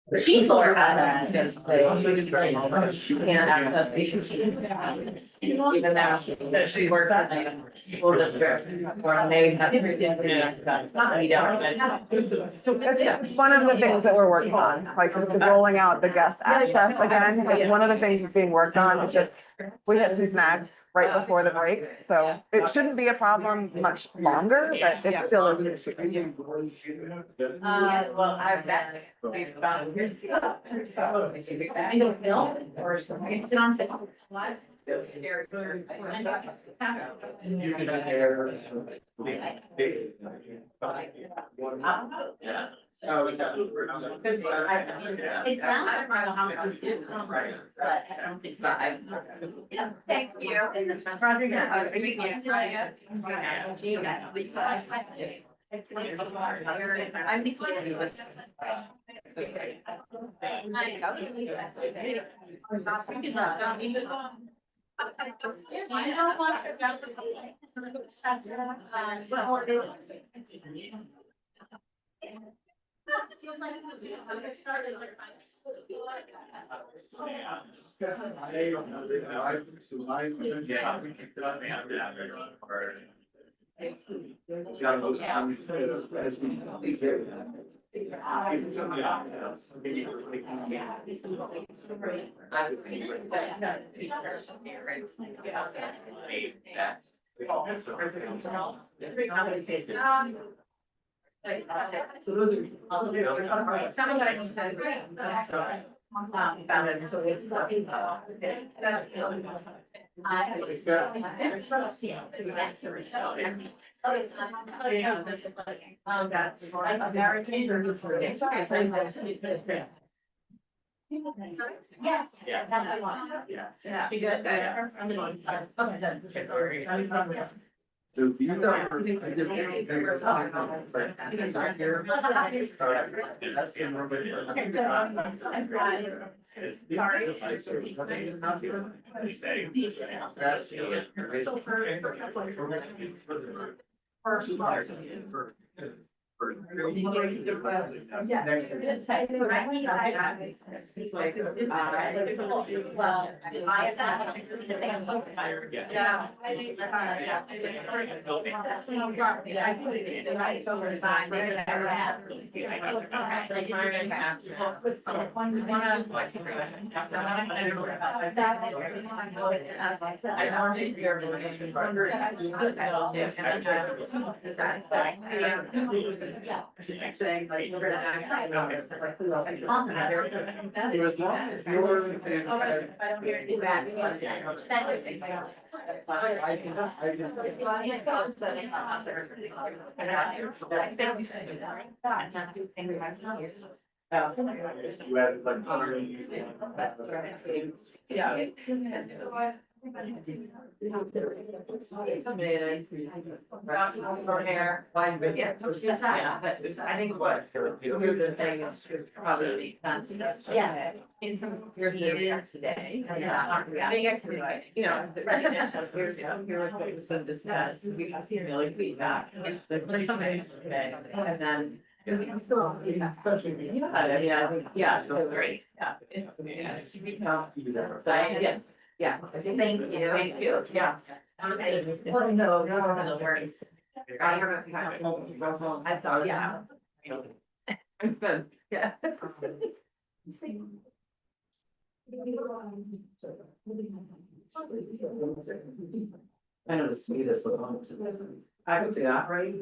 The chief lawyer has access, they can't access patients. Even though she said she works at the school district where they have. It's one of the things that we're working on, like the rolling out the guest access again. It's one of the things that's being worked on. It's just, we hit some snags right before the break. So it shouldn't be a problem much longer, but it still is an issue. Well, I've got. We've got. Is it film or is it on film? Live? Yeah. It's down to how much do, but I don't think so. Yeah, thank you. Roger, yeah, are you at least I'm the So those are. Some of what I need to. About it, so it's. That's. Yes. Yeah. That's what I want. Yes. Yeah. She good? Yeah. So these are. Saying like we're gonna act. As long as you're. I don't hear you back. You had like. Yeah. Hair, wine, but yeah, but I think what, here's the thing, it's probably constant. Yeah. You're here today. Yeah. You know, here's some discuss, we have seen really feedback. There's somebody today, and then. Yeah, I think, yeah, great, yeah. Yes. Yeah, thank you. Thank you, yeah. Well, no, the words. I thought, yeah. It's good, yeah. I know the sweetest one. I would do that, right?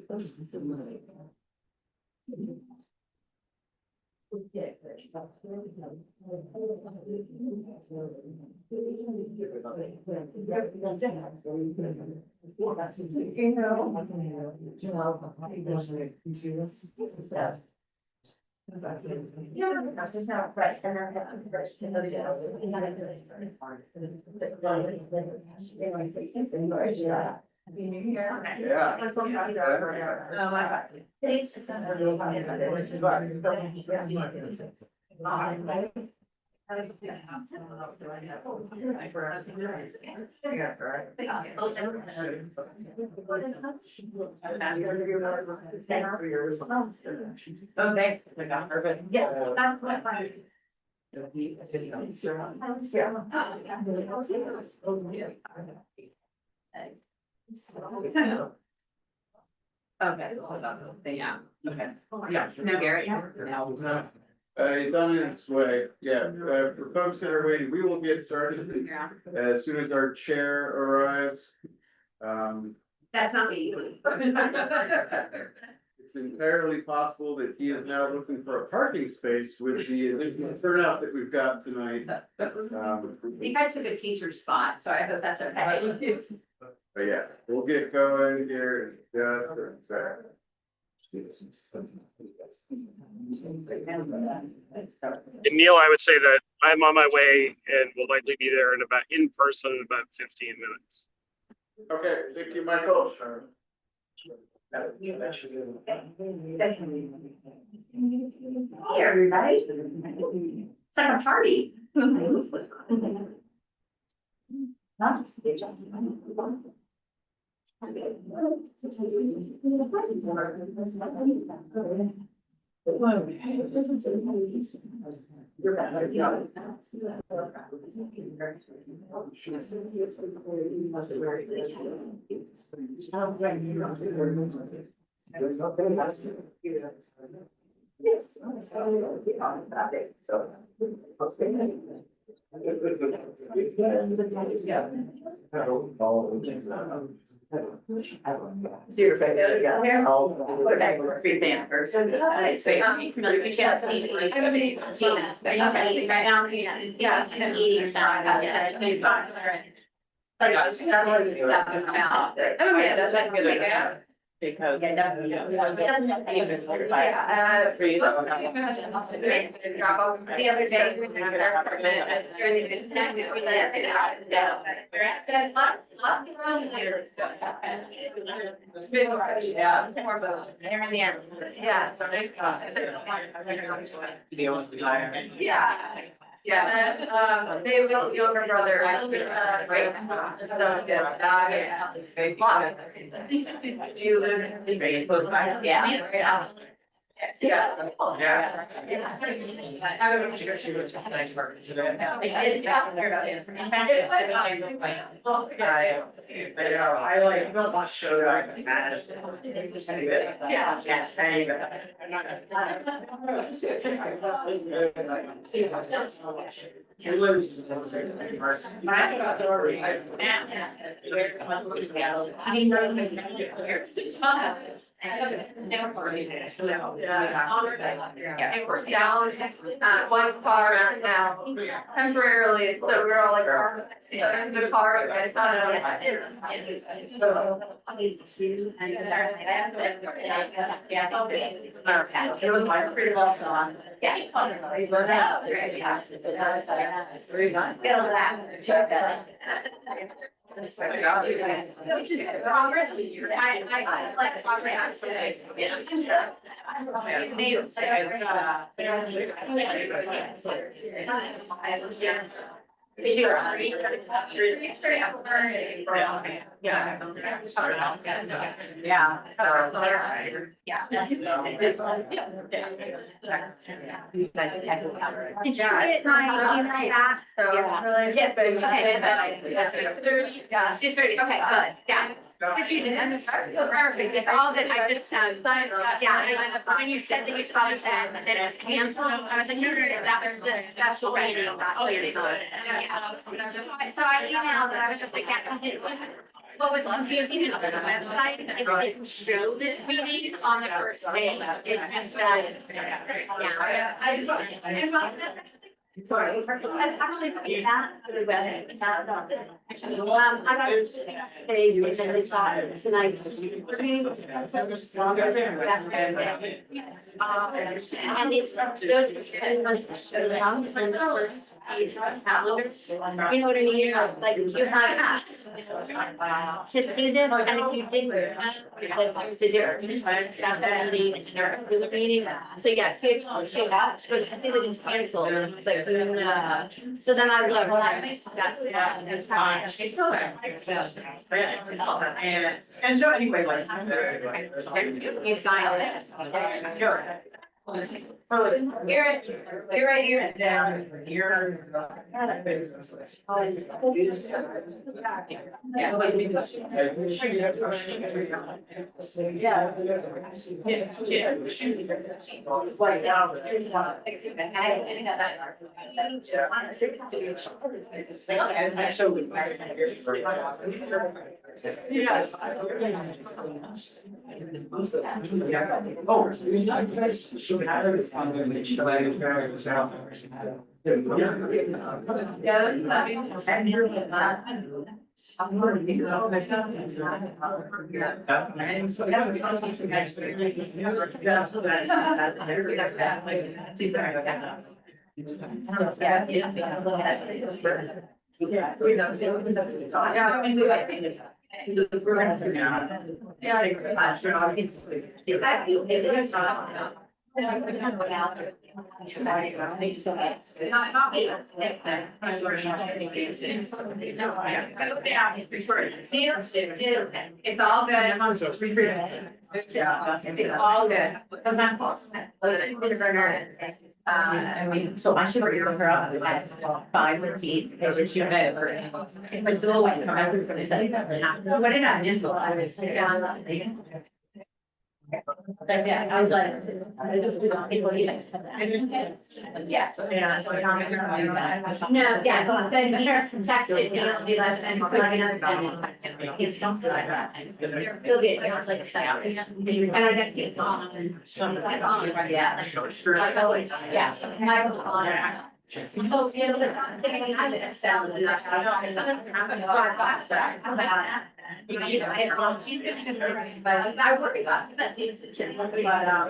That's just not right, and then the first to those girls, he's not in this. Yeah. Oh, my God. Thanks for sending. Oh, thanks. I got her, but yeah, that's what I. Okay, yeah, okay. Yeah. No, Gary. It's on its way, yeah, for folks that are waiting, we will get started as soon as our chair arrives. That's not me. It's entirely possible that he is now looking for a parking space with the additional turnout that we've got tonight. You guys took a teacher's spot, so I hope that's okay. But yeah, we'll get going here in just a second. And Neil, I would say that I'm on my way and will likely be there in person in about 15 minutes. Okay, thank you, Michael. Hey, everybody. It's like a party. Super favorite, yeah. Okay, we're free band first. So you can't see me. Gina, okay, right now, yeah, I'm eating that. But I was about. Okay, that's not good. Because. Yeah, definitely. Drop off the other day. It's really good. Yeah. More so. They're in the end. Yeah. Yeah. Yeah, they have a younger brother, right? So, yeah. Do you live in Facebook? Yeah. Yeah. Yeah. I don't know what you guys do, it's just nice work today. I like, don't want to show that. Yeah. Yeah, it worked down, one car now temporarily, so we're all like, in the car, my son, it was my pretty well song. Yeah. Which is progress. I like progress. Yeah. Yeah. Did you get my email back? So yes, okay. 6:30. Okay, good. Yeah. Did you? Perfect. It's all good. I just yeah. When you said that you saw that it was canceled, I was like, no, that was the special meeting got canceled. Yeah. So I emailed and I was just like, yeah, because it's. What was confusing is the website, it didn't show this meeting on the first page, it just said. Yeah. Sorry, that's actually that. I got space and then they thought tonight's meeting. And it's those ones that showed up in the first. calendar, you know what I mean? Like you have to see this, and if you didn't, like there's a difference between a special meeting and a regular meeting. So yeah, she showed up, she goes, I think it's canceled, and it's like, so then I looked, that's fine. And so anyway, like. You sign this. You're right here. It's all good. It's all good. Because I'm I mean, so I should bring her up at 5:15 because it's your bed. But the way I was gonna say, what did I miss? I was but yeah, I was like, I just, it's what you guys have that. Yes. Yeah. No, yeah, so he has some text it, he'll do that and put like another time. He's something like that. He'll get, you know, it's like a second. And I got kids on and some like on, yeah. Yeah. Michael's on. So, you know, I didn't sound like I worry about that seems to having did not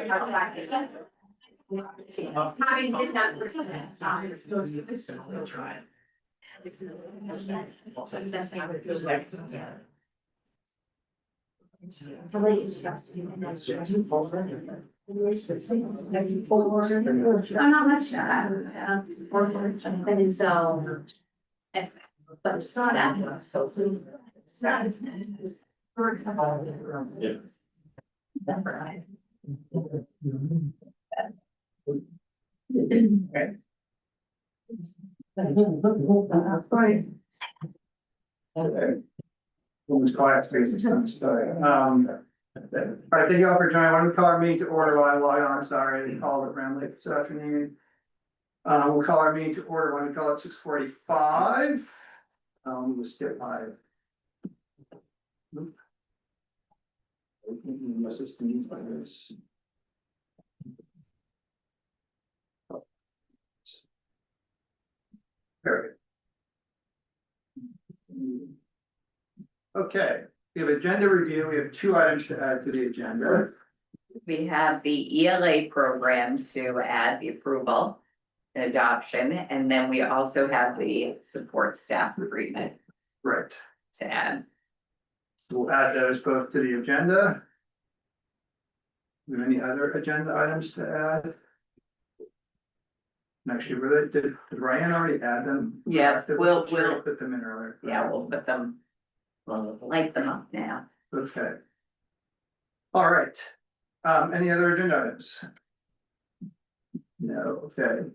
I'm not much, and so. But it's not that. It's not. Women's quiet space is some story. All right, thank you all for joining. Why don't we call our meeting to order while I log on? Sorry, I didn't call it ran late this afternoon. We'll call our meeting to order when we call it 6:45. We'll skip 5. My system is like this. Very good. Okay, we have agenda review. We have 2 items to add to the agenda. We have the ELA program to add the approval and adoption, and then we also have the support staff agreement Right. to add. We'll add those both to the agenda. Do any other agenda items to add? Actually, really, did Ryan already add them? Yes, we'll put them in earlier. yeah, we'll put them, we'll light them up now. Okay. All right. Any other agenda items? No, okay.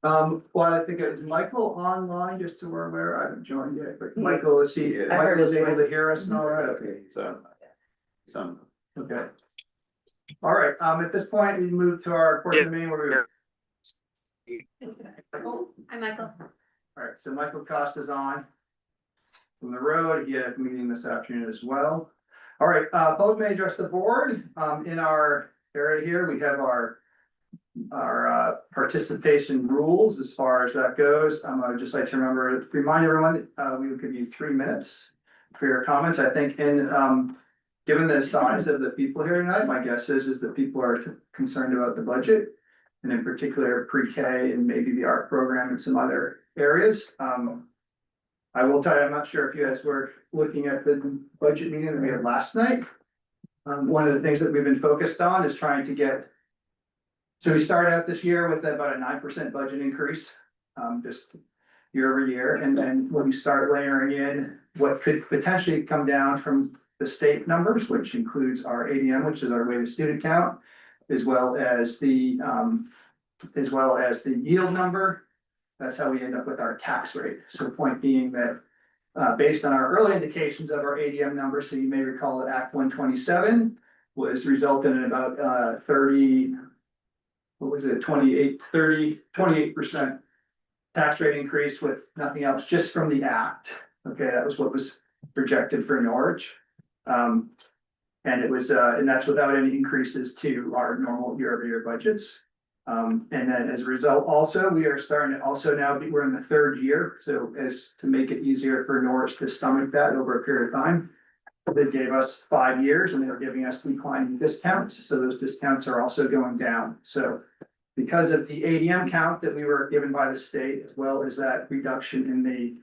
Well, I think it was Michael online, just so we're aware. I haven't joined yet, but Michael, is he, I heard Michael was his able to voice. hear us and all right? Okay, so. Okay. All right, at this point, we move to our portion of the meeting where we. Hi, Michael. All right, so Michael Costa's on. From the road, he had a meeting this afternoon as well. All right, public may address the board. In our area here, we have our participation rules as far as that goes. I would just like to remind everyone, we will give you 3 minutes for your comments. I think given the size of the people here tonight, my guess is that people are concerned about the budget. and in particular pre-K and maybe the art program and some other areas. I will tell you, I'm not sure if you guys were looking at the budget meeting that we had last night. One of the things that we've been focused on is trying to get. So we started out this year with about a 9% budget increase, just year over year. And then when we start layering in what could potentially come down from the state numbers, which includes our ADM, which is our weighted student count, as well as the yield number. That's how we end up with our tax rate. So point being that, based on our early indications of our ADM number, so you may recall that Act 127 was resulted in about 28% tax rate increase with nothing else, just from the act. Okay, that was what was projected for Norwich. And it was, and that's without any increases to our normal year-over-year budgets. And then as a result, also, we are starting to also now, we're in the third year. So as to make it easier for Norwich to stomach that over a period of time, they gave us 5 years and they're giving us declining discounts. So those discounts are also going down. So because of the ADM count that we were given by the state, as well as that reduction in the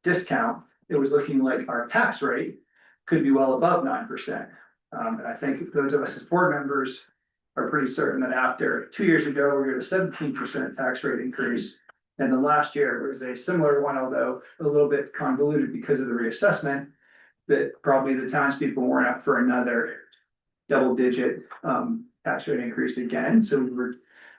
discount, it was looking like our tax rate could be well above 9%. And I think those of us as board members are pretty certain that after 2 years ago, we got a 17% tax rate increase. And the last year was a similar one, although a little bit convoluted because of the reassessment, that probably the townspeople weren't up for another double-digit tax rate increase again. So we were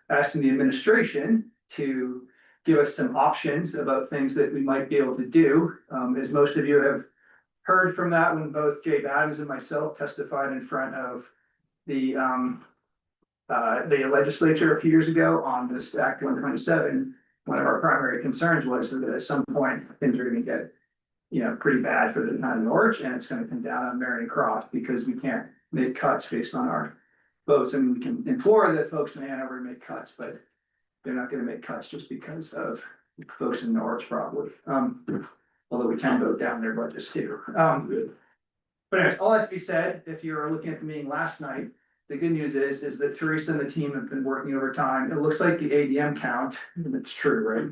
asking the administration to give us some options about things that we might be able to do. As most of you have heard from that when both Jay Adams and myself testified in front of the legislature a few years ago on this Act 127, one of our primary concerns was that at some point things are going to get, pretty bad for the town of Norwich, and it's going to come down on Marion Cross because we can't make cuts based on our votes. And we can implore the folks in Hanover to make cuts, but they're not going to make cuts just because of folks in Norwich probably. Although we can vote down their budgets too. But anyways, all that to be said, if you were looking at the meeting last night, the good news is that Teresa and the team have been working overtime. It looks like the ADM count, and it's true, right?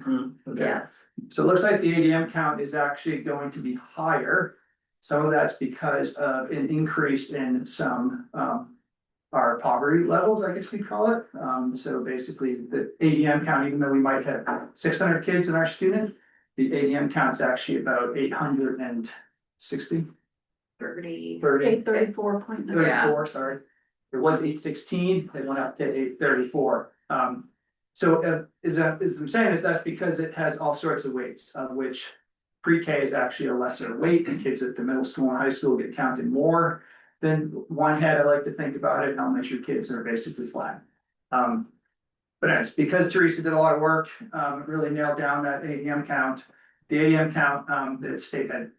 Okay. Yes. So it looks like the ADM count is actually going to be higher. Some of that's because of an increase in some our poverty levels, I guess you'd call it. So basically the ADM count, even though we might have 600 kids in our student, the ADM count's actually about 860. 34, sorry. It was 816, it went up to 834. So as I'm saying is that's because it has all sorts of weights, of which pre-K is actually a lesser weight, and kids at the middle school and high school get counted more than one head. I like to think about it, elementary kids are basically flat. But anyways, because Teresa did a lot of work, really nailed down that ADM count. The ADM count, the state had,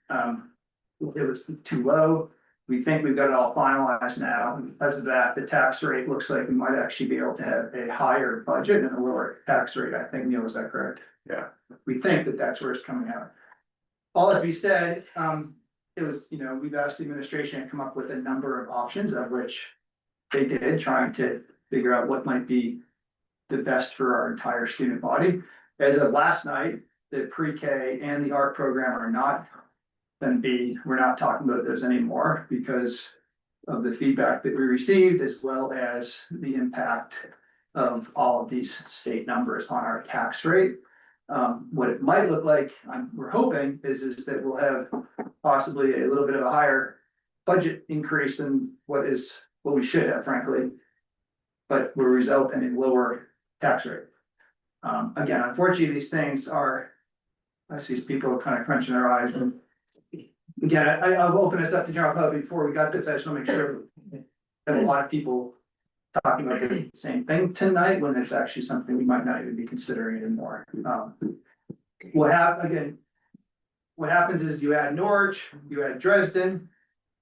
it was too low. We think we've got it all finalized now. Because of that, the tax rate looks like we might actually be able to have a higher budget and a lower tax rate. I think, Neil, is that correct? Yeah. We think that that's where it's coming out. All that being said, it was, we've asked the administration to come up with a number of options, of which they did, trying to figure out what might be the best for our entire student body. As of last night, the pre-K and the art program are not going to be, we're not talking about those anymore because of the feedback that we received, as well as the impact of all of these state numbers on our tax rate. What it might look like, we're hoping, is that we'll have possibly a little bit of a higher budget increase than what we should have, frankly, but will result in a lower tax rate. Again, unfortunately, these things are, I see people kind of crunching their eyes. And again, I'll open this up to general public. Before we got this, I just want to make sure that a lot of people talking about the same thing tonight, when it's actually something we might not even be considering anymore. What happens is you add Norwich, you add Dresden,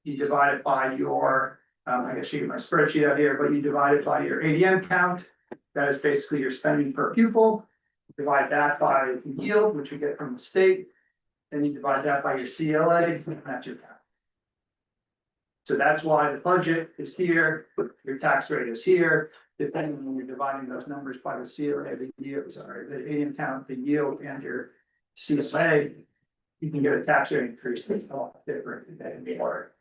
you divide it by your, I guess you get my spreadsheet out here, but you divide it by your ADM count. That is basically your spending per pupil. Divide that by yield, which you get from the state. Then you divide that by your CLA, and that's your count. So that's why the budget is here, your tax rate is here. depending on when you're dividing those numbers by the CLA, the yield, the ADM count, the yield and your CSA, you can get a tax rate increase that's a lot different than your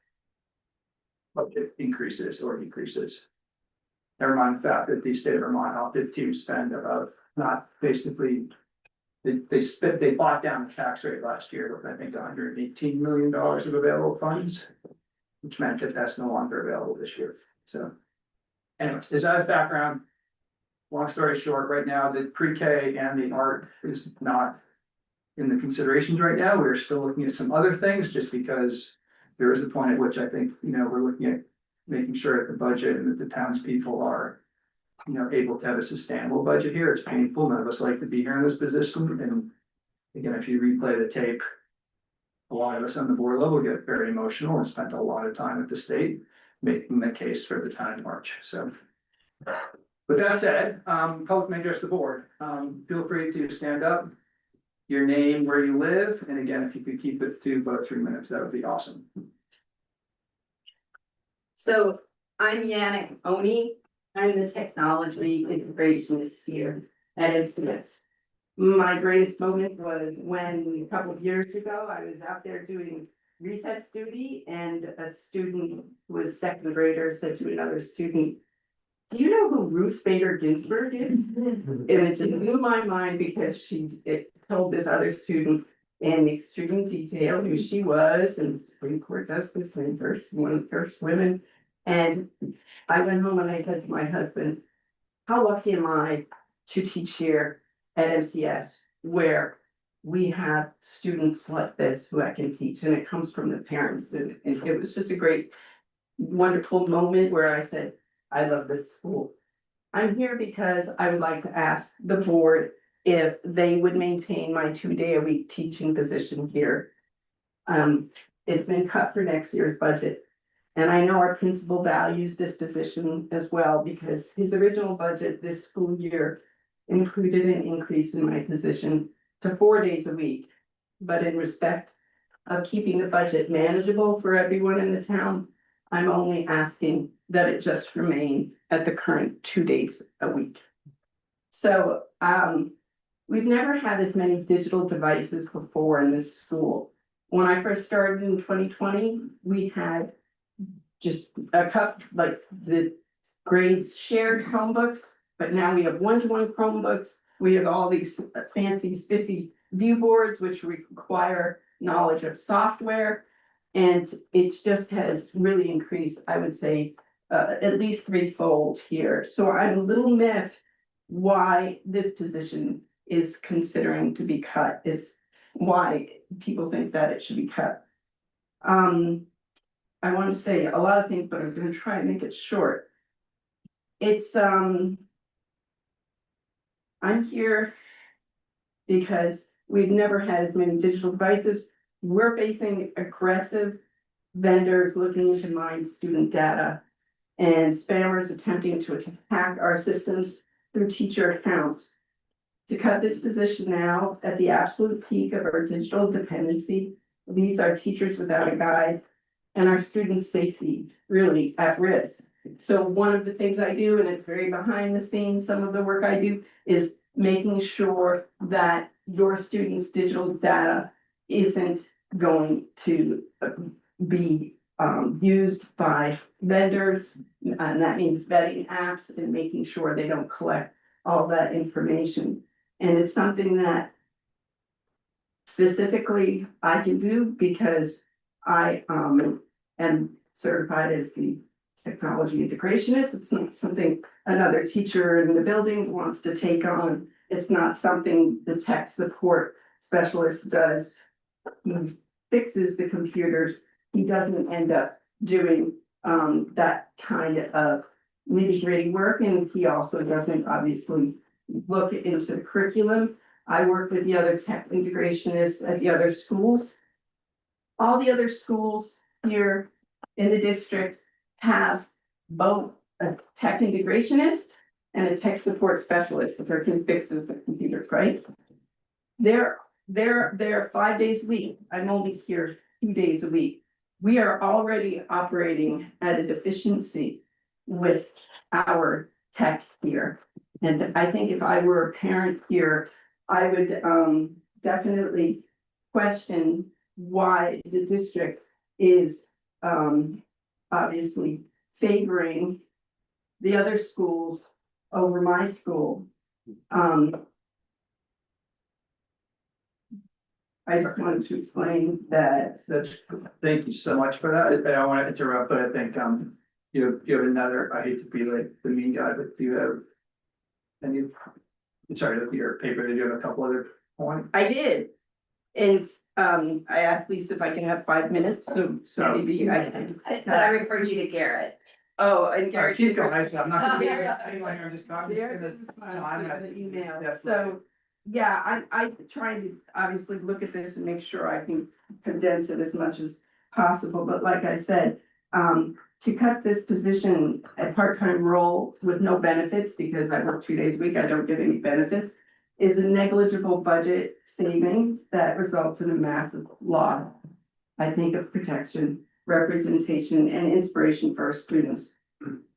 budget increases or decreases. Never mind the fact that the state of Vermont opted to spend about, not basically, they bought down the tax rate last year with, I think, $118 million of available funds, which meant that that's no longer available this year. So anyways, as background, long story short, right now, the pre-K and the art is not in the considerations right now. We're still looking at some other things, just because there is a point at which I think, we're looking at making sure that the budget and that the townspeople are, able to have a sustainable budget here. It's painful. None of us like to be here in this position. And again, if you replay the tape, a lot of us on the board level get very emotional and spent a lot of time at the state making the case for the town in March. So with that said, public may address the board. Feel free to stand up, your name, where you live, and again, if you could keep it to about 3 minutes, that would be awesome. So I'm Yannick Oni. I'm the technology integrationist here at MCS. My greatest moment was when a couple of years ago, I was out there doing recess duty and a student who was second grader said to another student, "Do you know who Ruth Bader Ginsburg is?" And it just blew my mind because it told this other student in extreme detail who she was and Supreme Court Justice and one of the first women. And I went home and I said to my husband, how lucky am I to teach here at MCS where we have students like this who I can teach, and it comes from the parents. And it was just a great, wonderful moment where I said, I love this school. I'm here because I would like to ask the board if they would maintain my 2-day-a-week teaching position here. It's been cut for next year's budget. And I know our principal values this position as well, because his original budget this school year included an increase in my position to 4 days a week. But in respect of keeping the budget manageable for everyone in the town, I'm only asking that it just remain at the current 2 days a week. So we've never had as many digital devices before in this school. When I first started in 2020, we had just a couple, like the grades shared Chromebooks, but now we have one-to-one Chromebooks. We have all these fancy spiffy view boards, which require knowledge of software. And it just has really increased, I would say, at least threefold here. So I'm a little miffed why this position is considering to be cut, is why people think that it should be cut. I want to say a lot of things, but I'm going to try and make it short. It's I'm here because we've never had as many digital devices. We're facing aggressive vendors looking to mine student data and spammers attempting to attack our systems through teacher accounts. To cut this position now at the absolute peak of our digital dependency leaves our teachers without a guide and our students' safety really at risk. So one of the things I do, and it's very behind the scenes, some of the work I do is making sure that your students' digital data isn't going to be used by vendors. And that means vetting apps and making sure they don't collect all that information. And it's something that specifically I can do because I am certified as the technology integrationist. It's not something another teacher in the building wants to take on. It's not something the tech support specialist does. He fixes the computers. He doesn't end up doing that kind of nitty-gritty work, and he also doesn't obviously look into the curriculum. I work with the other tech integrationists at the other schools. All the other schools here in the district have both a tech integrationist and a tech support specialist, the person who fixes the computer, right? They're 5 days a week. I'm only here 2 days a week. We are already operating at a deficiency with our tech here. And I think if I were a parent here, I would definitely question why the district is obviously favoring the other schools over my school. I just wanted to explain that. Thank you so much for that. I don't want to interrupt, but I think, you have another, I hate to be like the mean guy, but do you have? Any, sorry, your paper, did you have a couple other points? I did. And I asked Lisa if I could have 5 minutes, so maybe I can. But I referred you to Garrett. Oh, and Gary. Keep going, I'm not gonna be anyone here, I'm just talking. The email, so, yeah, I trying to obviously look at this and make sure I can condense it as much as possible, but like I said, to cut this position, a part-time role with no benefits, because I work 2 days a week, I don't get any benefits, is a negligible budget savings that results in a massive loss, I think, of protection, representation, and inspiration for our students.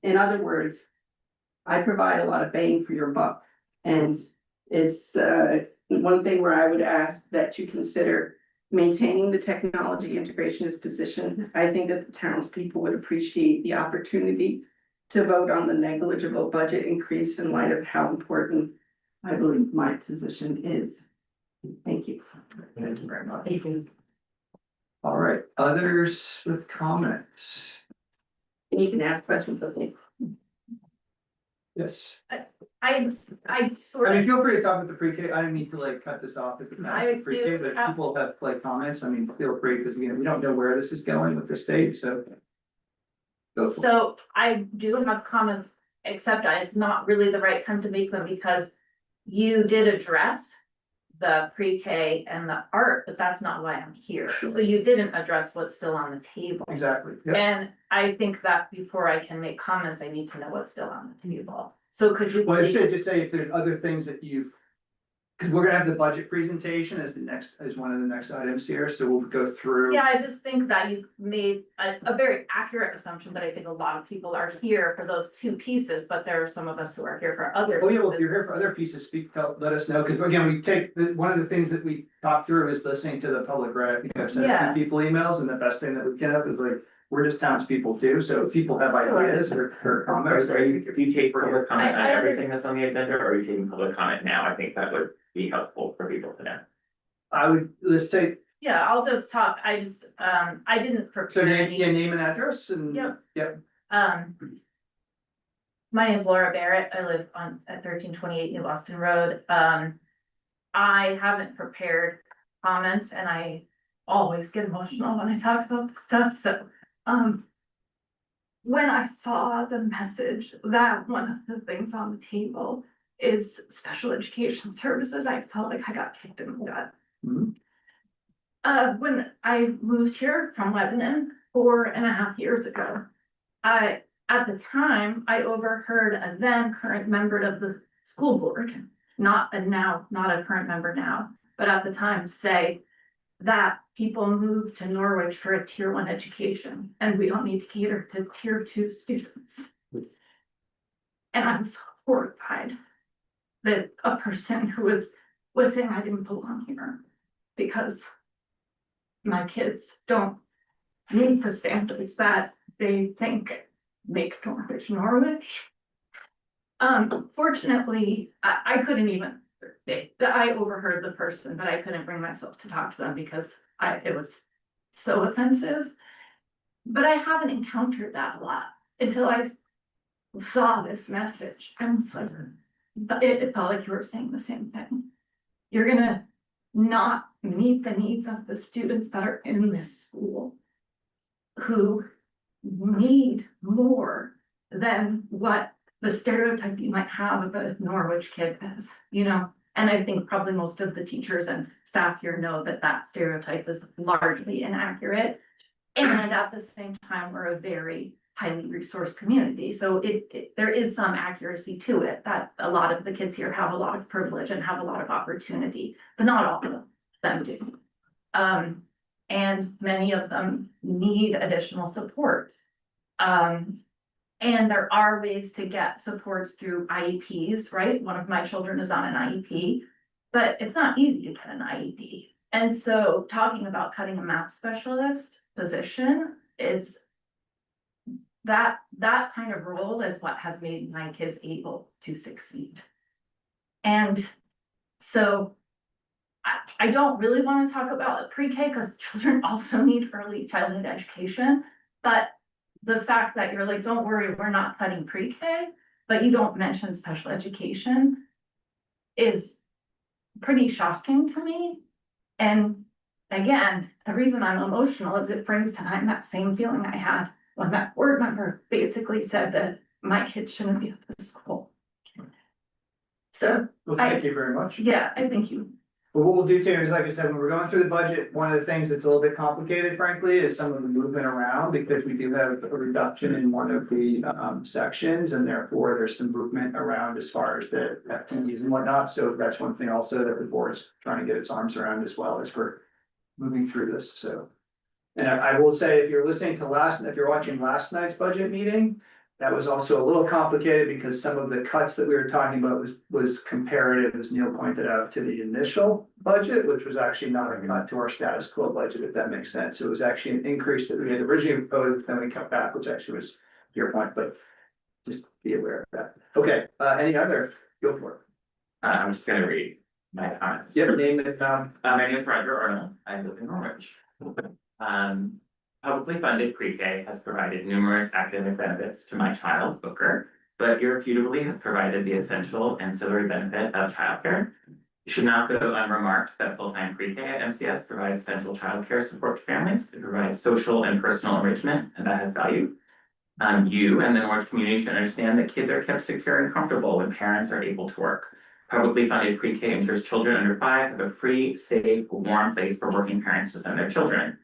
In other words, I provide a lot of bang for your buck, and it's one thing where I would ask that you consider maintaining the technology integrationist position. I think that the townspeople would appreciate the opportunity to vote on the negligible budget increase in light of how important I believe my position is. Thank you. Thank you very much. All right, others with comments? And you can ask questions of me. Yes. I sort I mean, of, feel free to talk with the pre-K, I don't need to like cut this off if it's not I pre-K, do, but if people have like comments, I mean, feel free, because again, we don't know where this is going with the state, so. Go for it. so I do have comments, except it's not really the right time to make them because you did address the pre-K and the art, but that's not why I'm here. Sure. So you didn't address what's still on the table. Exactly, yeah. And I think that before I can make comments, I need to know what's still on the table. So could you Well, it's please? to say if there's other things that you've, because we're gonna have the budget presentation as the next, as one of the next items here, so we'll go through. Yeah, I just think that you made a very accurate assumption that I think a lot of people are here for those two pieces, but there are some of us who are here for other. Oh, yeah, well, if pieces. you're here for other pieces, let us know, because again, we take, one of the things that we talk through is listening to the public, right? I think I've sent a Yeah. few people emails, and the best thing that we get up is like, we're just townspeople too, so if people have ideas or comments. If you take public comment on I- everything that's on the agenda, or are you taking public comment now? I think that would be helpful for people to know. I would, let's take, Yeah, I'll just talk. I just, I didn't so prepare name, any. yeah, name and address and. Yep. Yep, My name's Laura Barrett. I live at 1328 New Boston Road. I haven't prepared comments and I always get emotional when I talk about this stuff, so, when I saw the message that one of the things on the table is special education services, I felt like I got kicked in the gut. Mhm. When I moved here from Lebanon 4.5 years ago, at the time, I overheard a then current member of the school board, not a current member now, but at the time say that people move to Norwich for a tier 1 education and we don't need to cater to tier 2 students. And I was horrified that a person who was saying I didn't belong here because my kids don't meet the standards that they think make Norwich. Fortunately, I couldn't even, I overheard the person, but I couldn't bring myself to talk to them because it was so offensive. But I haven't encountered that a lot until I saw this message. And it's like, it felt like you were saying the same thing. You're gonna not meet the needs of the students that are in this school who need more than what the stereotype you might have of a Norwich kid is, you know? And I think probably most of the teachers and staff here know that that stereotype is largely inaccurate. And at the same time, we're a very highly resourced community. So there is some accuracy to it that a lot of the kids here have a lot of privilege and have a lot of opportunity, but not all of them do. And many of them need additional supports. And there are ways to get supports through IEPs, right? One of my children is on an IEP, but it's not easy to get an IEP. And so talking about cutting a math specialist position is that kind of role is what has made my kids able to succeed. And so I don't really want to talk about pre-K because children also need early childhood education. But the fact that you're like, don't worry, we're not cutting pre-K, but you don't mention special education is pretty shocking to me. And again, the reason I'm emotional is it brings to mind that same feeling I had when that board member basically said that my kids shouldn't be at the school. So, Well, thank you very much. yeah, I think you. But what we'll do too is, like I said, when we're going through the budget, one of the things that's a little bit complicated, frankly, is some of the movement around, because we do have a reduction in one of the sections, and therefore there's some movement around as far as the FTEs and whatnot. So that's one thing also that the board's trying to get its arms around as well as we're moving through this, so. And I will say, if you're listening to if you're watching last night's budget meeting, that was also a little complicated because some of the cuts that we were talking about was comparative, as Neil pointed out, to the initial budget, which was actually not a cut to our status quo budget, if that makes sense. So it was actually an increase that we had originally proposed, then we cut back, which actually was your point, but just be aware of that. Okay, any other, go for it. I'm just gonna read my comments. Yep, name it, My name is Roger Arnold, I live in Norwich. Publicly funded pre-K has provided numerous academic benefits to my child, Booker, but irrefutably has provided the essential ancillary benefit of childcare. It should not go unremarked that full-time pre-K at MCS provides central childcare support to families. It provides social and personal enrichment, and that has value. You and the Norwich community should understand that kids are kept secure and comfortable when parents are able to work. Publicly funded pre-K ensures children under 5 have a free, safe, warm place for working parents to send their children.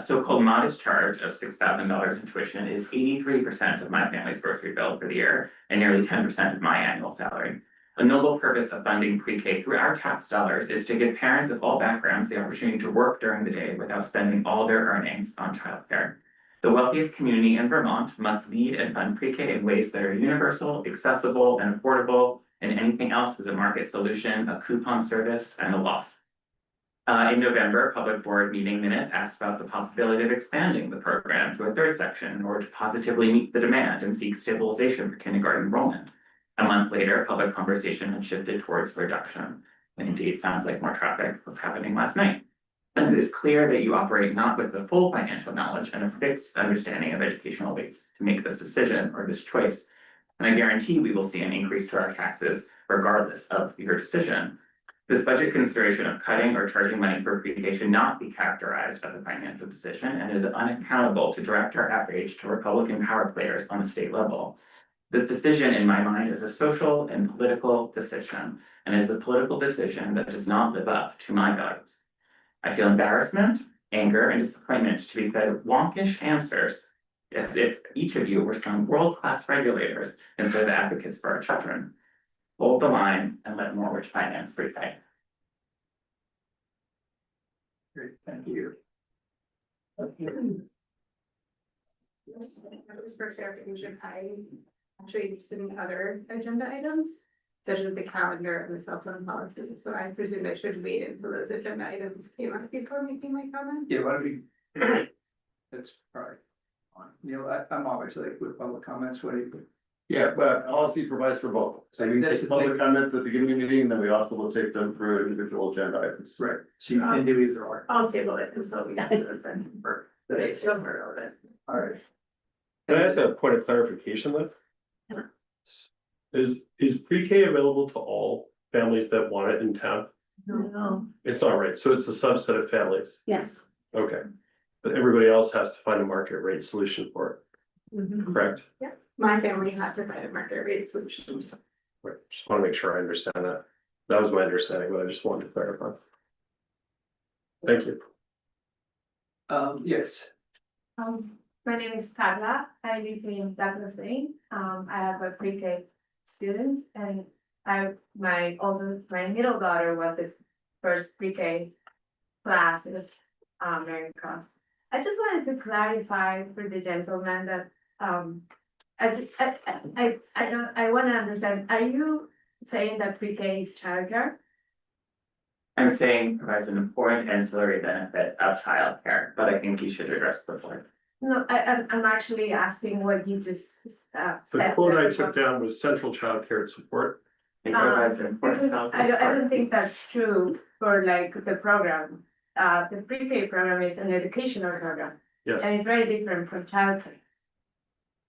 So-called modest charge of $6,000 in tuition is 83% of my family's grocery bill for the year and nearly 10% of my annual salary. A noble purpose of funding pre-K through our tax dollars is to give parents of all backgrounds the opportunity to work during the day without spending all their earnings on childcare. The wealthiest community in Vermont must lead and fund pre-K in ways that are universal, accessible, and affordable, and anything else is a market solution, a coupon service, and a loss. In November, public board meeting minutes asked about the possibility of expanding the program to a third section in order to positively meet the demand and seek stabilization for kindergarten enrollment. A month later, public conversation had shifted towards reduction. And indeed, sounds like more traffic was happening last night. It is clear that you operate not with the full financial knowledge and a fixed understanding of educational weights to make this decision or this choice. And I guarantee we will see an increase to our taxes regardless of your decision. This budget consideration of cutting or charging money for pre-K should not be characterized as a financial decision and is unaccountable to direct our outrage to Republican power players on the state level. This decision, in my mind, is a social and political decision, and is a political decision that does not live up to my values. I feel embarrassment, anger, and disappointment to be fed wonkish answers as if each of you were some world-class regulators instead of advocates for our children. Hold the line and let Norwich finance pre-K. Great, thank you. For clarification, I actually interested in other agenda items, such as the calendar and the cell phone policy, so I presume I should wait until those agenda items came up before making my comment. Yeah, why don't we? That's probably fine. You know, I'm always like with public comments, what do you? Yeah, but policy provides for both. So we That's take the thing. public comment at the beginning of the meeting, and then we also will take them for individual agenda items. Right, so you can do either or. I'll table it until we get to this then. But I feel more relevant. All right. Can I ask a point of clarification though? Is pre-K available to all families that want it in town? No. It's not, right, so it's a subset of families, Yes. okay. But everybody else has to find a market rate solution for it, correct? Yeah, my family had to find a market rate solution. Right, just wanna make sure I understand that. That was my understanding, but I just wanted to clarify. Thank you. Yes, My name is Carla. I live in Douglas Lane. I have a pre-K student and my middle daughter was the first pre-K class in Mary Cross. I just wanted to clarify for the gentleman that I wanna understand, are you saying that pre-K is childcare? I'm saying provides an important ancillary benefit of childcare, but I think you should address the point. No, I'm actually asking what you just The said. quote I took down was central childcare support. It provides an important Because self I support. don't think that's true for like the program. The pre-K program is an educational program. Yes. And it's very different from childcare.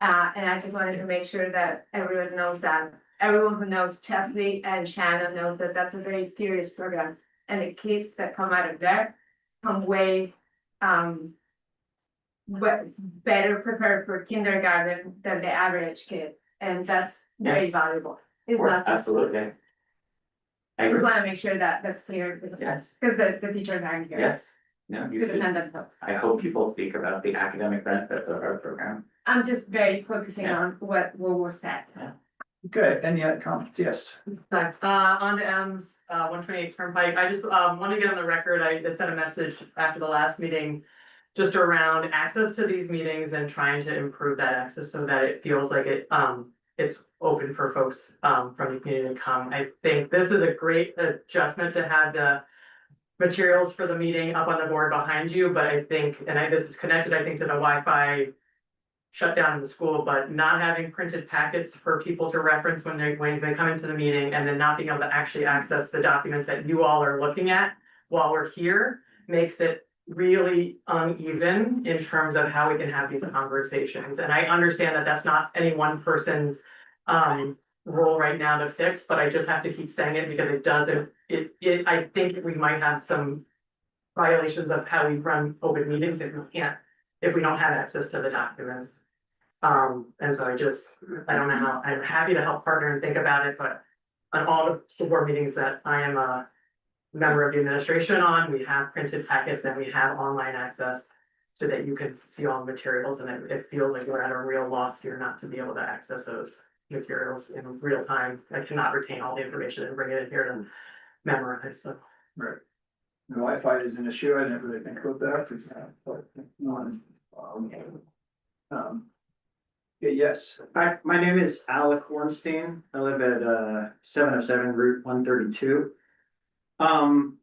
And I just wanted to make sure that everyone knows that, everyone who knows Chesley and Shannon knows that that's a very serious program. And the kids that come out of there come way, better prepared for kindergarten than the average kid, and that's very Yes. valuable. It's Or not just. absolutely. I I just agree. wanna make sure that that's clear. Yes. Cause the teachers aren't here. Yes, no, you To should. defend themselves. I hope people speak about the academic benefits of our program. I'm just very focusing Yeah. on what was said. Good, any other comments? Yes. On to M's, 128 Turnpike, I just, want to get on the record, I sent a message after the last meeting. Just around access to these meetings and trying to improve that access so that it feels like it's open for folks, from the community to come. I think this is a great adjustment to have the materials for the meeting up on the board behind you, but I think, this is connected, I think, to the Wi-Fi shutdown in the school, but not having printed packets for people to reference when they come into the meeting, and then not being able to actually access the documents that you all are looking at while we're here, makes it really uneven in terms of how we can have these conversations. And I understand that that's not any one person's role right now to fix, but I just have to keep saying it because it doesn't, I think we might have some violations of how we run open meetings if we don't have access to the documents. And so I don't know how, I'm happy to help partner and think about it, but on all the school board meetings that I am a member of the administration on, we have printed packets and we have online access so that you can see all the materials, and it feels like we're at a real loss here not to be able to access those materials in real time. I cannot retain all the information and bring it in here to memorize, so. Right. The Wi-Fi is an issue, I never really think about that, but, yeah, yes. Hi, my name is Alec Hornstein. I live at 707 Route 132. I'm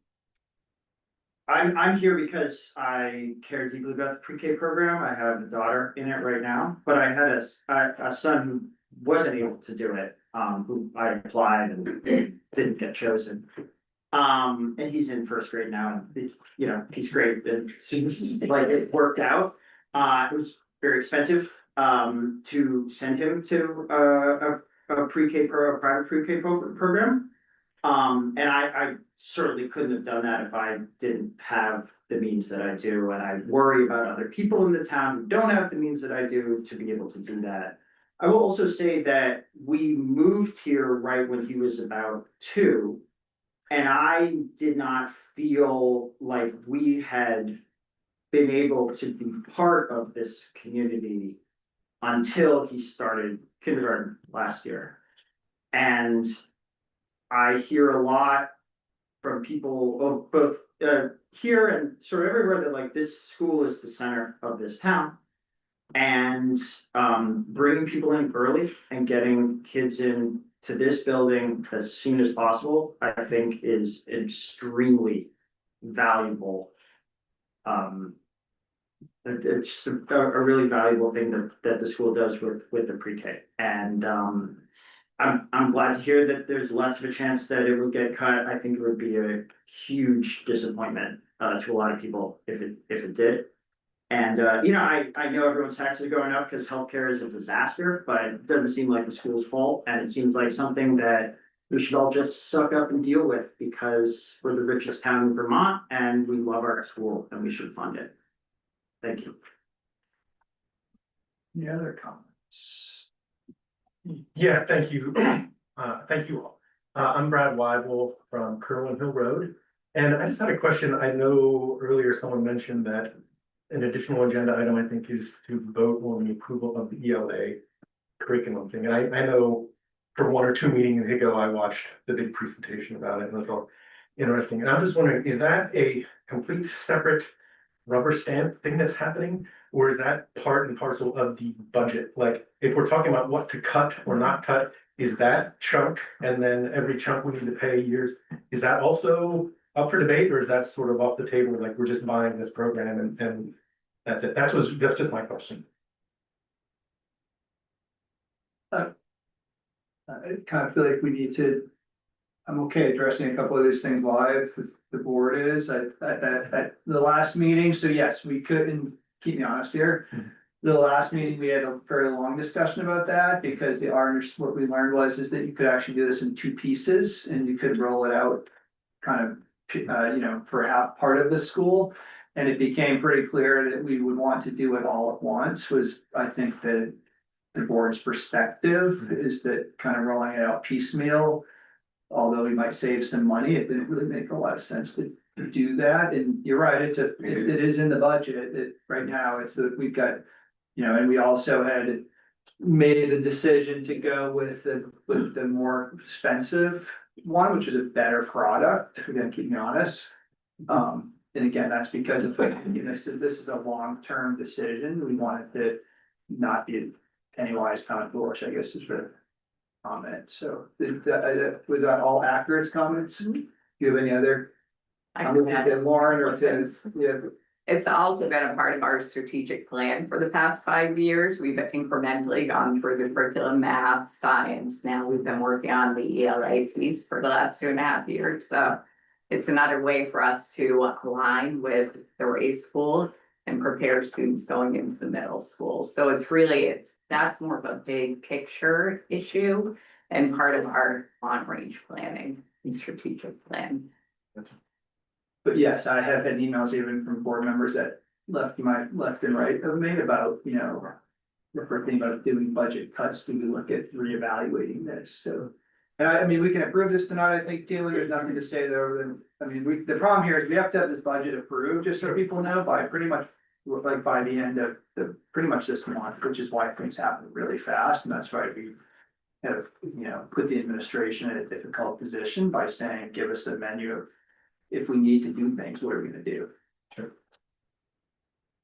here because I care deeply about the pre-K program. I have a daughter in it right now, but I had a son who wasn't able to do it, who I applied and didn't get chosen. And he's in first grade now, and he's great, and like it worked out. It was very expensive to send him to a private pre-K program. And I certainly couldn't have done that if I didn't have the means that I do, and I worry about other people in the town who don't have the means that I do to be able to do that. I will also say that we moved here right when he was about 2, and I did not feel like we had been able to be part of this community until he started kindergarten last year. And I hear a lot from people, both here and sort of everywhere, that like this school is the center of this town. And bringing people in early and getting kids in to this building as soon as possible, I think is extremely valuable. It's just a really valuable thing that the school does with the pre-K. And I'm glad to hear that there's less of a chance that it would get cut. I think it would be a huge disappointment to a lot of people if it did. And I know everyone's taxes are going up because healthcare is a disaster, but it doesn't seem like the school's fault, and it seems like something that we should all just suck up and deal with because we're the richest town in Vermont and we love our school and we should fund it. Thank you. Any other comments? Yeah, thank you. Thank you all. I'm Brad Weibel from Kerwin Hill Road. And I just had a question. I know earlier someone mentioned that an additional agenda item, I think, is to vote on the approval of the ELA curriculum thing. And I know from 1 or 2 meetings ago, I watched the big presentation about it and it was all interesting. And I'm just wondering, is that a complete separate rubber stamp thing that's happening? Or is that part and parcel of the budget? Like, if we're talking about what to cut or not cut, is that chunk, and then every chunk we need to pay years, is that also up for debate, or is that sort of off the table, like we're just buying this program and that's it? That's just my question. I kind of feel like we need to, I'm okay addressing a couple of these things live, if the board is, at the last meeting, so yes, we could, and keep me honest here. The last meeting, we had a very long discussion about that, because what we learned is that you could actually do this in two pieces, and you could roll it out kind of, for half part of the school. And it became pretty clear that we would want to do it all at once, was, I think, the board's perspective is that kind of rolling it out piecemeal. Although we might save some money, it didn't really make a lot of sense to do that, and you're right, it is in the budget, right now, it's that we've got. And we also had made the decision to go with the more expensive one, which is a better product, again, keep me honest. And again, that's because of, this is a long-term decision, we want it to not be penny wise, pound foolish, I guess is the comment, so was that all accurate comments? Do you have any other? I can add Lauren or Tim, yeah. It's also been a part of our strategic plan for the past 5 years. We've incrementally gone through the curriculum, math, science. Now we've been working on the ELA piece for the last 2.5 years. So it's another way for us to align with the race pool and prepare students going into the middle school. So that's more of a big picture issue and part of our long-range planning and strategic plan. But yes, I have had emails even from board members that left and right of me about, if we're thinking about doing budget cuts, do we look at reevaluating this, so. And I mean, we can approve this tonight, I think, Taylor, there's nothing to say there, the problem here is we have to have this budget approved, just so people know, by pretty much. By the end of pretty much this month, which is why things happen really fast, and that's why we. Have, put the administration in a difficult position by saying, give us a menu of. If we need to do things, what are we gonna do? Sure.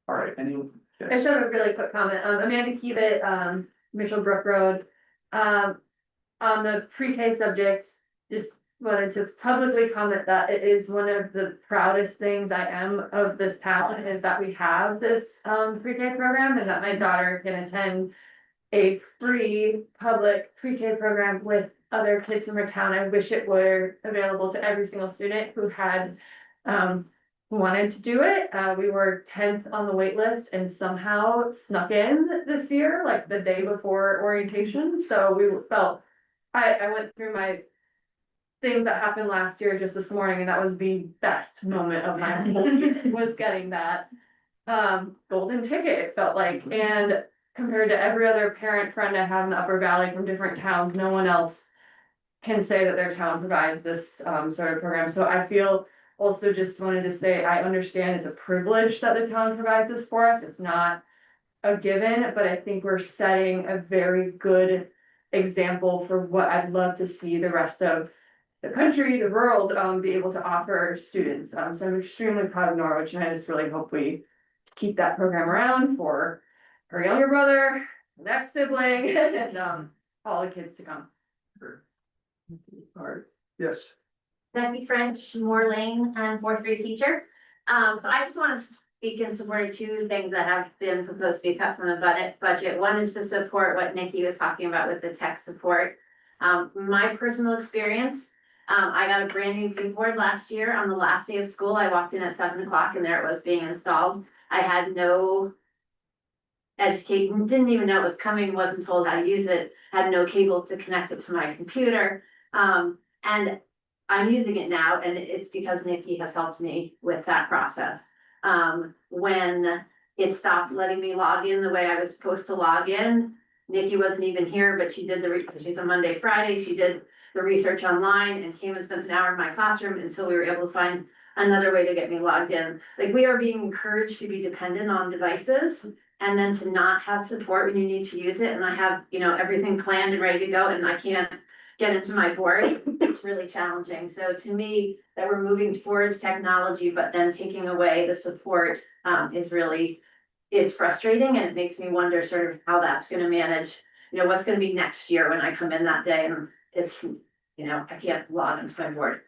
All right, anyone? I just have a really quick comment. Amanda Keevitt, Mitchell Brook Road. On the pre-K subjects, just wanted to publicly comment that it is one of the proudest things I am of this town is that we have this pre-K program and that my daughter can attend a free public pre-K program with other kids from our town. I wish it were available to every single student who had wanted to do it. We were 10th on the wait list and somehow snuck in this year, like the day before orientation. So we felt, I went through my things that happened last year just this morning, and that was the best moment of my whole year, was getting that golden ticket, it felt like. And compared to every other parent friend I have in the Upper Valley from different towns, no one else can say that their town provides this sort of program. So I feel also just wanted to say, I understand it's a privilege that the town provides this for us. It's not a given, but I think we're setting a very good example for what I'd love to see the rest of the country, the world, be able to offer students. So I'm extremely proud of Norwich, and I just really hope we keep that program around for her younger brother, the next sibling, and all the kids to come. All right, yes. Becky French, Moore Lane, and 4th grade teacher. So I just want to speak in support of two things that have been proposed to be cut from the budget. One is to support what Nikki was talking about with the tech support. My personal experience, I got a brand new keyboard last year. On the last day of school, I walked in at 7 o'clock and there it was being installed. I had no education, didn't even know it was coming, wasn't told how to use it, had no cable to connect it to my computer. And I'm using it now, and it's because Nikki has helped me with that process. When it stopped letting me log in the way I was supposed to log in, Nikki wasn't even here, but she did she's a Monday, Friday, she did the research online and came and spent an hour in my classroom until we were able to find another way to get me logged in. Like, we are being encouraged to be dependent on devices and then to not have support when you need to use it. And I have, everything planned and ready to go, and I can't get into my board. It's really challenging. So to me, that we're moving towards technology, but then taking away the support is frustrating, and it makes me wonder sort of how that's gonna manage, what's gonna be next year when I come in that day and it's, I can't log into my board.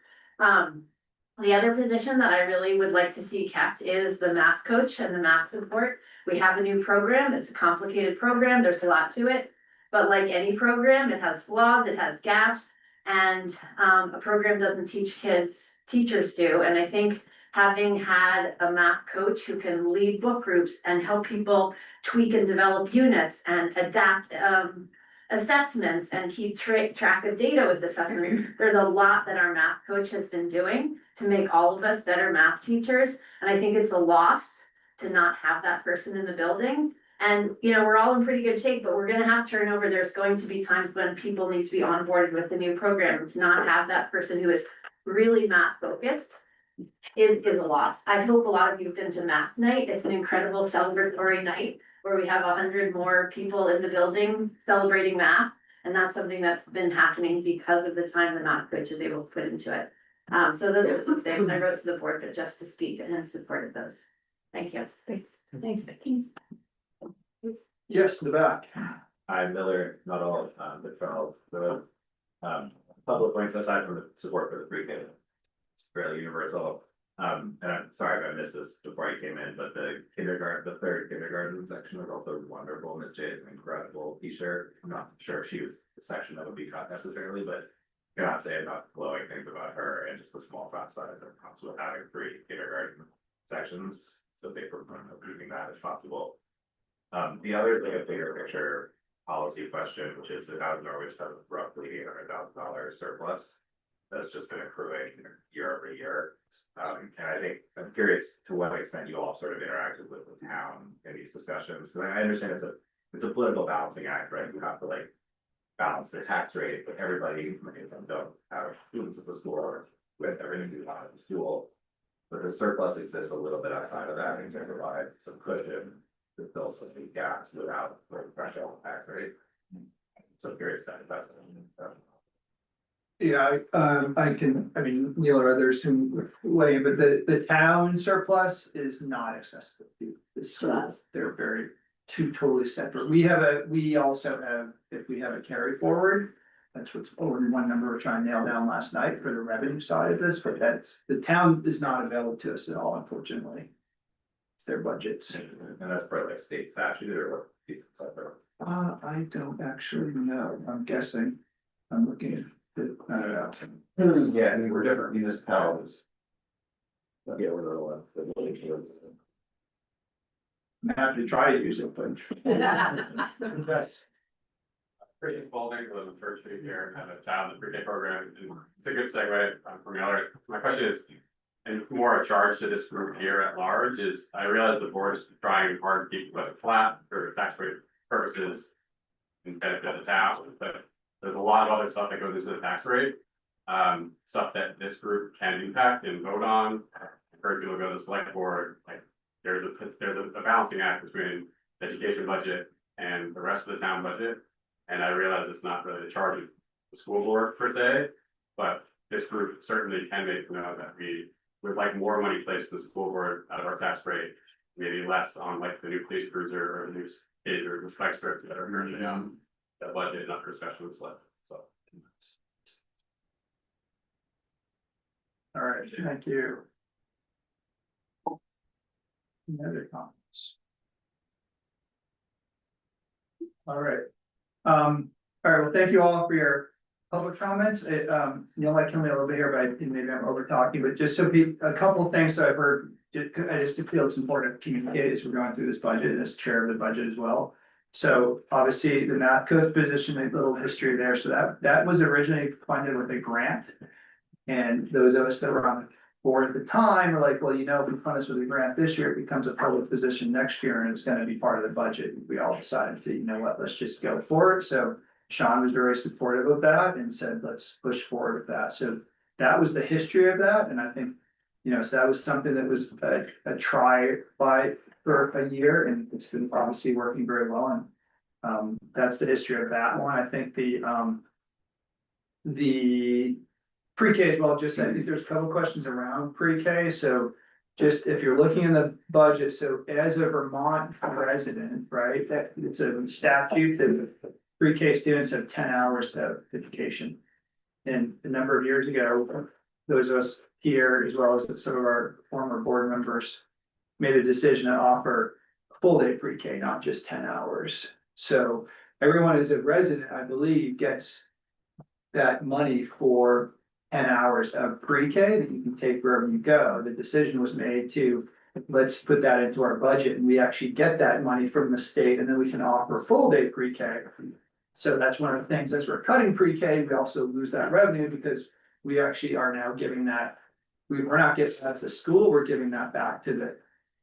The other position that I really would like to see kept is the math coach and the math support. We have a new program. It's a complicated program. There's a lot to it. But like any program, it has flaws, it has gaps, and a program doesn't teach kids, teachers do. And I think having had a math coach who can lead book groups and help people tweak and develop units and adapt assessments and keep track of data with assessment. There's a lot that our math coach has been doing to make all of us better math teachers. And I think it's a loss to not have that person in the building. And, we're all in pretty good shape, but we're gonna have turnover. There's going to be times when people need to be onboarded with the new program. And to not have that person who is really math focused is a loss. I hope a lot of you have been to math night. It's an incredible celebratory night where we have 100 more people in the building celebrating math. And that's something that's been happening because of the time the math coach is able to put into it. So those are the things I wrote to the board, but just to speak and in support of those. Thank you. Thanks, Vicki. Yes, in the back. I'm Miller, not all, but from the, public points aside from the support for the pre-K. It's fairly universal. And I'm sorry if I missed this before I came in, but the third kindergarten section was also wonderful. Miss J is an incredible teacher. I'm not sure if she was the section that would be cut necessarily, but I cannot say enough glowing things about her and just the small class size that comes with having 3 kindergarten sections. So they promote keeping that as possible. The other thing, a bigger picture policy question, which is that out of Norwich has roughly $800,000 surplus that's just been accruing year over year. And I think I'm curious to what extent you all sort of interacted with the town in these discussions, because I understand it's a political balancing act, right? You have to like balance the tax rate, but everybody, many of them don't have students at the school or with everything to do at the school. But the surplus exists a little bit outside of that and can provide some cushion to fill some big gaps without the pressure on the tax rate. So I'm curious if that's. Yeah, I mean, Neil or others who weigh in, but the town surplus is not accessible to the schools. They're very two totally separate. We also have, if we have a carry forward, that's what's only one number we're trying to nail down last night for the revenue side of this, but the town is not available to us at all, unfortunately. It's their budgets. And that's probably like state statute or what? I don't actually know. I'm guessing. I'm looking at. Yeah, I mean, we're different municipalities. But yeah, we're all. I'm happy to try to use it, but. That's. Christian Spalding, I live in Church Street here, have a child in the pre-K program, and it's a good segue from Miller. My question is, and more a charge to this group here at large, is I realize the board is trying hard to keep the budget flat for tax rate purposes and benefit the town, but there's a lot of other stuff that goes into the tax rate. Stuff that this group can impact and vote on. I've heard people go to the select board, like there's a balancing act between the education budget and the rest of the town budget. And I realize it's not really the charge of the school board per se, but this group certainly can make know that we would like more money placed in the school board out of our tax rate, maybe less on like the new police cruiser or the new taser or spike strips that are currently on that budget, not for discussion with select, so. All right, thank you. Any other comments? All right. All right, well, thank you all for your public comments. Neil might kill me a little bit here, but maybe I'm over talking, but just so a couple of things that I've heard, I just feel it's important to communicate as we're going through this budget and as chair of the budget as well. So obviously the math coach position, a little history there. So that was originally funded with a grant. And those of us that were on the board at the time were like, well, if we fund this with a grant this year, it becomes a public position next year and it's going to be part of the budget. We all decided to, let's just go for it. So Sean was very supportive of that and said, let's push forward with that. So that was the history of that. And I think, so that was something that was a try by for a year, and it's been obviously working very well. And that's the history of that one. I think the pre-K as well, just I think there's a couple questions around pre-K. So just if you're looking in the budget, so as a Vermont resident, right, that it's a statute that pre-K students have 10 hours of education. And a number of years ago, those of us here, as well as some of our former board members, made a decision to offer full day pre-K, not just 10 hours. So everyone as a resident, I believe, gets that money for 10 hours of pre-K that you can take wherever you go. The decision was made to, let's put that into our budget, and we actually get that money from the state, and then we can offer full day pre-K. So that's one of the things, as we're cutting pre-K, we also lose that revenue because we actually are now giving that. We're not giving that to the school, we're giving that back to the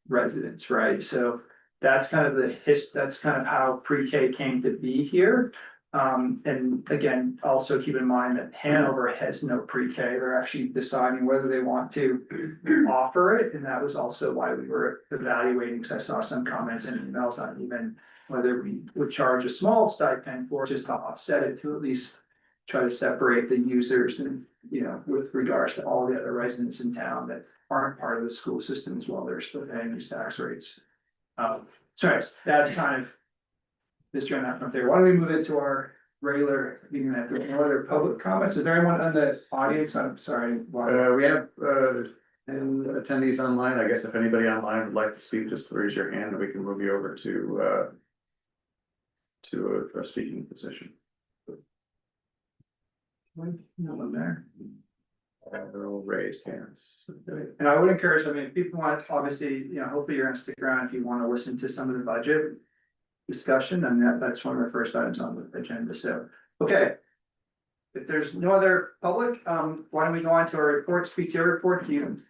residents, right? So that's kind of that's kind of how pre-K came to be here. And again, also keep in mind that Hanover has no pre-K. They're actually deciding whether they want to offer it. And that was also why we were evaluating, because I saw some comments and emails on even whether we would charge a small stipend or just to offset it to at least try to separate the users and, you know, with regards to all the other residents in town that aren't part of the school system as well, they're still paying these tax rates. Sorry, that's kind of history on that front there. Why don't we move into our regular meeting? If there are no other public comments, is there anyone on the audience? I'm sorry. We have, and attendees online. I guess if anybody online would like to speak, just raise your hand and we can move you over to a speaking position. No one there. They're all raised hands. And I would encourage, I mean, if people want, obviously, you know, hopefully you're gonna stick around if you want to listen to some of the budget discussion, and that's one of the first items on the agenda. So, okay. If there's no other public, why don't we go on to our reports, PTO report, do you?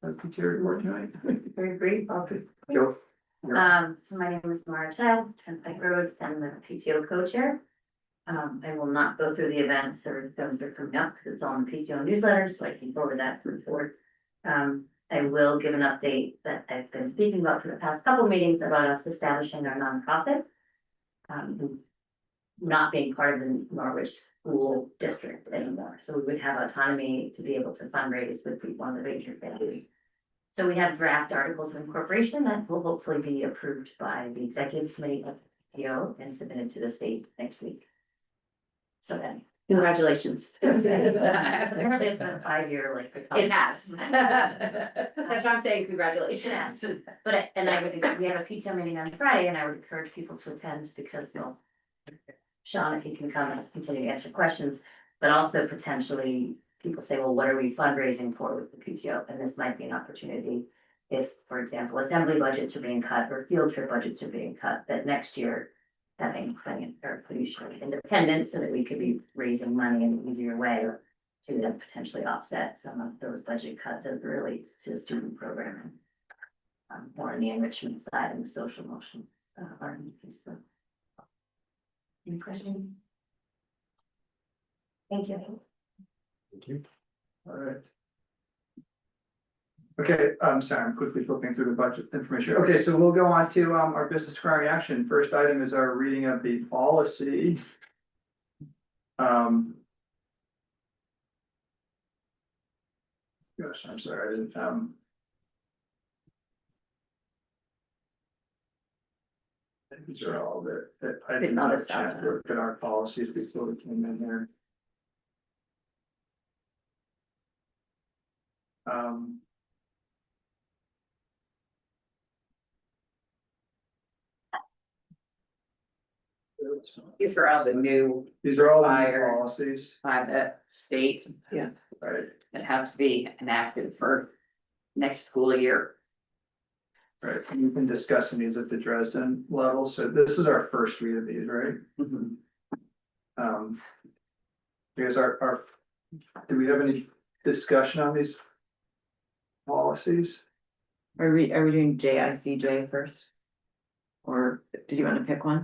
PTO report tonight? Very brief, I'll Go. So my name is Mara Child, Turnpike Road, I'm the PTO co-chair. I will not go through the events or things that are coming up, because it's on the PTO newsletter, so I can forward that to the board. I will give an update that I've been speaking about for the past couple of meetings about us establishing our nonprofit. Not being part of the Norwich school district anymore, so we would have autonomy to be able to fundraise with one of the major families. So we have draft articles of incorporation that will hopefully be approved by the executive committee of PTO and submitted to the state next week. So then, congratulations. Apparently it's been a 5-year, it has. That's why I'm saying congratulations. But we have a PTO meeting on Friday, and I would encourage people to attend because, you know, Sean, if he can come and just continue to answer questions, but also potentially people say, well, what are we fundraising for with the PTO? And this might be an opportunity if, for example, assembly budgets are being cut or field trip budgets are being cut, that next year having or fiduciary independence so that we could be raising money in an easier way to then potentially offset some of those budget cuts as it relates to student programming. More on the enrichment side and the social emotion learning piece. So. Any questions? Thank you. Thank you. All right. Okay, I'm sorry, I'm quickly flipping through the budget information. Okay, so we'll go on to our business requiring action. First item is our reading of the policy. Gosh, I'm sorry, I didn't these are all that I did not have a chance to look at our policies before we came in there. These are all the new. These are all the fire new policies by the state. Yeah. Right. That have to be enacted for next school year. Right, and we've been discussing these at the Dresden level, so this is our first read of these, right? Because do we have any discussion on these policies? Are we doing JICJ first? Or did you want to pick one?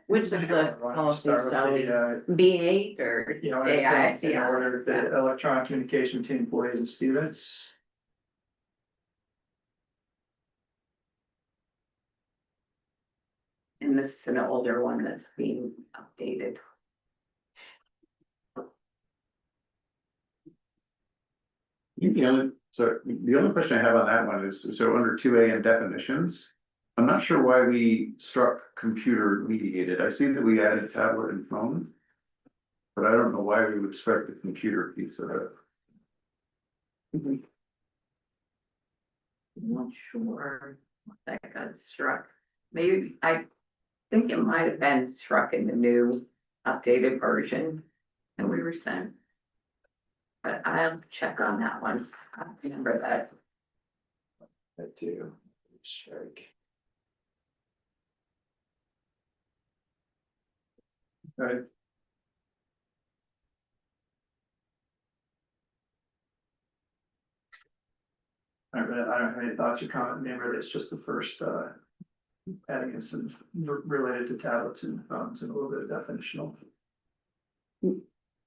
Which of the policies shall we? B8 or You know, JICJ? in order the electronic communication between employees and students. And this is an older one that's being updated. You know, So the only question I have on that one is, so under 2A in definitions, I'm not sure why we struck computer mediated. I see that we added tablet and phone. But I don't know why we would strike the computer piece of it. I'm not sure what that got struck. Maybe, I think it might have been struck in the new updated version that we were sent. But I'll check on that one. I don't remember that. I do, strike. Right. I don't have any thoughts or comment, remember, it's just the first, adding in some related to tablets and phones and a little bit of definitional.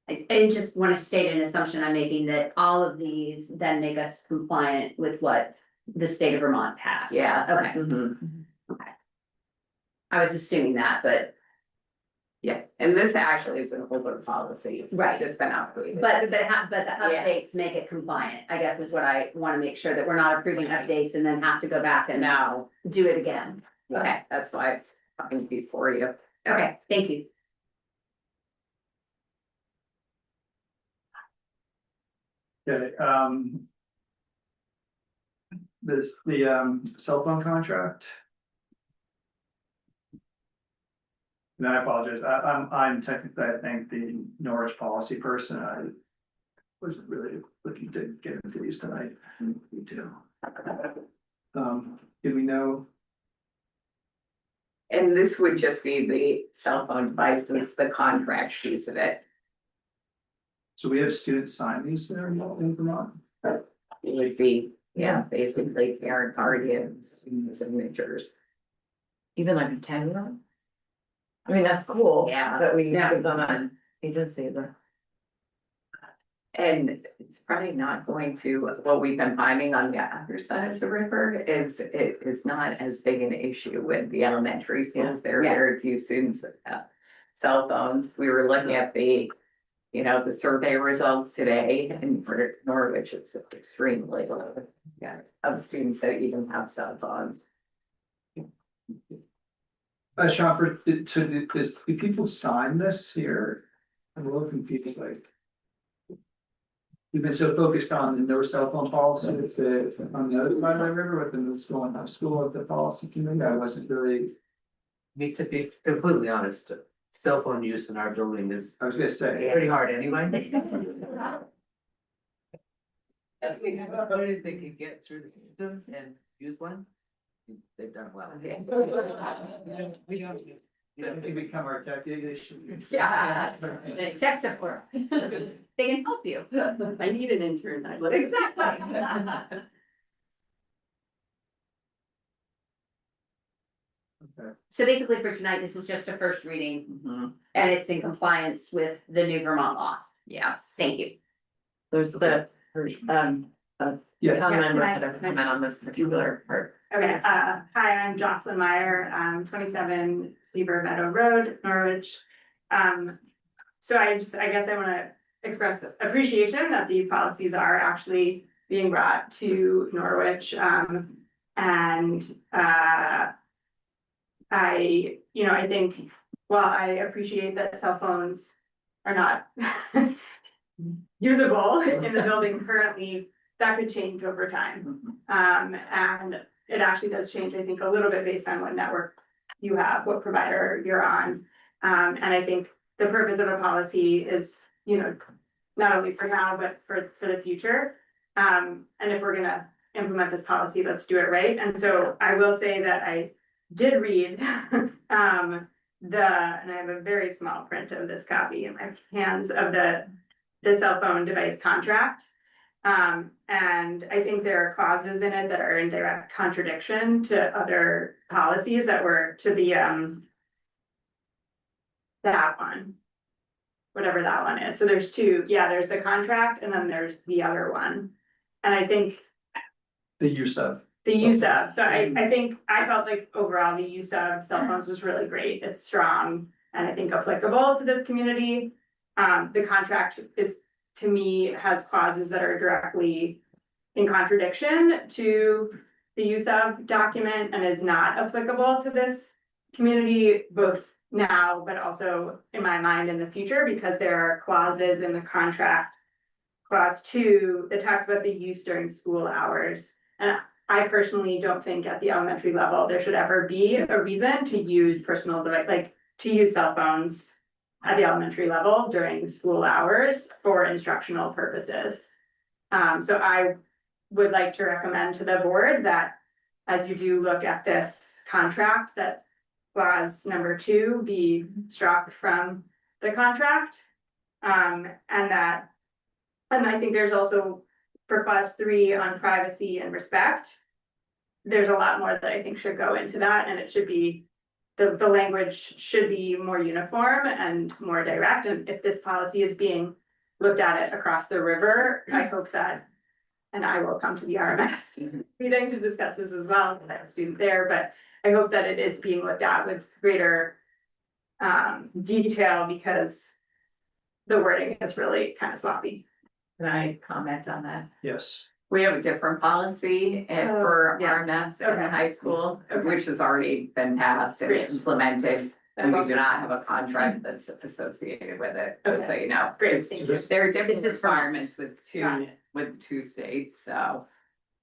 I just want to state an assumption I'm making that all of these then make us compliant with what the state of Vermont passed. Yeah. Okay, Mhm. okay. I was assuming that, but. Yeah, and this actually is an older policy. Right. It's been updated. But the Yeah. updates make it compliant, I guess is what I want to make sure that we're not approving updates and then have to go back and Now, do it again. Okay, that's why it's coming before you. okay, thank you. Okay, the cell phone contract. And I apologize, I'm technically, I think, the Norwich policy person, I wasn't really looking to get into these tonight, me too. Do we know? And this would just be the cell phone devices, the contract piece of it. So we have students sign these that are in Vermont? It would be, yeah, basically parent guardians, student signatures. Even like a 10-year-old? I mean, that's cool. Yeah. That we have done an agency there. And it's probably not going to, what we've been finding on the other side of the river is it is not as big an issue with the elementary schools. There are very few students that have cell phones. We were looking at the, the survey results today, and for Norwich, it's extremely low. Yeah, of students that even have cell phones. Sean, do people sign this here? I'm a little confused, like. We've been so focused on the no cell phone policy on the other side of the river with the middle school and high school with the policy committee, I wasn't really. To be completely honest, cell phone use in our building is. I was gonna say. Pretty hard anyway. How did they could get through the system and use one? They've done well. We don't. They become our tech, they should. Yeah. Tech support. They can help you. I need an intern. Exactly. Okay. So basically for tonight, this is just a first reading and it's in compliance with the new Vermont laws. Yes. Thank you. There's the, Yeah. town member Yeah, had a comment on this particular part. Okay, hi, I'm Jocelyn Meyer, 27 Cleaver Meadow Road, Norwich. So I guess I wanna express appreciation that these policies are actually being brought to Norwich. I think, while I appreciate that cell phones are not usable in the building currently, that could change over time. And it actually does change, I think, a little bit based on what network you have, what provider you're on. And I think the purpose of a policy is, not only for now, but for the future. And if we're gonna implement this policy, let's do it right. And so I will say that I did read and I have a very small print of this copy in my hands of the cell phone device contract. And I think there are clauses in it that are in direct contradiction to other policies that were to the that one. Whatever that one is. So there's two, there's the contract and then there's the other one. And I think The use of. the use of, so I think, I felt like overall the use of cell phones was really great, it's strong. And I think applicable to this community. The contract is, to me, has clauses that are directly in contradiction to the use of document and is not applicable to this community, both now, but also in my mind in the future, because there are clauses in the contract. Clause 2 that talks about the use during school hours. And I personally don't think at the elementary level, there should ever be a reason to use personal device, like to use cell phones at the elementary level during school hours for instructional purposes. So I would like to recommend to the board that as you do look at this contract, that clause number 2 be struck from the contract. And I think there's also for clause 3 on privacy and respect. There's a lot more that I think should go into that, and it should be, the language should be more uniform and more direct. And if this policy is being looked at it across the river, I hope that, and I will come to the RMS meeting to discuss this as well, because I have a student there, but I hope that it is being looked at with greater detail, because the wording is really kind of sloppy. Can I comment on that? Yes. We have a different policy for RMS in the high school, which has already been passed and Great. implemented. And we do not have a contract that's associated with it, just so you know. Great, thank you. There are different This is requirements with Got two states, so.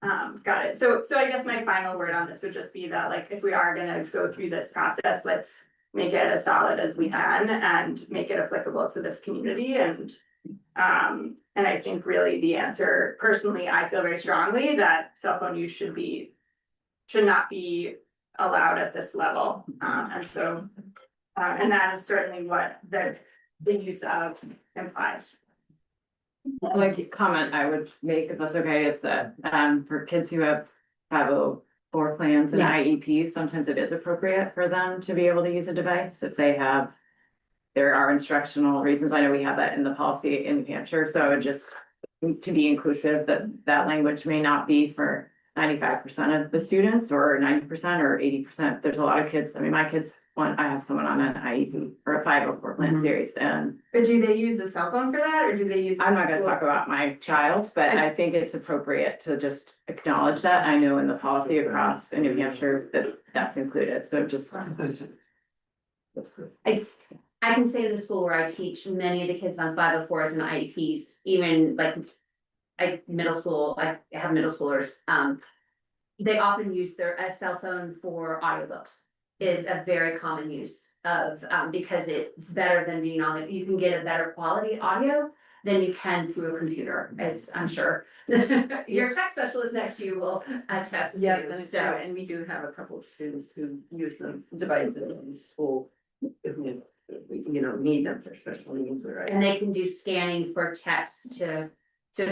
Got it. So I guess my final word on this would just be that, like, if we are gonna go through this process, let's make it as solid as we can and make it applicable to this community. And I think really the answer, personally, I feel very strongly that cell phone use should not be allowed at this level. And so, and that is certainly what the use of implies. Like comment I would make, if that's okay, is that for kids who have 504 plans and Yeah. IEPs, sometimes it is appropriate for them to be able to use a device if they have. There are instructional reasons. I know we have that in the policy in New Hampshire, so I would just to be inclusive that language may not be for 95% of the students or 90% or 80%. There's a lot of kids. I mean, my kids I have someone on an IEP or a 504 plan series, and But do they use a cell phone for that, or do they use? I'm not gonna talk about my child, but I think it's appropriate to just acknowledge that. I know in the policy across in New Hampshire that that's included, so just. I can say to the school where I teach, many of the kids on 504s and IEPs, even like middle school, I have middle schoolers, they often use a cell phone for audiobooks. Is a very common use of, because it's better than being on it. You can get a better quality audio than you can through a computer, as I'm sure your tech specialist next to you will attest Yes, to, and it's so. true, and we do have a couple of students who use the devices in school, who, need them for special needs, right? And they can do scanning for text to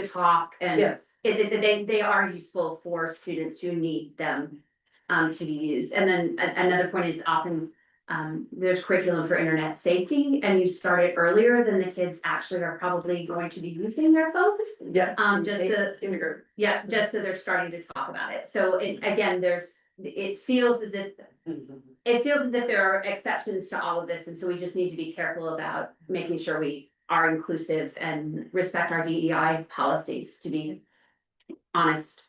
talk, and Yes. they are useful for students who need them to be used. And then another point is often there's curriculum for internet safety, and you start it earlier than the kids actually are probably going to be using their phones. Yeah. Just so they're starting to talk about it. So it feels as if there are exceptions to all of this, and so we just need to be careful about making sure we are inclusive and respect our DEI policies, to be honest.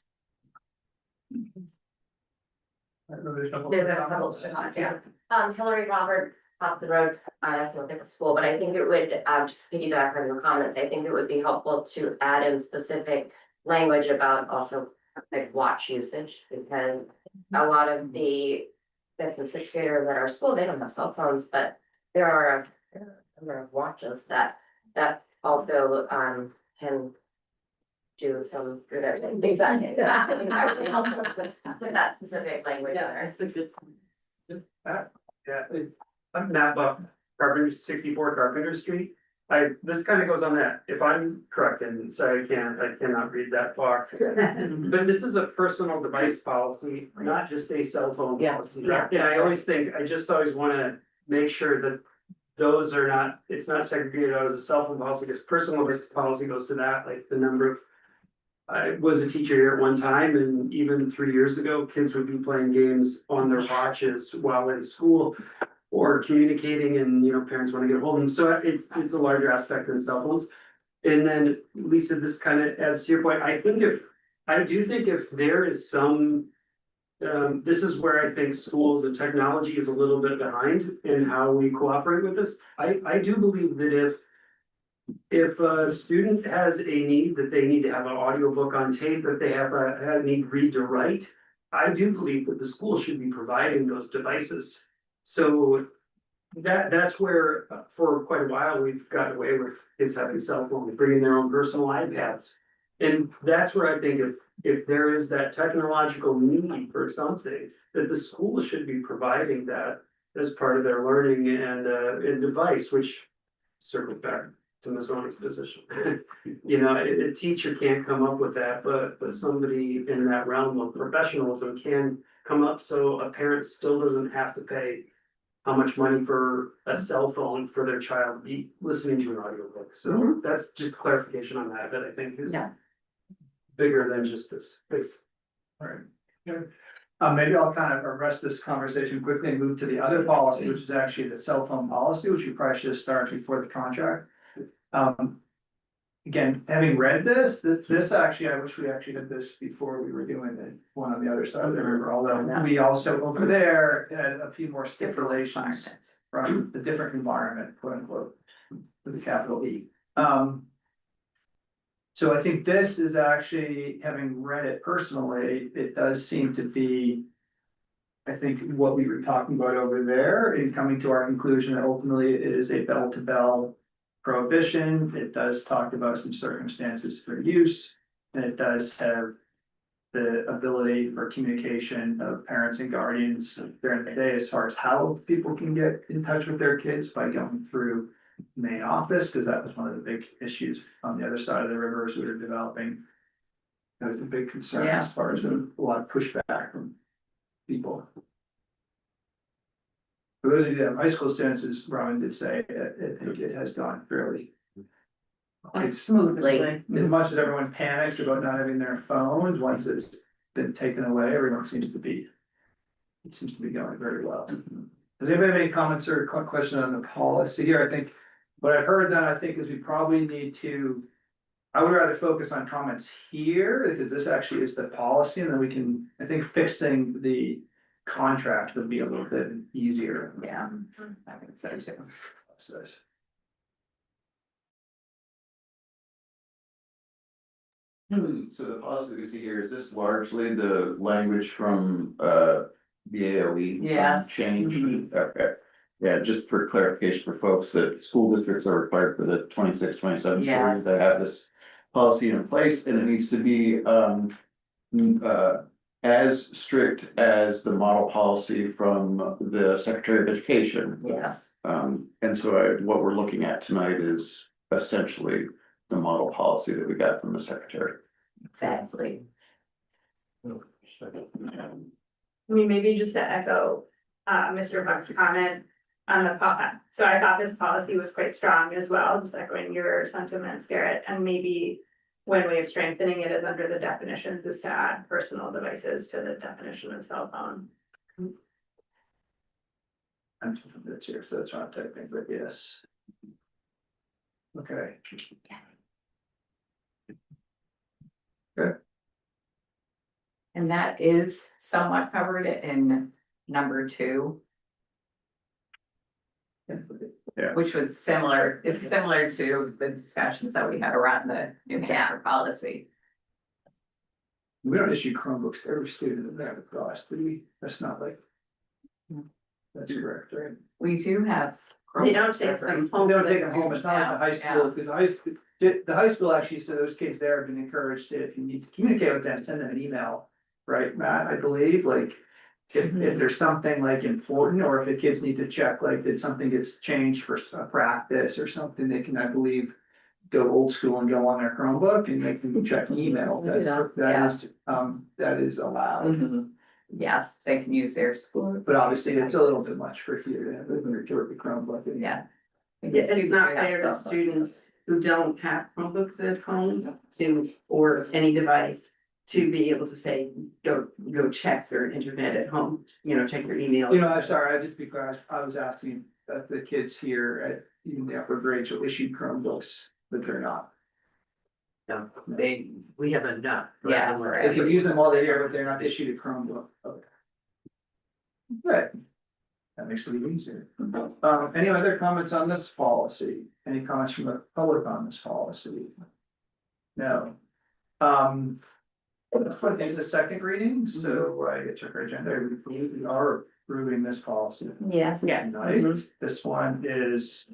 There's a couple of comments, yeah. Hillary Robert, off the road, I also work at the school, but I think it would, just piggyback on your comments, I think it would be helpful to add in specific language about also like watch usage, because a lot of the fifth and sixth graders at our school, they don't have cell phones, but there are a number of watches that also can do some good things. With that specific language there. It's a good. I'm Matt Buck, Carpenter, 64 Carpenter Street. This kind of goes on that, if I'm correct, and sorry, I cannot read that far. But this is a personal device policy, not just a cell phone policy. Yeah. And I always always wanna make sure that those are not, it's not segregated out as a cell phone policy, because personal device policy goes to that, like the number of. I was a teacher here at one time, and even 3 years ago, kids would be playing games on their watches while in school. Or communicating, and parents want to get a hold of them, so it's a larger aspect than cell phones. And then Lisa, this kind of adds to your point, I think if I do think if there is some. This is where I think schools and technology is a little bit behind in how we cooperate with this. I do believe that if a student has a need that they need to have an audiobook on tape, that they have a need read to write. I do believe that the school should be providing those devices. So that's where for quite a while, we've got away with kids having cell phones, bringing their own personal iPads. And that's where I think if there is that technological need for something, that the school should be providing that as part of their learning and a device, which circle back to Ms. Owens' position. You know, a teacher can't come up with that, but somebody in that realm of professionalism can come up, so a parent still doesn't have to pay how much money for a cell phone for their child to be listening to an audiobook. So that's just clarification on that I think is bigger than just this. Thanks. All right. Good. Maybe I'll kind of arrest this conversation quickly and move to the other policy, which is actually the cell phone policy, which you probably should have started before the contract. Again, having read this actually, I wish we actually did this before we were doing the one on the other side of the river, although we also over there had a few more stipulations from the different environment, quote unquote, with the capital E. So I think this is actually, having read it personally, it does seem to be, I think, what we were talking about over there in coming to our conclusion that ultimately it is a bell-to-bell prohibition. It does talk about some circumstances for use, and it does have the ability for communication of parents and guardians during the day as far as how people can get in touch with their kids by going through main office, because that was one of the big issues on the other side of the river as we were developing. That was a big concern as far as a lot of pushback from people. For those of you that have high school students, as Robin did say, I think it has gone fairly smoothly. As much as everyone panics about not having their phones, once it's been taken away, everyone seems to be going very well. Does anybody have any comments or question on the policy here? I think what I've heard then, I think, is we probably need to, I would rather focus on comments here, because this actually is the policy, and then we can, I think fixing the contract would be a little bit easier. Yeah, I think so too. So the policy we see here, is this largely the language from the AOE? Yes. Change, okay. Yeah, just for clarification for folks, that school districts are required for the 26-27 school year Yes. to have this policy in place, and it needs to be as strict as the model policy from the Secretary of Education. Yes. And so what we're looking at tonight is essentially the model policy that we got from the Secretary. Exactly. I mean, maybe just to echo, Mr. Buck's comment on so I thought this policy was quite strong as well, just echoing your sentiments, Garrett, and maybe when we are strengthening it is under the definitions is to add personal devices to the definition of cell phone. I'm that's here, so that's not typing, but yes. Okay. And that is somewhat covered in number 2. Yeah. Which was similar, it's similar to the discussions that we had around the New Hampshire policy. We don't issue Chromebooks to every student in that across, do we? That's not like. That's correct, right? We do have. They don't take them home. They don't take them home, it's not like the high school, because the high school actually, so those kids there have been encouraged to, if you need to communicate with them, send them an email. Right, Matt, I believe, like, if there's something like important, or if the kids need to check, like, that something gets changed for a practice or something, they can, I believe. Go old school and go on their Chromebook and they can check email, that is allowed. Yes, they can use their school. But obviously, it's a little bit much for here to have the Chromebook. Yeah. It's not fair to students who don't have Chromebooks at home or any device to be able to say, go check their internet at home, check your email. I'm sorry, I was asking the kids here at even the upper grades will issue Chromebooks, but they're not. No, we have enough. for Yeah, everyone. for They can use them while they're here, but they're not issued a Chromebook. Okay. Good. That makes it even easier. Any other comments on this policy? Any comments from the public on this policy? No. This one is a second reading, so I get your agenda. We are approving this policy. Yes. Tonight. This one is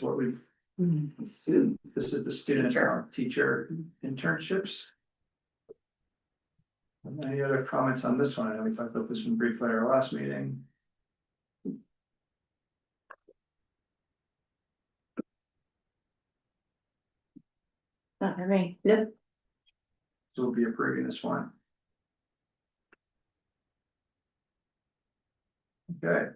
what we, this is the student teacher internships. Any other comments on this one? I know we talked about this one briefly at our last meeting. Not for me. Nope. So we'll be approving this one. Okay.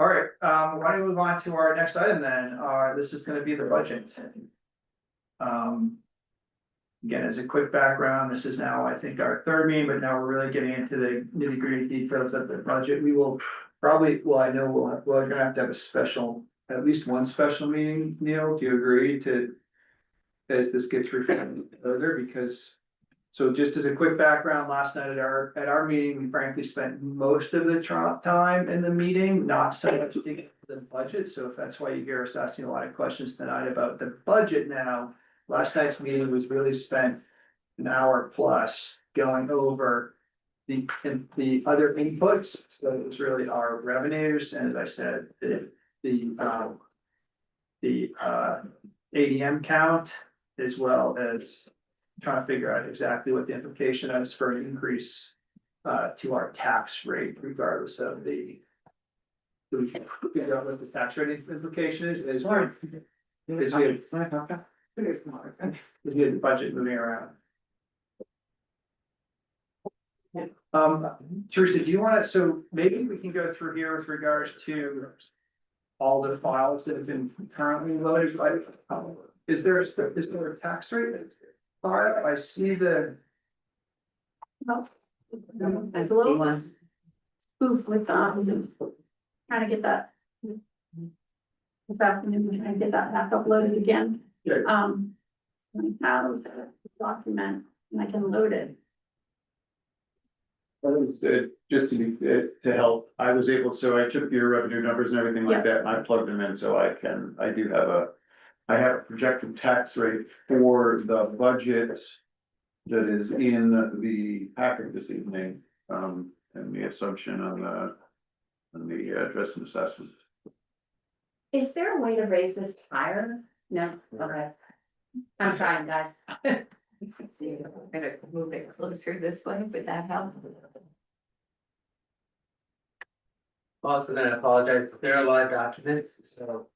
All right, why don't we move on to our next item then? This is gonna be the budget. Again, as a quick background, this is now, I think, our third meeting, but now we're really getting into the nitty gritty details of the budget. We will probably, well, I know we're gonna have to have a special, at least one special meeting, Neil, do you agree to? As this gets refined further, because, so just as a quick background, last night at our meeting, we frankly spent most of the time in the meeting, not so much digging into the budget, so if that's why you hear us asking a lot of questions tonight about the budget now. Last night's meeting was really spent an hour plus going over the other inputs, so it was really our revenues, and as I said, the ADM count, as well as trying to figure out exactly what the implication is for an increase to our tax rate, regardless of the. We figure out what the tax rate implication is we have the budget moving around. Teresa, do you want to, so maybe we can go through here with regards to all the files that have been currently loaded, right? Is there a tax rate? I see the. There's a little spoof with, trying to get that. This afternoon, trying to get that back uploaded again. I have the document and I can load it. That was just to help, I was able, so I took your revenue numbers and everything like that, and I plugged them in, so I have a projected tax rate for the budget that is in the packet this evening, and the assumption on the address and assessment. Is there a way to raise this higher? No, okay. I'm trying, guys. I'm gonna move it closer this way, would that help? Also, then I apologize, there are a lot of documents, so.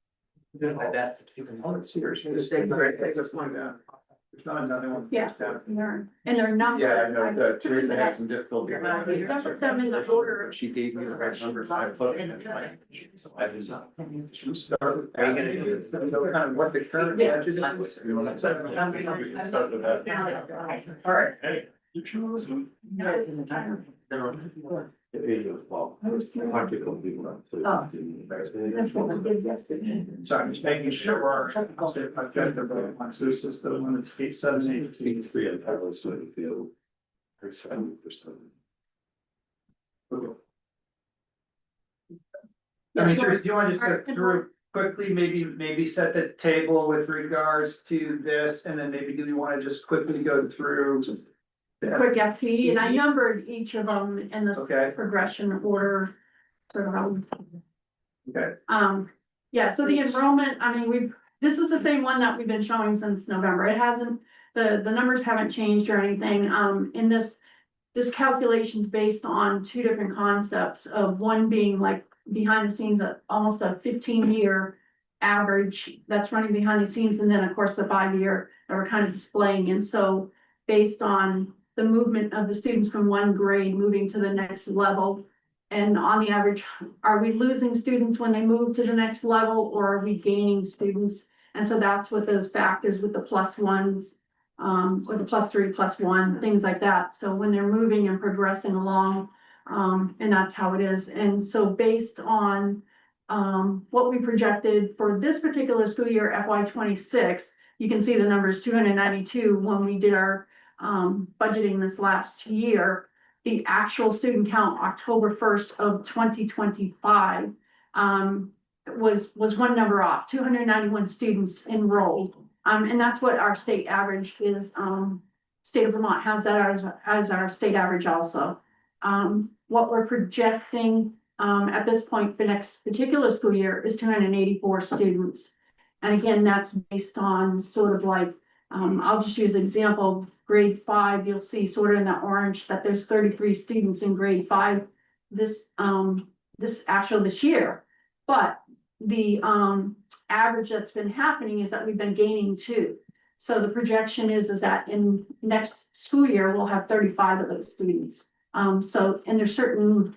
I'm doing my best to keep them. Oh, it's here. Just take the right, take this one down. There's not another one. Yeah, and they're numbered. Yeah, I know, Teresa had some difficulty. Numbered them in the order. She gave me the right numbers, I plugged them in. So I was up. Should start. Are you gonna do it? Know kind of what the current Yeah. budget is? You want to- we can start with that. All right. So I'm just making sure. I'll get my agenda vote on, so this is the one that's 878. and I was sort of feel. I mean, Teresa, do you want to just go through quickly, maybe set the table with regards to this, and then maybe do we want to just quickly go through? Just Quick FTE, and I numbered each of them in this Okay. progression order. Sort of, Okay. Yeah, so the enrollment, I mean, this is the same one that we've been showing since November. It hasn't, the numbers haven't changed or anything. In this calculation's based on two different concepts of one being like behind the scenes, almost a 15-year average that's running behind the scenes, and then of course the 5-year that we're kind of displaying. And so based on the movement of the students from one grade moving to the next level, and on the average, are we losing students when they move to the next level, or are we gaining students? And so that's what those factors with the plus ones, or the +3, +1, things like that. So when they're moving and progressing along, and that's how it is. And so based on what we projected for this particular school year, FY twenty-six. You can see the numbers 292 when we did our budgeting this last year. The actual student count October 1st of 2025 was one number off, 291 students enrolled. And that's what our state average is. State of Vermont has that as our state average also. What we're projecting at this point for next particular school year is 284 students. And again, that's based on sort of like, I'll just use an example, grade 5, you'll see sort of in the orange that there's 33 students in grade 5 this year. But the average that's been happening is that we've been gaining 2. So the projection is that in next school year, we'll have 35 of those students. And there's certain,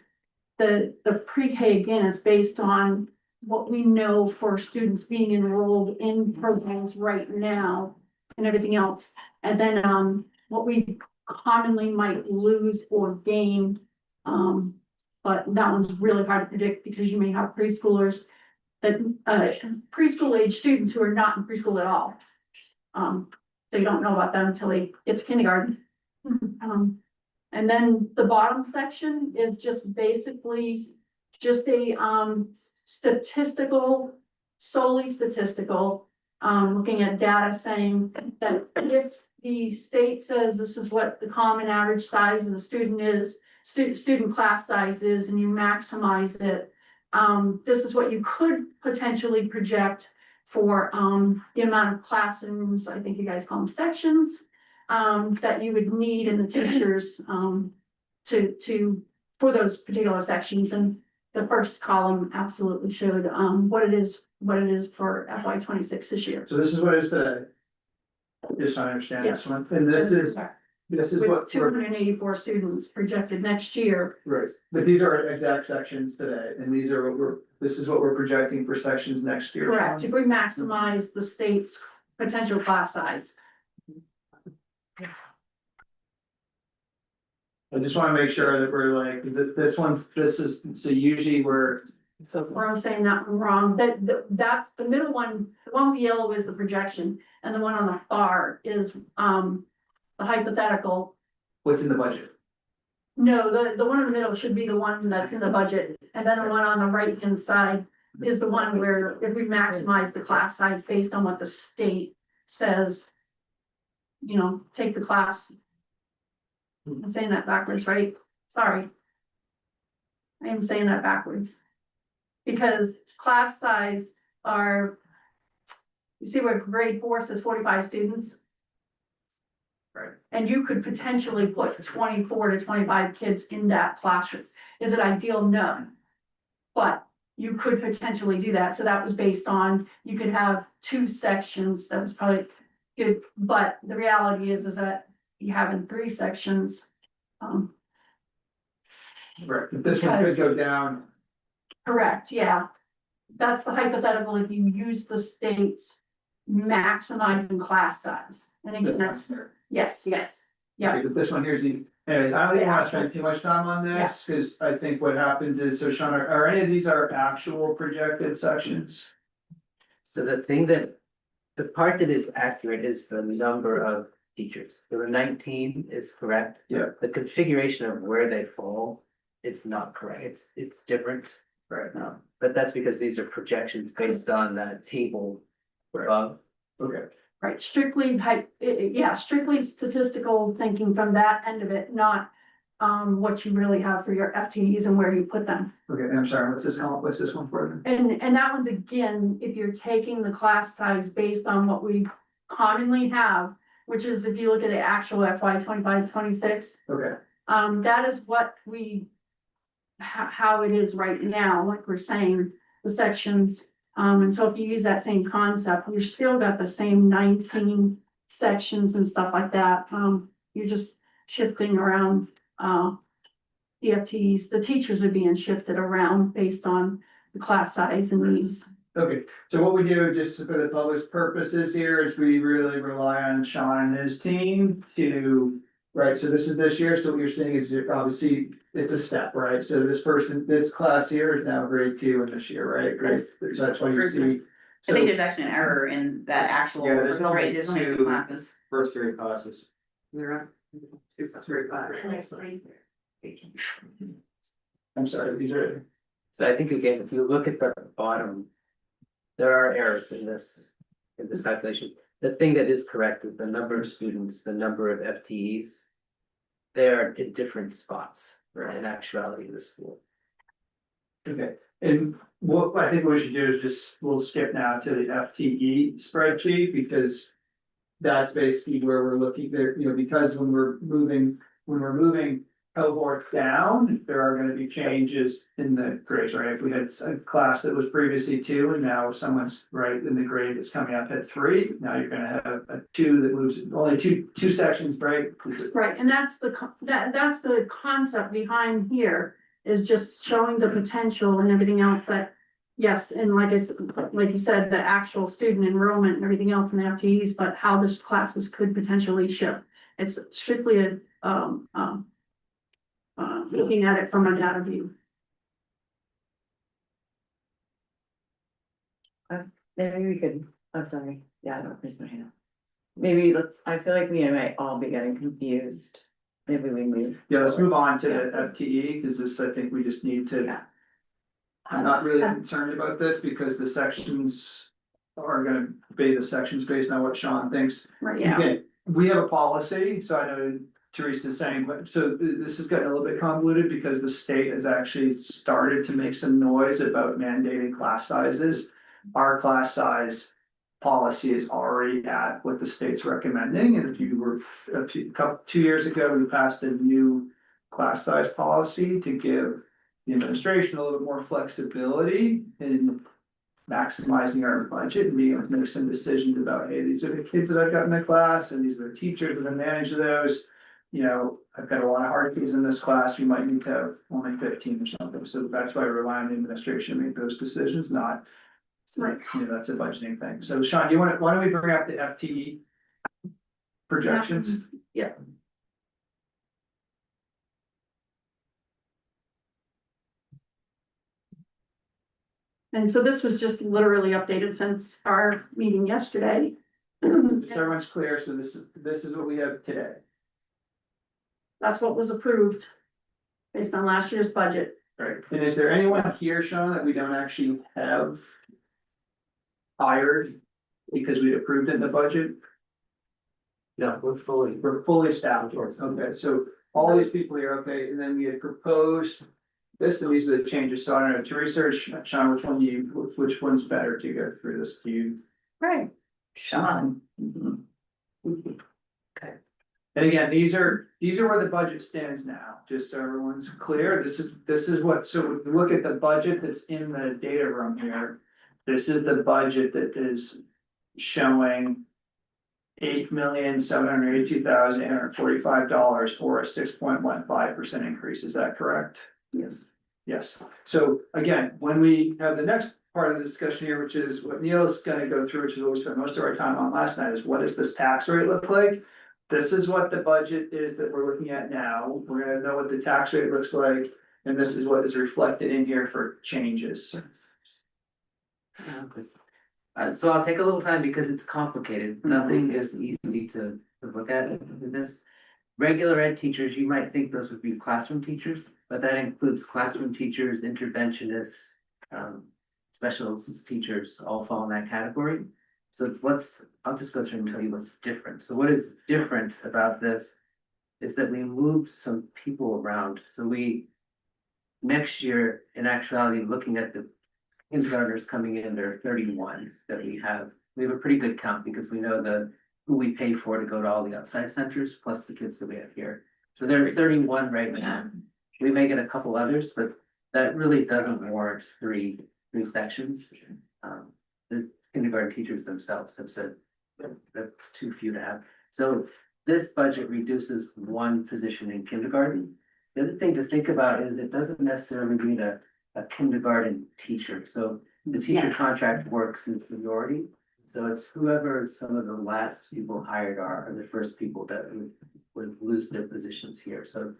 the pre-K again is based on what we know for students being enrolled in programs right now and everything else. And then what we commonly might lose or gain. But that one's really hard to predict because you may have preschoolers that preschool age students who are not in preschool at all. They don't know about them until they get to kindergarten. And then the bottom section is just basically just a statistical, solely statistical, looking at data saying that if the state says this is what the common average size of the student is, student class size is, and you maximize it, this is what you could potentially project for the amount of classrooms, I think you guys call them sections, that you would need in the teachers for those particular sections. And the first column absolutely showed what it is for FY 26 this year. So this is what it is today. Just so I understand this one, and this is With what. 284 students projected next year. Right, but these are exact sections today, and these are this is what we're projecting for sections next year. Correct, if we maximize the state's potential class size. I just wanna make sure that we're like, this is, so usually Or I'm saying that wrong, that's the middle one, the one with yellow is the projection, and the one on the far is the hypothetical. what's in the budget? No, the one in the middle should be the one that's in the budget, and then the one on the right hand side is the one where if we maximize the class size based on what the state says. You know, take the class. I'm saying that backwards, right? Sorry. I am saying that backwards. Because class size are, you see where grade 4 says 45 students? Right. And you could potentially put 24 to 25 kids in that classroom. Is it ideal? No. But you could potentially do that. So that was based on, you could have 2 sections. That was probably good. But the reality is that you have in 3 sections. Right, but this one could go down. Correct, yeah. That's the hypothetical if you use the state's maximizing class size. And again, that's, yes, yeah. Okay, but this one here's the, anyways, I don't even wanna spend too much time on this, cause I think what happens is, so Sean, are any of these our actual projected sections? So the part that is accurate is the number of teachers. There were 19 is correct. Yeah. The configuration of where they fall is not correct. It's different. Right now. But that's because these are projections based on that table above. Okay. Right, strictly strictly statistical thinking from that end of it, not what you really have for your FTEs and where you put them. Okay, and I'm sorry, what's this one for then? And that one's again, if you're taking the class size based on what we commonly have, which is if you look at the actual FY 25-26. Okay. That is what how it is right now, like we're saying, the sections. And so if you use that same concept, you're still got the same 19 sections and stuff like that. You're just shifting around, the FTEs, the teachers are being shifted around based on the class size and needs. Okay, so what we do, just for the public's purposes here, is we really rely on Sean and his team to right, so this is this year, so what you're saying is obviously it's a step, right? So this person, this class here is now grade 2 in this year, right? Grade, so that's why you see. I So, think there's actually an error in that actual. Yeah, there's only grade. There's only two. two classes. First 3 classes. We're I'm sorry, these are, So I think again, if you look at the bottom, there are errors in this calculation. The thing that is correct is the number of students, the number of FTEs. They're in different spots, right, in actuality in the school. okay, and what I think what we should do is just, we'll skip now to the FTE spreadsheet, because. That's basically where we're looking there, you know, because when we're moving cohorts down, there are gonna be changes in the grades, right? If we had a class that was previously 2 and now someone's right in the grade that's coming up at 3, now you're gonna have a 2 that moves, only two sections, right? Right, and that's that's the concept behind here, is just showing the potential and everything else that. Yes, and like you said, the actual student enrollment and everything else in the FTEs, but how this classes could potentially shift. It's strictly looking at it from a data view. Maybe we could, I'm sorry, yeah, I don't raise my hand. Maybe I feel like we might all be getting confused. Maybe we move. Yeah, let's move on to the FTE, because this, I think we just need to. I'm not really concerned about this because the sections are gonna be the sections based on what Sean thinks. Right, yeah. Again, we have a policy, so I know Teresa's saying, but so this has gotten a little bit convoluted because the state has actually started to make some noise about mandating class sizes. Our class size policy is already at what the state's recommending, and if you were, 2 years ago, we passed a new class size policy to give the administration a little bit more flexibility in maximizing our budget and being able to make some decisions about, hey, these are the kids that I've got in the class and these are the teachers that I manage those. You know, I've got a lot of hard kids in this class, we might need to have only 15 or something, so that's why we rely on the administration to make those decisions, not. Right. You know, that's a budgeting thing. So Sean, why don't we bring up the FTE projections? Yeah. And so this was just literally updated since our meeting yesterday. Just so everyone's clear, so this is what we have today. That's what was approved based on last year's budget. Right, and is there anyone here, Sean, that we don't actually have hired because we approved it in the budget? No, we're fully staffed, okay, so all these people here, okay, and then we had proposed this, and these are the changes, so I don't know, to research, Sean, which one's better to go through this, do you? Right, Sean. Okay. And again, these are where the budget stands now, just so everyone's clear, this is what, so if you look at the budget that's in the data room here. This is the budget that is showing $8,782,845 or a 6.15% increase, is that correct? Yes. Yes, so again, when we have the next part of the discussion here, which is what Neil is gonna go through, which is what we spent most of our time on last night, is what does this tax rate look like? This is what the budget is that we're looking at now, we're gonna know what the tax rate looks like, and this is what is reflected in here for changes. So I'll take a little time because it's complicated. Nothing is easy to look at with this. Regular ed teachers, you might think those would be classroom teachers, but that includes classroom teachers, interventionists, special teachers all fall in that category. So I'll just go through and tell you what's different. So what is different about this is that we moved some people around. So next year, in actuality, looking at the kindergartners coming in, there are 31 that we have a pretty good count because we know who we pay for to go to all the outside centers, plus the kids that we have here. So there's 31 right now. We may get a couple others, but that really doesn't warrant three sections. The kindergarten teachers themselves have said that's too few to have. So this budget reduces one position in kindergarten. The other thing to think about is it doesn't necessarily mean a kindergarten teacher. So the teacher contract works in seniority. So it's whoever some of the last people hired are the first people that would would lose their positions here, so.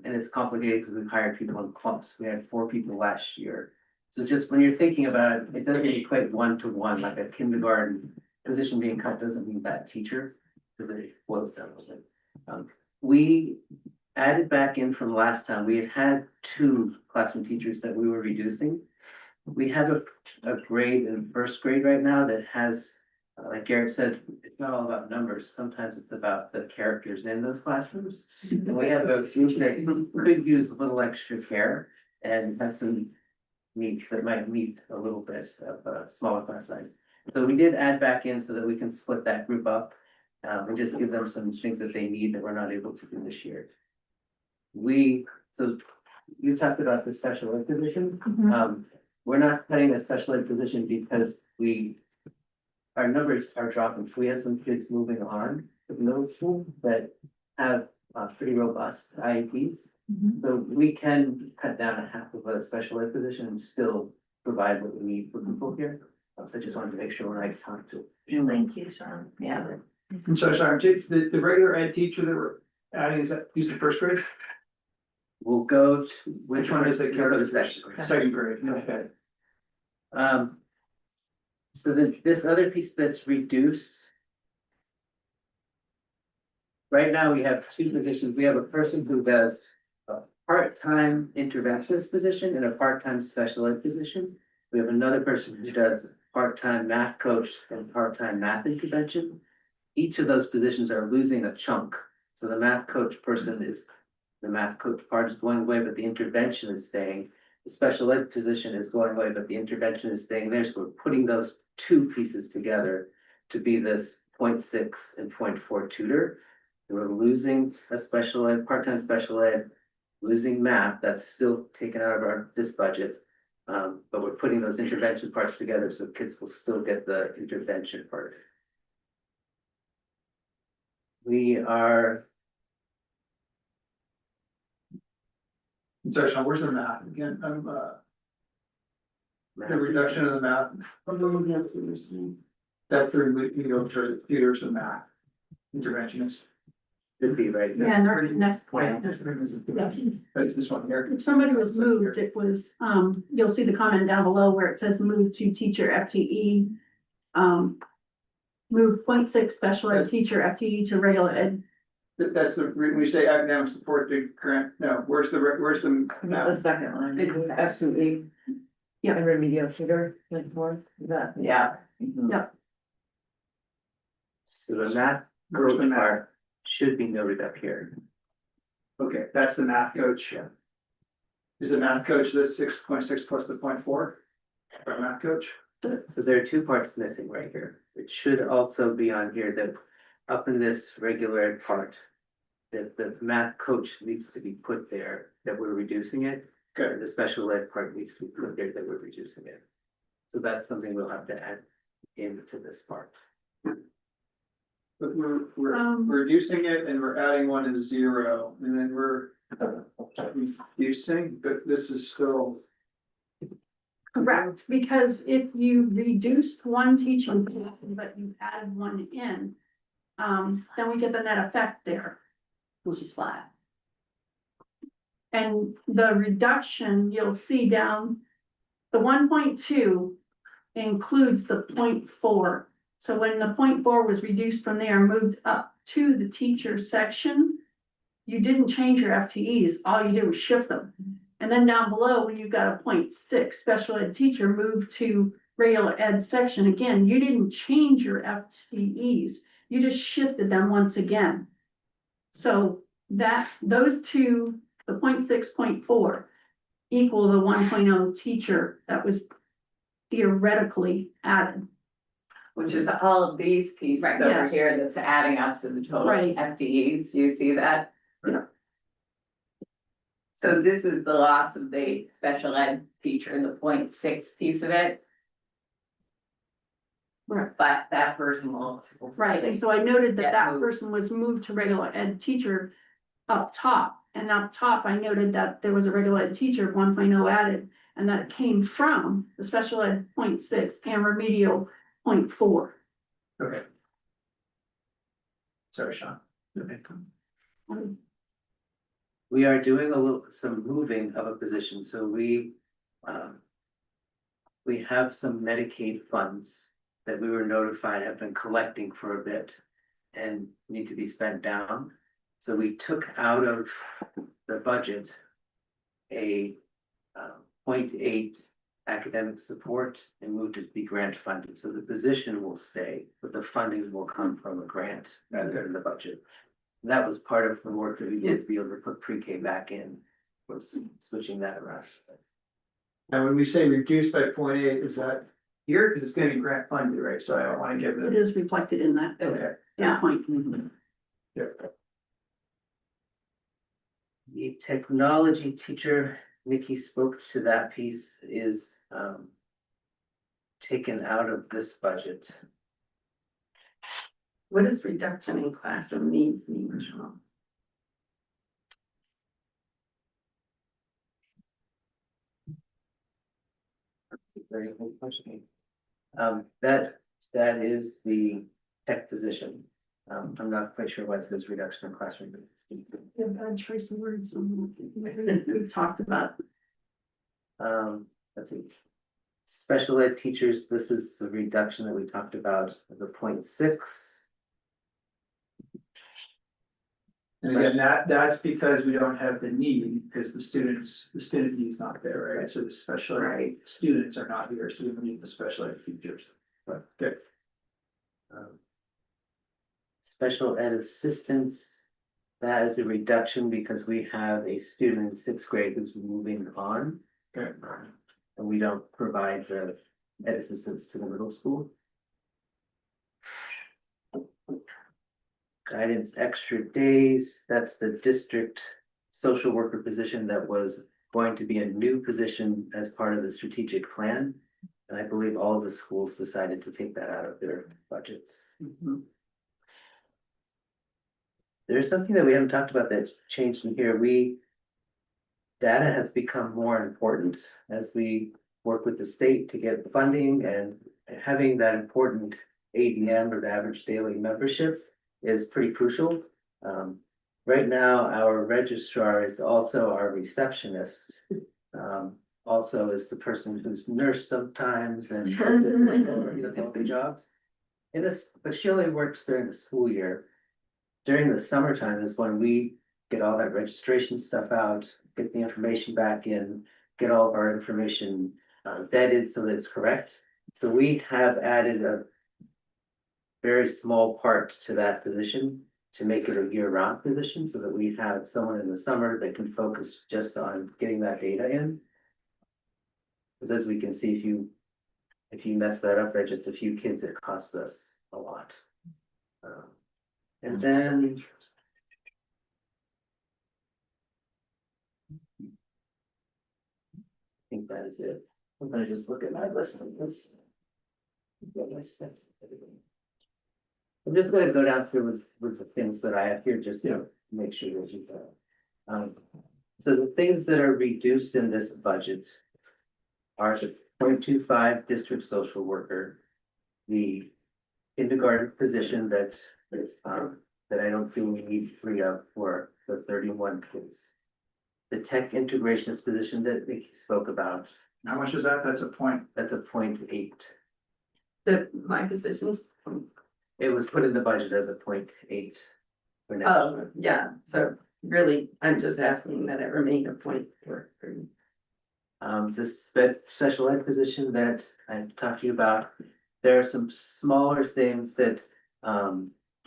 And it's complicated because we've hired people in clumps, we had 4 people last year. So just when you're thinking about it, it doesn't equate 1-to-1, like a kindergarten position being cut doesn't mean that teacher, because it flows down a little bit. We added back in from last time, we had 2 classroom teachers that we were reducing. We have a grade in first grade right now that has, like Garrett said, it's not all about numbers, sometimes it's about the characters in those classrooms. And we have a few that could use a little extra care and have some needs that might need a little bit of a smaller class size. So we did add back in so that we can split that group up, and just give them some things that they need that we're not able to do this year. So you talked about the special ed position. We're not cutting a special ed position because our numbers are dropping. We have some kids moving on to middle school that have pretty robust IEPs. So we can cut down a half of a special ed position and still provide what we need for people here. So I just wanted to make sure when I talk to. Thank you, Sean. Yeah. I'm so sorry, the regular ed teacher that we're adding, is that, use the first grade? We'll go to, Which one is it? We'll go to second grade. Second grade, okay. So this other piece that's reduced. Right now, we have 2 positions. We have a person who does a part-time interventionist position and a part-time special ed position. We have another person who does part-time math coach and part-time math intervention. Each of those positions are losing a chunk. So the math coach person the math coach part is going away, but the intervention is staying. The special ed position is going away, but the intervention is staying there. So we're putting those 2 pieces together to be this 0.6 and 0.4 tutor. We're losing a special ed, part-time special ed, losing math, that's still taken out of this budget. But we're putting those intervention parts together so kids will still get the intervention part. We are. Sorry, Sean, where's the math again? The reduction in the math. That's the, we go to tutors and math interventionists. Could be right. Yeah, and they're next point. But it's this one here. If somebody was moved, it was, you'll see the comment down below where it says move to teacher FTE. Move 0.6 special ed teacher FTE to regular ed. That's the, when we say academic support, the current, no, where's the? The second line, it's absolutely. Yeah. And remedial tutor, like more, that, yeah. Yep. So the math group part should be noted up here. Okay, that's the math coach. Is the math coach the 6.6 plus the 0.4? For math coach? So there are 2 parts missing right here. It should also be on here that up in this regular ed part, that the math coach needs to be put there, that we're reducing it. Okay. The special ed part needs to be put there, that we're reducing it. So that's something we'll have to add into this part. But we're reducing it and we're adding one as 0, and then we're reducing, but this is still. Correct, because if you reduced one teaching position, but you added one in, then we get the net effect there. Which is flat. And the reduction, you'll see down, the 1.2 includes the 0.4. So when the 0.4 was reduced from there, moved up to the teacher section, you didn't change your FTEs, all you did was shift them. And then down below, when you've got a 0.6 special ed teacher moved to regular ed section, again, you didn't change your FTEs, you just shifted them once again. So that, those 2, the 0.6, 0.4 equal the 1.0 teacher that was theoretically added. Which is all of these pieces Right, over yes. here that's adding up to the total Right. FTEs, do you see that? Yeah. So this is the loss of the special ed teacher, the 0.6 piece of it. Right. But that person will. Right, and so I noted that Get that moved. person was moved to regular ed teacher up top. And up top, I noted that there was a regular ed teacher 1.0 added, and that it came from the special ed 0.6 and remedial 0.4. Okay. Sorry, Sean. Okay. We are doing some moving of a position, so we have some Medicaid funds that we were notified have been collecting for a bit and need to be spent down. So we took out of the budget a 0.8 academic support and moved it to be grant funded. So the position will stay, but the funding will come from a grant rather than the budget. And that was part of the work that we did to be able to put pre-K back in, was switching that around. And when we say reduced by 0.8, is that here? Because it's gonna be grant funded, right? So I don't wanna give It it. is reflected in that. Okay. Yeah. Point. Yeah. The technology teacher, Nikki spoke to that piece, is taken out of this budget. What does reduction in classroom needs mean, Sean? Very good question. That is the tech position. I'm not quite sure why it says reduction in classroom. Yeah, bad choice of words. We've talked about. Let's see. Special ed teachers, this is the reduction that we talked about, the 0.6. And again, that's because we don't have the need, because the student need's not there, right? So the special ed students are not here, so we don't need the special ed teachers. But good. Special ed assistants, that is a reduction because we have a student in 6th grade who's moving on. Okay. And we don't provide the ed assistants to the middle school. Guidance extra days, that's the district social worker position that was going to be a new position as part of the strategic plan. And I believe all of the schools decided to take that out of their budgets. There's something that we haven't talked about that changed in here. Data has become more important as we work with the state to get funding, and having that important ADM, or the average daily membership, is pretty crucial. Right now, our registrar is also our receptionist. Also is the person who's nurse sometimes and all the jobs. But she only works during the school year. During the summertime is when we get all that registration stuff out, get the information back in, get all of our information vetted so that it's correct. So we have added a very small part to that position to make it a year-round position, so that we have someone in the summer that can focus just on getting that data in. Because as we can see, if you mess that up by just a few kids, it costs us a lot. And then I think that is it. I'm gonna just look at my list of this. I'm just gonna go down through with the things that I have here, just to make sure that you know. So the things that are reduced in this budget are the 0.25 district social worker, the kindergarten position that I don't feel we need 3 of for the 31 kids. The tech integrations position that Nikki spoke about. How much is that? That's a point. That's a 0.8. My positions. It was put in the budget as a 0.8. for next Oh, year. yeah, so really, I'm just asking that it remain a point for. This special ed position that I talked to you about, there are some smaller things that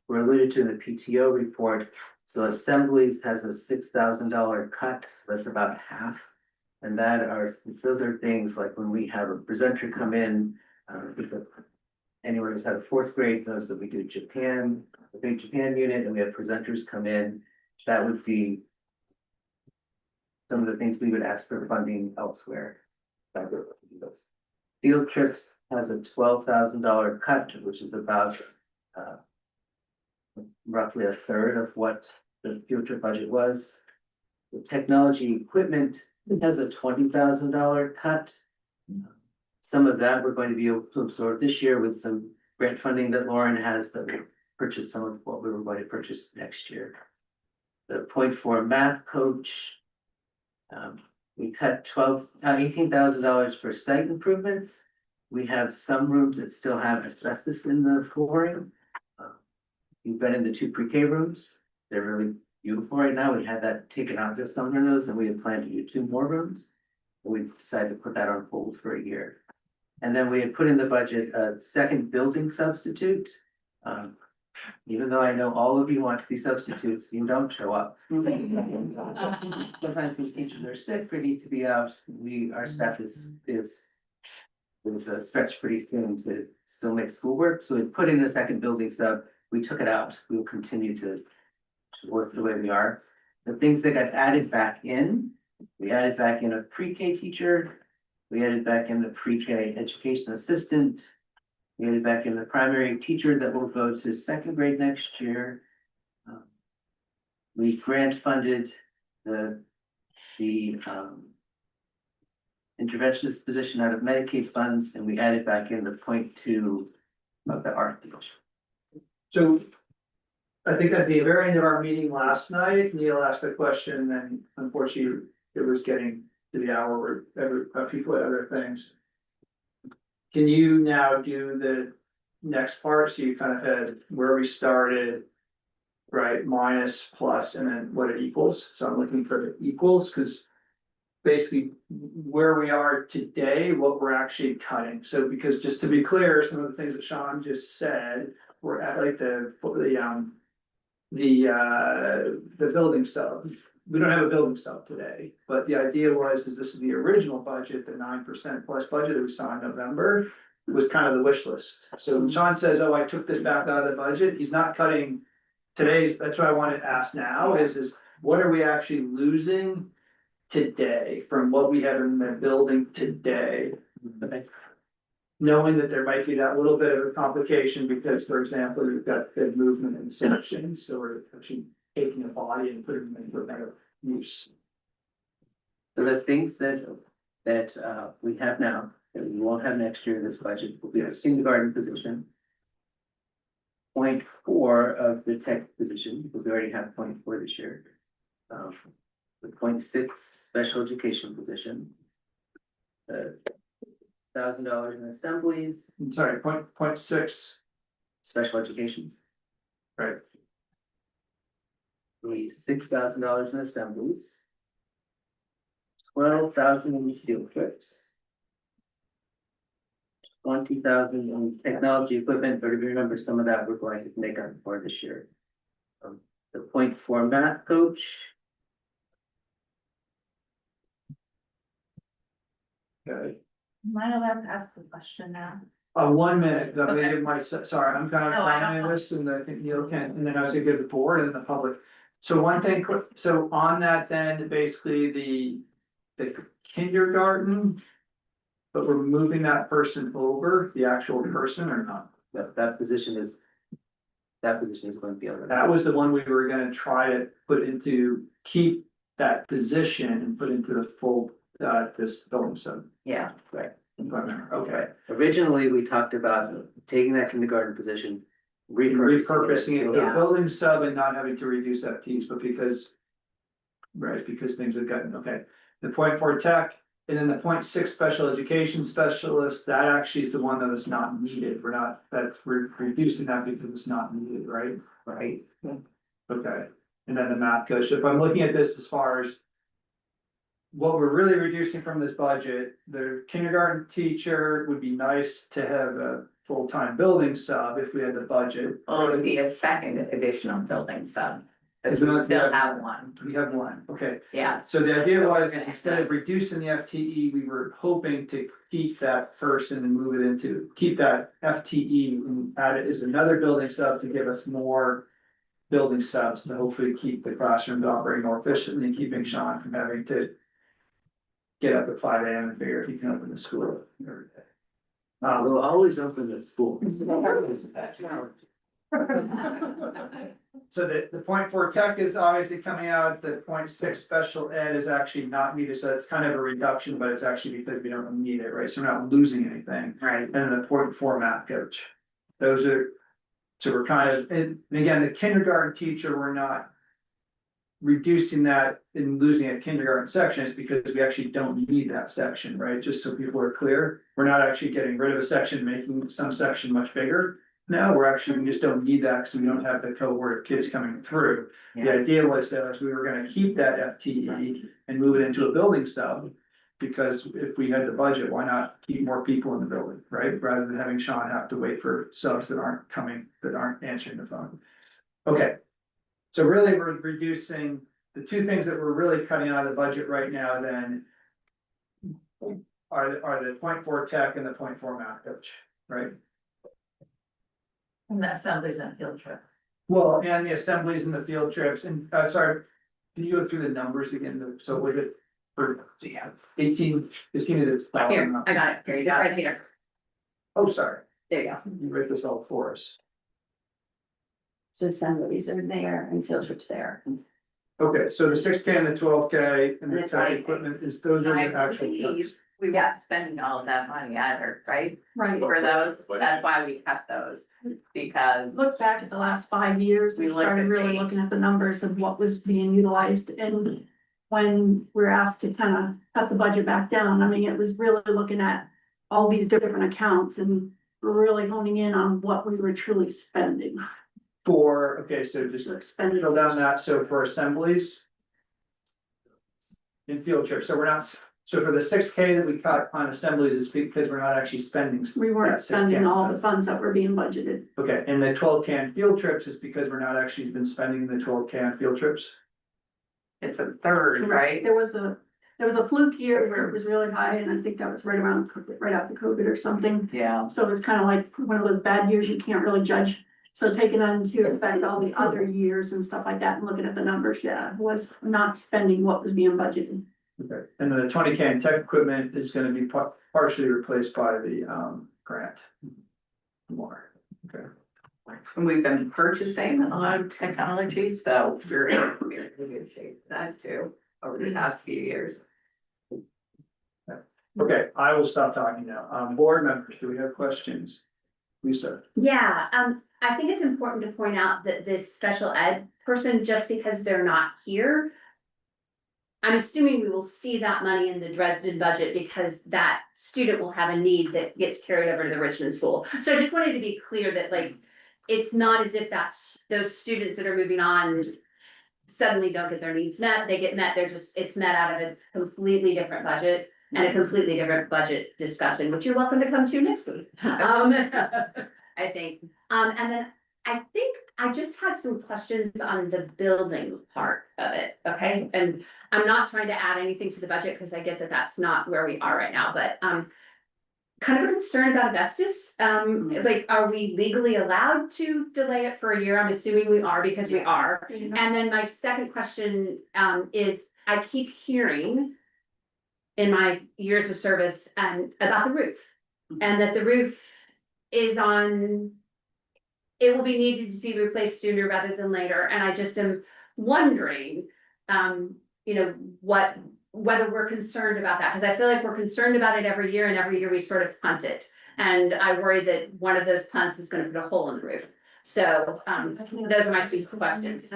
were alluded to in the PTO report. So assemblies has a $6,000 cut, that's about half. And those are things like when we have a presenter come in, anyone who's had a 4th grade knows that we do Japan, the big Japan unit, and we have presenters come in. That would be some of the things we would ask for funding elsewhere. Field trips has a $12,000 cut, which is about roughly a third of what the field trip budget was. The technology equipment has a $20,000 cut. Some of that we're going to be able to absorb this year with some grant funding that Lauren has that will purchase some of what we were going to purchase next year. The .4 math coach. We cut $18,000 for site improvements. We have some rooms that still have asbestos in the flooring. We've been in the 2 pre-K rooms. They're really beautiful right now. We had that taken out just under those, and we had planned to do 2 more rooms. We decided to put that on hold for a year. And then we had put in the budget a second building substitute. Even though I know all of you want to be substitutes, you don't show up. Sometimes when teachers are sick or need to be out, our staff is stretched pretty thin to still make schoolwork. So we put in a second building sub. We took it out. We will continue to work the way we are. The things that got added back in, we added back in a pre-K teacher. We added back in the pre-K education assistant. We added back in the primary teacher that will go to 2nd grade next year. We grant funded the interventionist position out of Medicaid funds, and we added back in the .2 of the art position. So I think at the very end of our meeting last night, Neil asked the question, and unfortunately it was getting to the hour where people had other things. Can you now do the next part? So you kind of had where we started, right, minus, plus, and then what it equals. So I'm looking for the equals, because basically where we are today, what we're actually cutting. So because just to be clear, some of the things that Sean just said, we're at like the building sub. We don't have a building sub today, but the idea was, this is the original budget, the 9% plus budget that we saw in November, was kind of the wish list. So when Sean says, oh, I took this back out of the budget, he's not cutting today. That's what I want to ask now is what are we actually losing today from what we have in the building today? Knowing that there might be that little bit of a complication because, for example, we've got the movement in sections, so we're actually taking a body and putting them into a better use. So the things that we have now, that we won't have next year in this budget, will be a kindergarten position. .4 of the tech position, because we already have .4 this year. The .6 special education position. $1,000 in assemblies. I'm sorry, point 6. Special education. Right. $6,000 in assemblies. 12,000 in field trips. 20,000 in technology equipment, but if you remember, some of that we're going to make up for this year. The .4 math coach. Okay. Am I allowed to ask the question now? 1 minute, I'm gonna Okay. give sorry, I'm kind of No, I don't commenting know. this, and I think Neil can, and then I was gonna give the board and the public. So one thing, so on that then, basically the kindergarten. But we're moving that person over, the actual person or not? That position is going to be on. That was the one we were gonna try to keep that position and put into the full, this building sub. Yeah. Right. Okay. Originally, we talked about taking that kindergarten position. Repurposing it, the Yeah. building sub and not having to reduce FTs, but because. Right, because things have gotten, okay, the .4 tech, and then the .6 special education specialist, that actually is the one that is not needed, we're reducing that because it's not needed, right? Right. Okay, and then the math coach, if I'm looking at this as far as. What we're really reducing from this budget, the kindergarten teacher would be nice to have a full-time building sub if we had the budget. Well, it would be a second additional building sub, because Is it we not- still have one. We have one, okay. Yes. So the idea So we're was, gonna is instead of reducing the FTE, we were hoping to keep that person and move it into, keep that FTE and add it as another building sub to give us more. Building subs to hopefully keep the classrooms operating more efficiently and keeping Sean from having to. Get up at 5 AM and figure if he can open the school every day. We'll always open the school. So the .4 tech is obviously coming out, the .6 special ed is actually not needed, so it's kind of a reduction, but it's actually because we don't need it, right? So we're not losing anything. Right. And then the .4 math coach. Those are, so we're kind of, and again, the kindergarten teacher, we're not. reducing that and losing a kindergarten section is because we actually don't need that section, right? Just so people are clear, we're not actually getting rid of a section, making some section much bigger. Now, we just don't need that because we don't have the cohort of kids coming through. The idea was that we were gonna keep that FTE and move it into a building sub. Because if we had the budget, why not keep more people in the building, right? Rather than having Sean have to wait for subs that aren't coming, that aren't answering the phone. Okay. So really, we're reducing the two things that we're really cutting out of the budget right now then. Are the 0.4 tech and the 0.4 math coach, right? And the assemblies and field trip. Well, and the assemblies and the field trips and, sorry, can you go through the numbers again? So was it for 18, just give me the. Here, I got it, here you go, right here. Oh, sorry, There you go. you write this all for us. So assemblies are there and field trips there. Okay, so the 6K and the 12K and the And the tech 20K. equipment is, those are I the actual cuts. believe we weren't spending all of that money either, right? Right. For those, that's why we cut those, because Look back at the last 5 years, We we looked started at really the- looking at the numbers of what was being utilized and. When we're asked to kind of cut the budget back down, I mean, it was really looking at all these different accounts and really honing in on what we were truly spending. For, okay, so just So expended. drill down that, so for assemblies. And field trips, so we're not, so for the 6K that we cut on assemblies, it's because we're not actually spending. We weren't that 6K spending all stuff. the funds that were being budgeted. Okay, and the 12K on field trips is because we're not actually been spending the 12K on field trips? it's a third, right? There was a fluke year where it was really high and I think that was right around, right after COVID or something. Yeah. So it was kind of like one of those bad years you can't really judge. So taking into effect all the other years and stuff like that and looking at the numbers, yeah, was not spending what was being budgeted. Okay, and then the 20K in tech equipment is gonna be partially replaced by the grant. More, okay. And we've been purchasing a lot of technology, so we're in good shape for that too, over the past few years. Okay, I will stop talking now. Board members, do we have questions? Lisa? Yeah, I think it's important to point out that this special ed person, just because they're not here. I'm assuming we will see that money in the Dresden budget because that student will have a need that gets carried over to the Richmond school. So I just wanted to be clear that like, it's not as if that's those students that are moving on. Suddenly don't get their needs met, they get met, it's met out of a completely different budget and a completely different budget discussion, which you're welcome to come to next week. I think, and then I think I just had some questions on the building part of it, okay? And I'm not trying to add anything to the budget because I get that that's not where we are right now, but kind of a concern about asbestos. Like, are we legally allowed to delay it for a year? I'm assuming we are because we are. And then my second question is, I keep hearing in my years of service about the roof. And that the roof is on, it will be needed to be replaced sooner rather than later. And I just am wondering, you know, whether we're concerned about that, because I feel like we're concerned about it every year and every year we sort of punt it. And I worry that one of those punts is gonna put a hole in the roof. So, those are my two questions.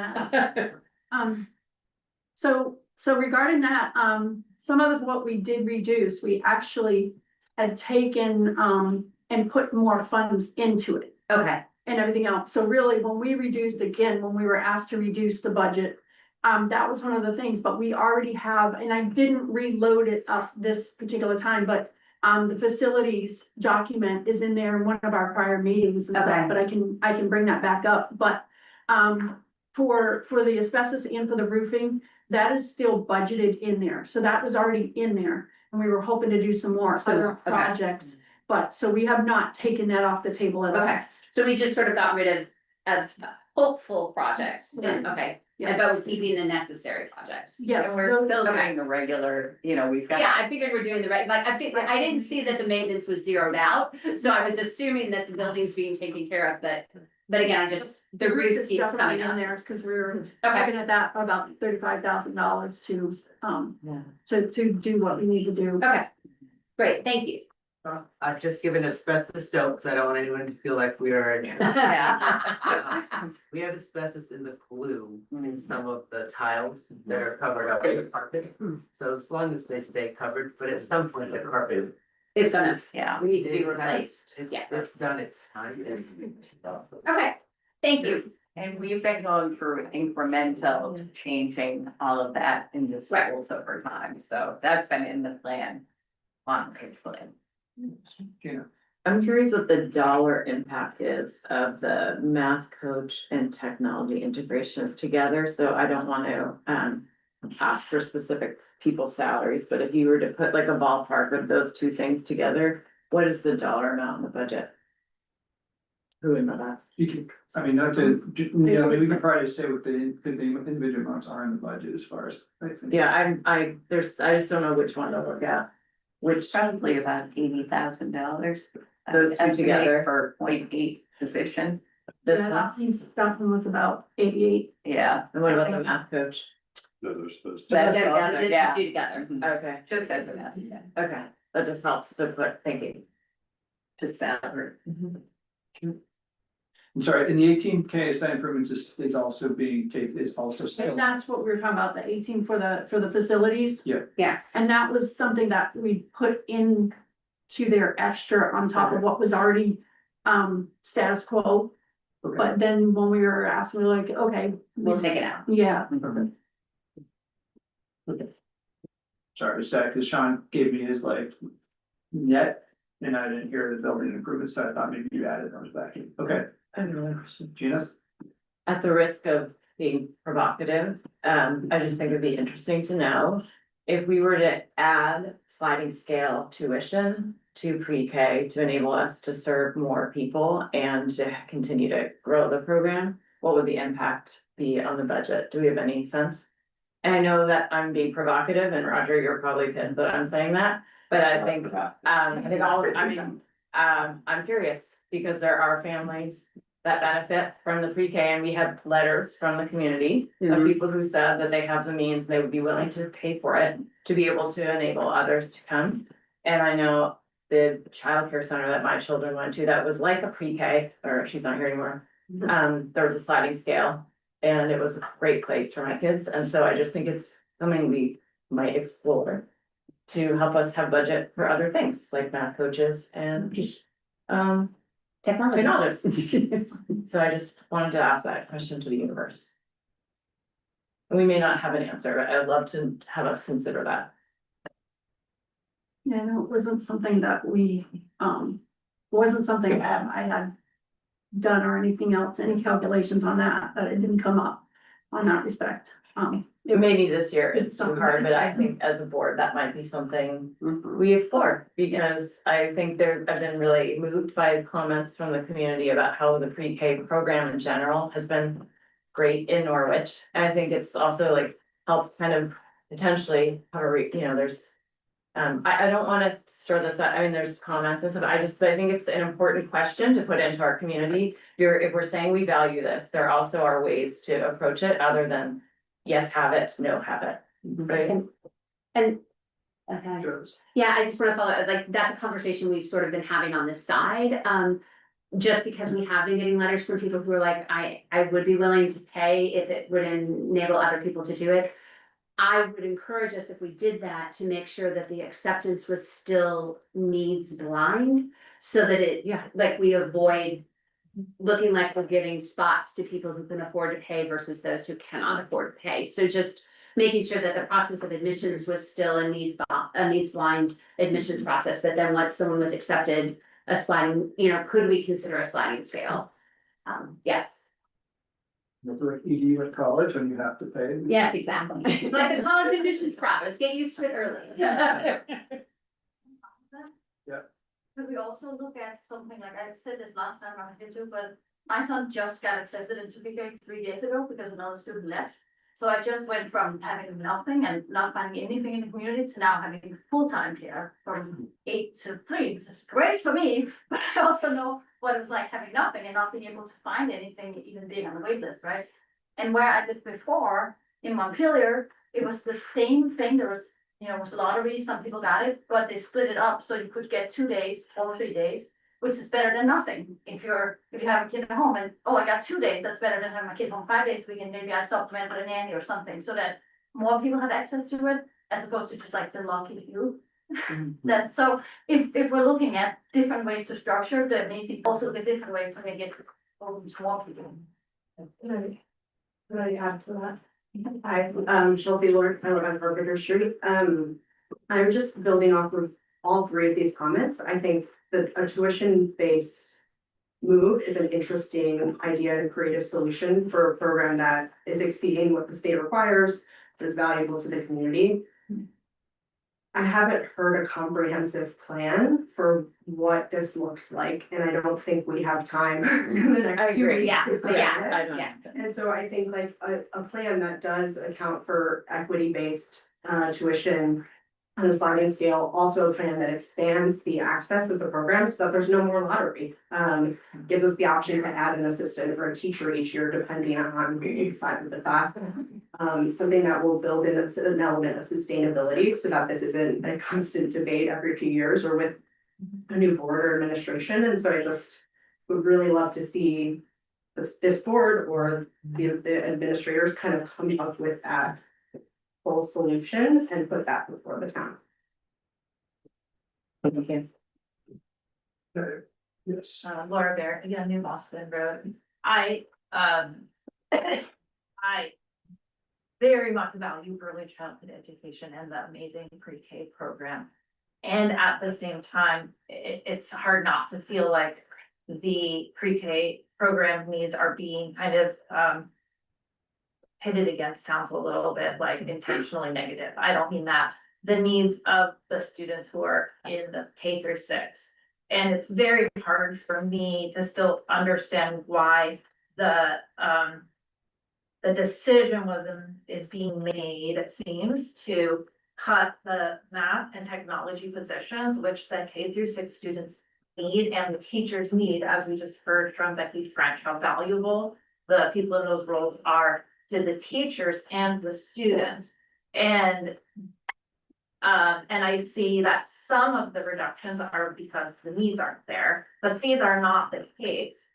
So regarding that, some of what we did reduce, we actually had taken, and put more funds into it. Okay. And everything else. So really, when we reduced again, when we were asked to reduce the budget, that was one of the things, but we already have, and I didn't reload it up this particular time, but the facilities document is in there in one of our prior meetings and Okay. stuff, but I can bring that back up, but for the asbestos and for the roofing, that is still budgeted in there. So that was already in there and we were hoping to do some more other Okay. projects. But so we have not taken that off the table at all. Okay, so we just sort of got rid of hopeful projects, and, okay, Yeah. but we're keeping the necessary projects. Yes. And we're still doing the regular, you know, we've got. Yeah, I figured we're doing the right, like, I didn't see that the maintenance was zeroed out, so I was assuming that the building's being taken care of, but again, the roof is keeps definitely coming in up. there, cause we were Okay. looking at that for about $35,000 to do what we need to do. Okay, great, thank you. I've just given asbestos jokes. I don't want anyone to feel like we are. We have asbestos in the glue in some of the tiles that are covered up with the carpet. So as long as they stay covered, but at some point the carpet. It's gonna, Yeah. we need to be replaced. It's, it's done its time. Okay, thank you. And we've been going through incremental changing all of that in the schools over time, so that's been in the plan. Long-range plan. I'm curious what the dollar impact is of the math coach and technology integrations together, so I don't want to ask for specific people's salaries, but if you were to put like a ballpark of those two things together, what is the dollar amount in the budget? Who would know that? You can, I mean, not to, yeah, I mean, we can probably say what the individual amounts are in the budget as far as. I think. Yeah, I just don't know which one to look at. Which probably about $80,000. Those two together. For 0.8 position. This Yeah, one, that means Stuffing was about 88. Yeah. and what about the math coach? Those. That's They're all done, good, it's yeah. two together. Okay, Just as an estimate, okay, that just helps to put thinking. just salary. I'm sorry, and the 18K site improvements is also being, is also And still. that's what we were talking about, the 18 for the facilities. Yes, And that was something that we put in to their extra on top of what was already status quo. Okay. But then when we were asked, we were like, okay. we'll take it out. Yeah, Sorry, just that, because Sean gave me his like net, and I didn't hear the building improvements, so I thought maybe you added those back in. Okay, I have another question. Gina? At the risk of being provocative, I just think it'd be interesting to know if we were to add sliding scale tuition to pre-K to enable us to serve more people and to continue to grow the program, what would the impact be on the budget? Do we have any sense? And I know that I'm being provocative, and Roger, you're probably pissed that I'm saying that, but I think, I'm curious, because there are families that benefit from the pre-K, and we have letters from the community of people who said that they have the means, they would be willing to pay for it to be able to enable others to come. And I know the childcare center that my children went to, that was like a pre-K, or she's not here anymore. There was a sliding scale, and it was a great place for my kids, and so I just think it's something we might explore to help us have budget for other things, like math coaches and technologists. So I just wanted to ask that question to the universe. And we may not have an answer, but I'd love to have us consider that. yeah, no, it wasn't something that we, wasn't something that I had done or anything else, any calculations on that, but it didn't come up on that respect. Maybe this year it's It's too so hard, hard. but I think as a board, that might be something we explore. Because I think I've been really moved by comments from the community about how the pre-K program in general has been great in Norwich. And I think it's also like helps kind of potentially have there's. I don't wanna stir this up, I mean, there's comments and stuff, I think it's an important question to put into our community. If we're saying we value this, there also are ways to approach it other than yes, have it, no, have it, right? And, okay, yeah, I just wanna follow, like, that's a conversation we've sort of been having on this side. Just because we have been getting letters from people who are like, I would be willing to pay if it would enable other people to do it. I would encourage us, if we did that, to make sure that the acceptance was still needs blind. So that like we avoid looking like we're giving spots to people who can afford to pay versus those who cannot afford to pay. So just making sure that the process of admissions was still a needs blind admissions process, but then once someone was accepted, a sliding, could we consider a sliding scale? Yeah. Like ED at college and you have to pay. Yes, exactly. Like the college admissions process, get used to it early. Yeah. Could we also look at something like, I said this last time I had to, but my son just got accepted into PK 3 days ago because another student left. So I just went from having nothing and not finding anything in the community to now having full-time care from 8 to 3. This is great for me, but I also know what it was like having nothing and not being able to find anything, even being on the wait list, right? And where I lived before in Montpelier, it was the same thing. There was, you know, it was a lottery, some people got it, but they split it up, so you could get 2 days or 3 days, which is better than nothing. If you have a kid at home and, oh, I got 2 days, that's better than having my kid home 5 days a week, and maybe I supplement with a nanny or something, so that more people have access to it, as opposed to just like the lucky few. That's so, if we're looking at different ways to structure, there needs to also be different ways to make it open to more people. Could I add to that? Hi, Chelsea Lord, I live on Carpenter Street. I'm just building off of all three of these comments. I think that a tuition-based move is an interesting idea and creative solution for a program that is exceeding what the state requires, is valuable to the community. I haven't heard a comprehensive plan for what this looks like, and I don't think we have time in the next 2 weeks. Yeah, to plan it. yeah. And so I think like a plan that does account for equity-based tuition on a sliding scale, also a plan that expands the access of the program so that there's no more lottery. Gives us the option to add an assistant or a teacher each year, depending on the size of the class. Something that will build in an element of sustainability so that this isn't a constant debate every few years or with a new board or administration. And so I just would really love to see this board or the administrators kind of come up with that full solution and put that before the town. Thank you. Yes. Laura Bear, again, New Boston Road. I very much value early childhood education and the amazing pre-K program. And at the same time, it's hard not to feel like the pre-K program needs are being kind of pitted against. Sounds a little bit like intentionally negative. I don't mean that. The needs of the students who are in the K through 6. And it's very hard for me to still understand why the decision is being made, it seems, to cut the math and technology positions, which the K through 6 students need and the teachers need, as we just heard from Becky French, how valuable the people in those roles are to the teachers and the students. And I see that some of the reductions are because the needs aren't there, but these are not the case.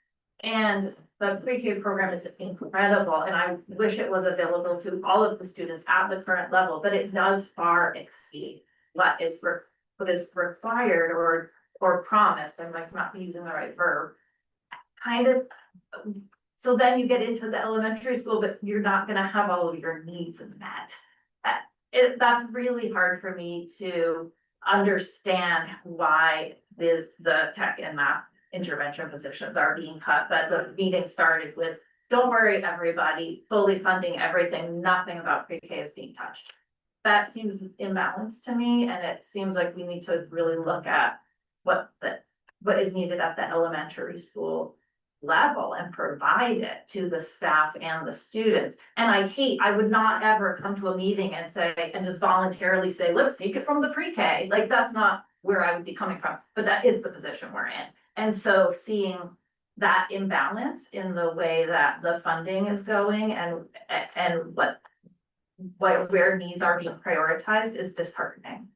And the pre-K program is incredible, and I wish it was available to all of the students at the current level, but it does far exceed what is required or promised. I might not be using the right verb. Kind of. So then you get into the elementary school, but you're not gonna have all of your needs met. That's really hard for me to understand why the tech and math intervention positions are being cut, but the meeting started with, don't worry, everybody, fully funding everything, nothing about pre-K is being touched. That seems imbalanced to me, and it seems like we need to really look at what is needed at the elementary school level and provide it to the staff and the students. And I would not ever come to a meeting and say, and just voluntarily say, let's take it from the pre-K. Like, that's not where I would be coming from, but that is the position we're in. And so seeing that imbalance in the way that the funding is going and where needs are being prioritized is disheartening.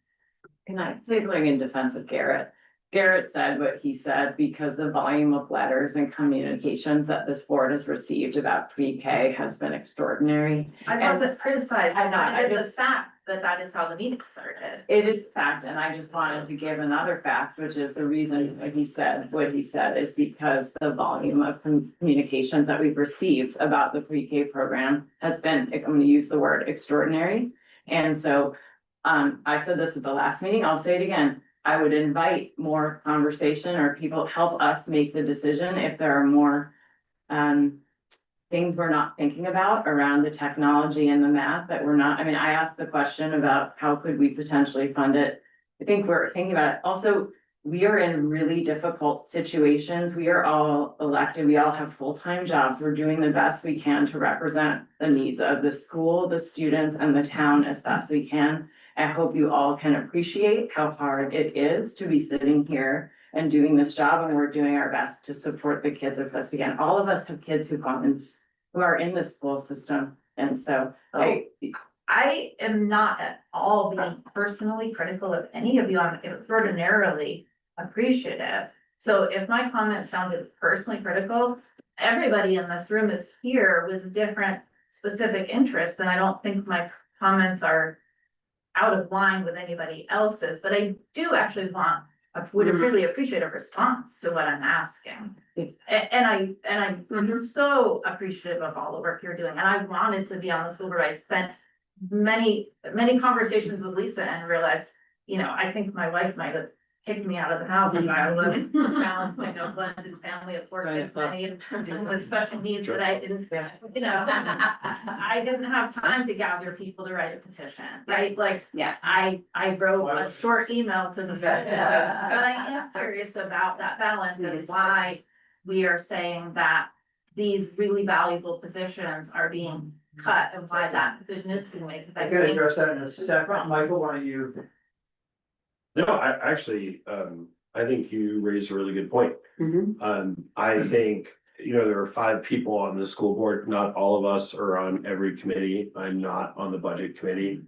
Can I say something in defense of Garrett? Garrett said what he said because the volume of letters and communications that this board has received about pre-K has been extraordinary. I wasn't criticized, I'm not, I it's just- the fact that is how the meeting started. It is fact, and I just wanted to give another fact, which is the reason that he said what he said is because the volume of communications that we've received about the pre-K program has been, I'm gonna use the word extraordinary. And so, I said this at the last meeting, I'll say it again. I would invite more conversation or people help us make the decision if there are more, things we're not thinking about around the technology and the math that we're not, I mean, I asked the question about how could we potentially fund it. I think we're thinking about it. Also, we are in really difficult situations. We are all elected. We all have full-time jobs. We're doing the best we can to represent the needs of the school, the students, and the town as best we can. I hope you all can appreciate how hard it is to be sitting here and doing this job, and we're doing our best to support the kids as best we can. All of us have kids who are in the school system, and so I I am not at all being personally critical of any of you. I'm extraordinarily appreciative. So if my comments sounded personally critical, everybody in this room is here with different specific interests, and I don't think my comments are out of line with anybody else's, but I do actually would really appreciate a response to what I'm asking. And I'm so appreciative of all the work you're doing, and I wanted to be on the school board. I spent many conversations with Lisa and realized, I think my wife might have kicked me out of the house if I was balancing a blended family of 4 kids, many with special needs, but I didn't, I didn't have time to gather people to write a petition, right? Like, Yeah. I wrote a short email to the school board, but I am curious about that balance and why we are saying that these really valuable positions are being cut and why that decision is being made. I gotta address that in a second. Michael, why don't you? No, I actually, I think you raised a really good point. I think, there are 5 people on the school board, not all of us are on every committee. I'm not on the budget committee.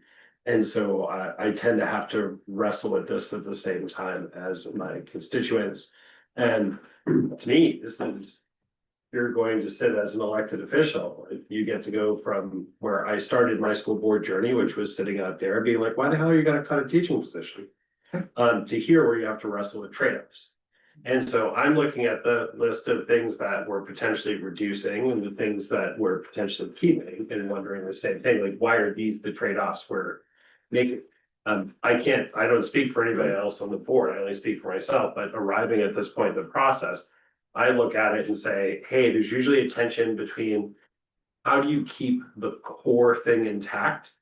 And so I tend to have to wrestle with this at the same time as my constituents. And to me, this is, you're going to sit as an elected official. You get to go from where I started my school board journey, which was sitting out there being like, why the hell are you gonna cut a teaching position? To here where you have to wrestle with trade-offs. And so I'm looking at the list of things that we're potentially reducing and the things that we're potentially keeping and wondering the same thing, like, why are these the trade-offs we're making? I don't speak for anybody else on the board, I only speak for myself, but arriving at this point in the process, I look at it and say, hey, there's usually a tension between how do you keep the core thing intact?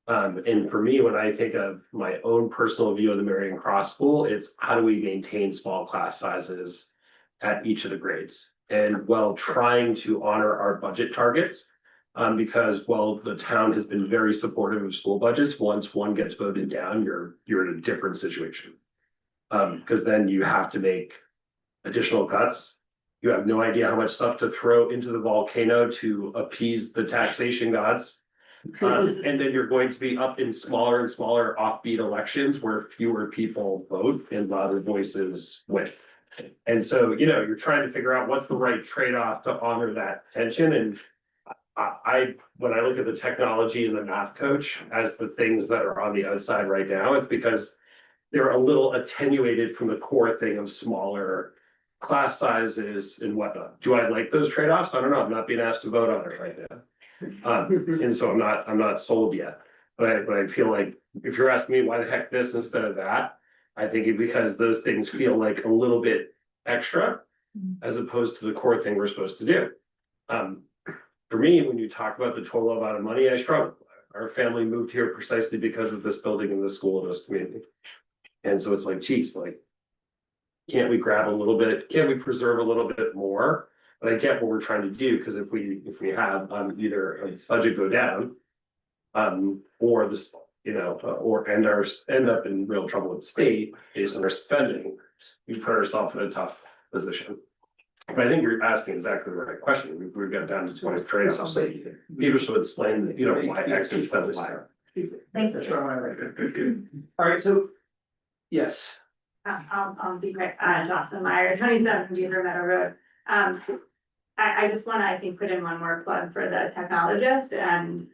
And for me, when I think of my own personal view of the Marion Cross School, it's how do we maintain small class sizes at each of the grades? And while trying to honor our budget targets, because while the town has been very supportive of school budgets, once one gets voted down, you're in a different situation. Because then you have to make additional cuts. You have no idea how much stuff to throw into the volcano to appease the taxation gods. And then you're going to be up in smaller and smaller offbeat elections where fewer people vote and louder voices win. And so, you're trying to figure out what's the right trade-off to honor that tension. And when I look at the technology and the math coach as the things that are on the outside right now, it's because they're a little attenuated from the core thing of smaller class sizes and whatnot. Do I like those trade-offs? I don't know. I'm not being asked to vote on it right now. And so I'm not sold yet, but I feel like if you're asking me why the heck this instead of that, I think it's because those things feel like a little bit extra as opposed to the core thing we're supposed to do. For me, when you talk about the total amount of money, I struggle. Our family moved here precisely because of this building and this school and this community. And so it's like, geez, like, can't we grab a little bit? Can't we preserve a little bit more? But I get what we're trying to do, because if we have either a budget go down, or this, or end up in real trouble with the state based on our spending, we put ourselves in a tough position. But I think you're asking exactly the right question. We've got down to 20 trade-offs. So people should explain, why X is that. Thank you. All right, so, yes. I'll be quick, Jocelyn Meyer, 27 Beaver Meadow Road. I just wanna, I think, put in one more plug for the technologist and,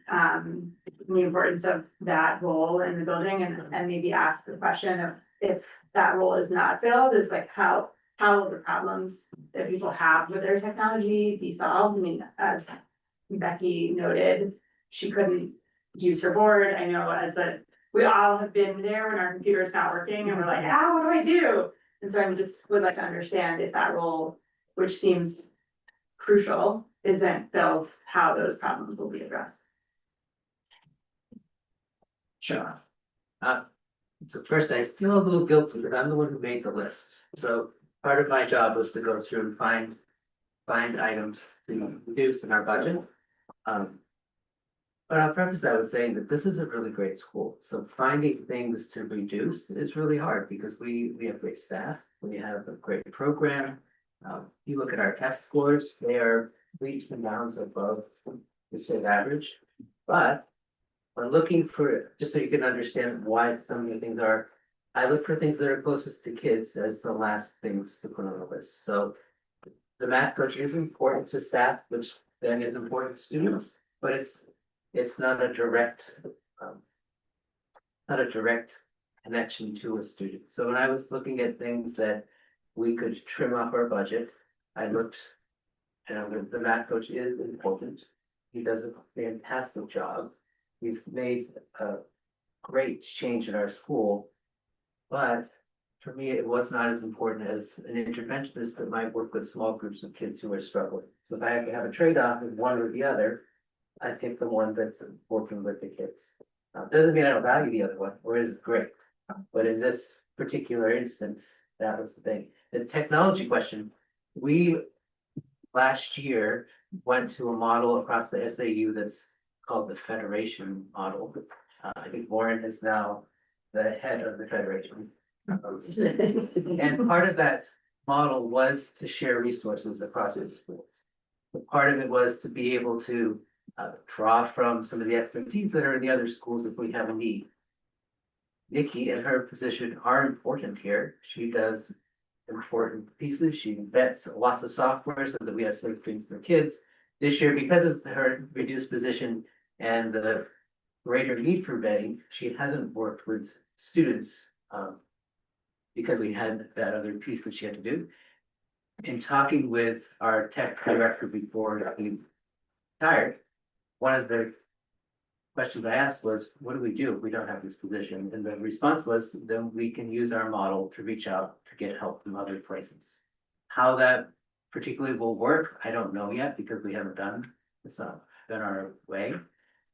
the importance of that role in the building and maybe ask the question of if that role is not filled, is like how will the problems that people have with their technology be solved? I mean, as Becky noted, she couldn't use her board. I know we all have been there when our computer is not working and we're like, what do I do? And so I just would like to understand if that role, which seems crucial, isn't filled, how those problems will be addressed. Sure. So first, I feel a little guilty, but I'm the one who made the list. So part of my job was to go through and find items to reduce in our budget. But I'll preface that with saying that this is a really great school. So finding things to reduce is really hard because we have great staff, we have a great program. You look at our test scores, they are leaps and bounds above the state average. But When looking for, just so you can understand why some of the things are, I look for things that are closest to kids as the last things to put on the list. So the math coach is important to staff, which then is important to students, but it's not a direct, not a direct connection to a student. So when I was looking at things that we could trim off our budget, I looked, the math coach is important. He does a fantastic job. He's made a great change in our school. But for me, it was not as important as an interventionist that might work with small groups of kids who are struggling. So if I have to have a trade-off with one or the other, I pick the one that's working with the kids. Doesn't mean I don't value the other one, or is great. But in this particular instance, that was the thing. The technology question, we last year went to a model across the SAU that's called the Federation model. I think Warren is now the head of the Federation. And part of that model was to share resources across the schools. But part of it was to be able to draw from some of the expertise that are in the other schools if we have a need. Nikki and her position are important here. She does important pieces. She vets lots of software so that we have safe things for kids. This year, because of her reduced position and the greater need for vetting, she hasn't worked with students because we had that other piece that she had to do. In talking with our tech director before he retired, one of the questions I asked was, what do we do if we don't have this position? And the response was, then we can use our model to reach out to get help from other places. How that particularly will work, I don't know yet because we haven't done, it's not been our way.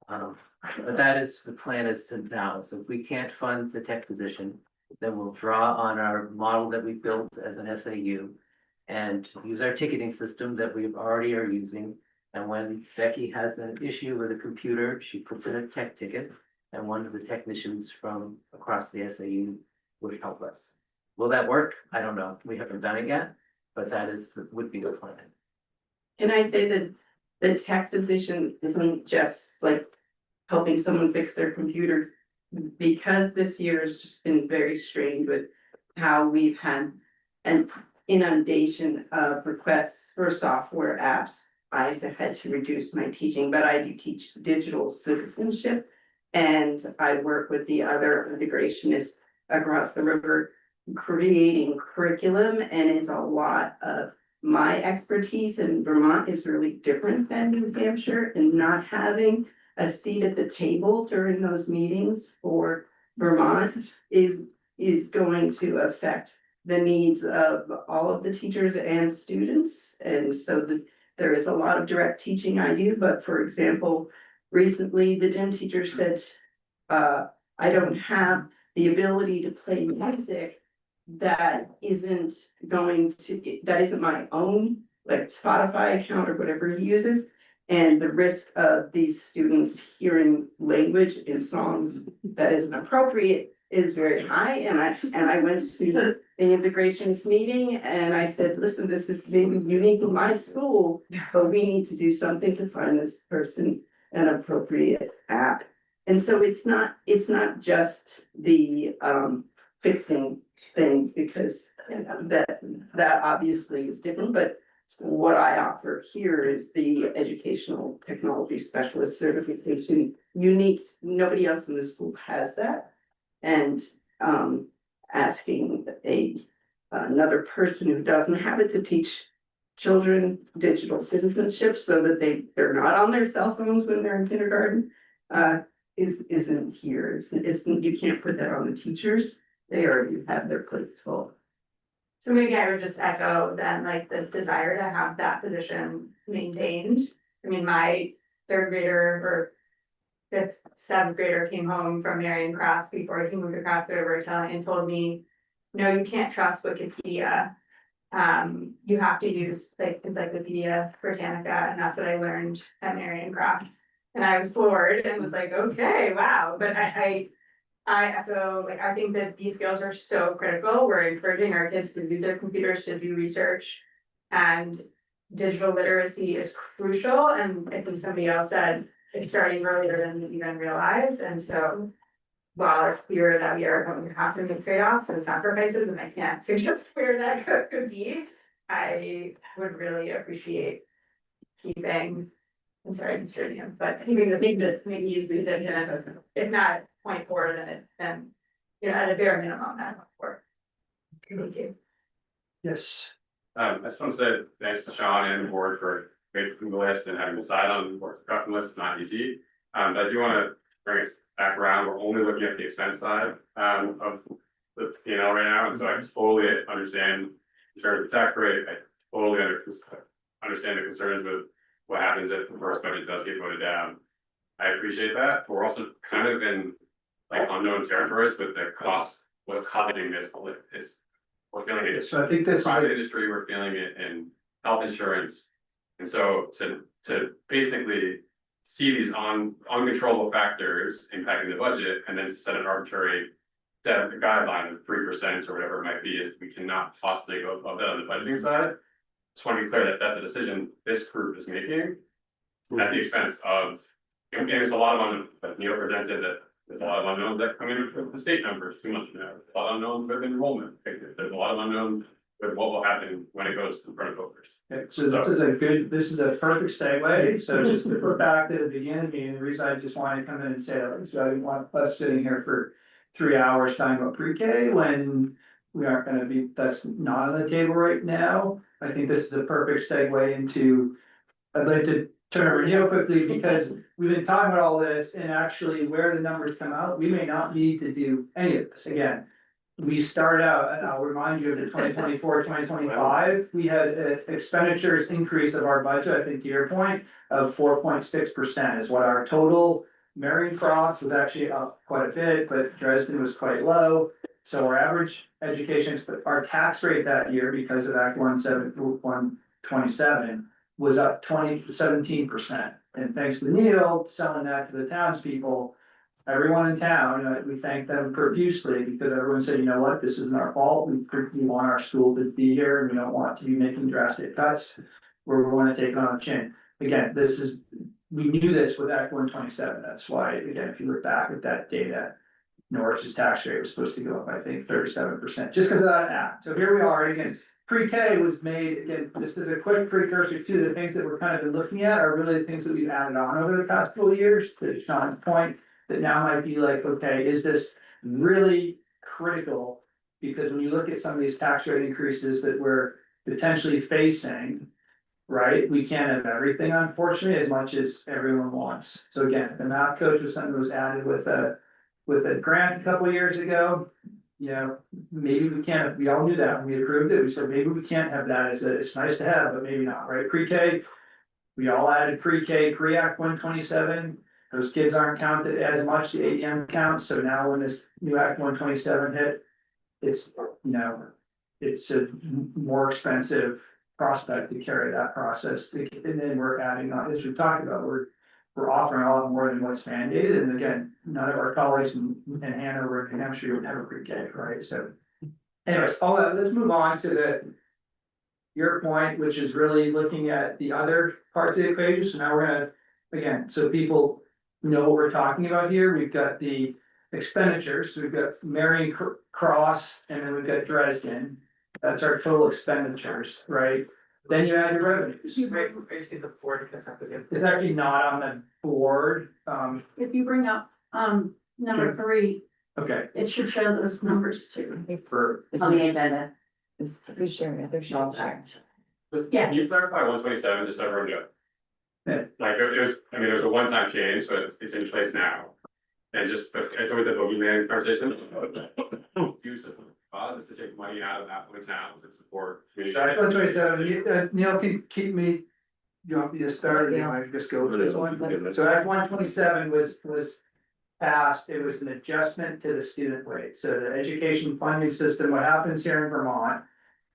But that is the plan is to now. So if we can't fund the tech position, then we'll draw on our model that we built as an SAU and use our ticketing system that we already are using. And when Becky has an issue with a computer, she puts in a tech ticket and one of the technicians from across the SAU would help us. Will that work? I don't know. We haven't done it yet, but that would be the plan. Can I say that the tech position isn't just like helping someone fix their computer? Because this year has just been very strange with how we've had an inundation of requests for software apps. I've had to reduce my teaching, but I do teach digital citizenship. And I work with the other integrationists across the river, creating curriculum, and it's a lot of my expertise in Vermont is really different than New Hampshire, and not having a seat at the table during those meetings for Vermont is going to affect the needs of all of the teachers and students. And so there is a lot of direct teaching I do, but for example, recently the gym teacher said, I don't have the ability to play music that isn't my own, like Spotify account or whatever he uses. And the risk of these students hearing language in songs that isn't appropriate is very high. And I went to the integrations meeting and I said, listen, this is maybe unique in my school, but we need to do something to find this person an appropriate app. And so it's not just the fixing things, because that obviously is different, but what I offer here is the educational technology specialist certification, unique, nobody else in the school has that. And asking another person who doesn't have it to teach children digital citizenship so that they're not on their cell phones when they're in kindergarten isn't here. It's you can't put that on the teachers. They already have their plates full. So maybe I would just echo then like the desire to have that position maintained. I mean, my third grader or fifth, seventh grader came home from Marion Cross before he moved across the river and told me, no, you can't trust Wikipedia. You have to use like Encyclopedia Britannica, and that's what I learned at Marion Cross. And I was floored and was like, okay, wow. But I echo, like, I think that these skills are so critical. We're encouraging our kids to use their computers to do research, and digital literacy is crucial. And I think somebody else said, it's starting earlier than we even realize, and so. While it's clear that we are going to have to make trade-offs and sacrifices, and I can't suggest where that could be, I would really appreciate keeping. I'm sorry, I'm starting him, but keeping this, maybe use these, if not 0.4, then, you know, at a bare minimum, not 0.4. Thank you. Yes. I just want to say thanks to Sean and the board for making the list and having decided on what's cut the list, not easy. I do want to bring it back around. We're only looking at the expense side of the P&L right now, and so I totally understand in terms of tax rate. I totally understand the concerns with what happens if the first budget does get voted down. I appreciate that, but we're also kind of in like unknown territories with the cost, what's causing this, is we're feeling it. So I think this is Private industry, we're feeling it in health insurance. And so to basically see these uncontrollable factors impacting the budget and then to set an arbitrary guideline of 3% or whatever it might be, is we cannot possibly go above that on the budgeting side. Just want to be clear that that's a decision this group is making at the expense of, and it's a lot of unknowns, but Neil presented that there's a lot of unknowns that come in from the state numbers 2 months from now. There's a lot of unknowns with enrollment. There's a lot of unknowns with what will happen when it goes in front of voters. Okay, so this is a perfect segue, so just to go back to the beginning, and the reason I just wanted to come in and say, so I didn't want us sitting here for 3 hours talking about pre-K when we aren't gonna be, that's not on the table right now. I think this is a perfect segue into, I'd like to turn over Neil quickly, because we've been talking about all this, and actually where the numbers come out, we may not need to do any of this again. We start out, and I'll remind you of the 2024-2025, we had expenditures increase of our budget, I think to your point, of 4.6% is what our total. Marion Cross was actually up quite a bit, but Dresden was quite low. So our average education, our tax rate that year, because of Act 127, was up 17%. And thanks to Neil selling that to the townspeople, everyone in town, we thank them profusely, because everyone said, you know what, this isn't our fault, we want our school to be here, and we don't want to be making drastic cuts. We're going to take it on the chin. Again, we knew this with Act 127, that's why, again, if you look back at that data, Norwich's tax rate was supposed to go up, I think, 37%, just because of that act. So here we are, again, pre-K was made, again, just as a quick precursor to the things that we're kind of been looking at are really the things that we've added on over the past couple of years, to Sean's point, that now might be like, okay, is this really critical? Because when you look at some of these tax rate increases that we're potentially facing, right, we can't have everything, unfortunately, as much as everyone wants. So again, the math coach was something that was added with a grant a couple of years ago. You know, maybe we can't, we all knew that when we approved it, we said, maybe we can't have that as it's nice to have, but maybe not, right? Pre-K, we all added pre-K, pre-Act 127. Those kids aren't counted as much, the ADM counts, so now when this new Act 127 hit, it's, you know, it's a more expensive prospect to carry that process, and then we're adding on, as we've talked about, we're offering a lot more than what's mandated, and again, none of our colleagues in Hanover and New Hampshire would have a pre-K, right, so. Anyways, all that, let's move on to your point, which is really looking at the other parts of the equation, so now we're gonna, again, so people know what we're talking about here, we've got the expenditures, so we've got Marion Cross, and then we've got Dresden, that's our total expenditures, right? Then you add your revenues. It's actually not on the board, If you bring up, number 3, okay. it should show those numbers too. For. It's on the agenda. Who's sharing it? They're sharing. Yeah. Can you clarify 127, just so everyone knows? Yeah. Like, it was a one-time change, so it's in place now. And just, it's always the boogeyman conversation. Use of causes to take money out of affluent towns and support community. 127, Neil can keep me, you want me to start, or do you want to just go with this one? So Act 127 was passed, it was an adjustment to the student rate, so the education funding system, what happens here in Vermont.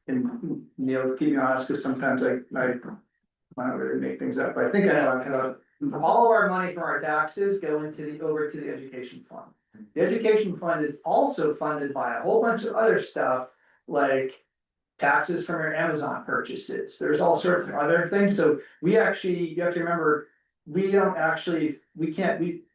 And Neil, keep me honest, because sometimes I don't really make things up, but I think I know, all of our money from our taxes go over to the education fund. The education fund is also funded by a whole bunch of other stuff, like taxes from your Amazon purchases. There's all sorts of other things, so we actually, you have to remember, we don't actually,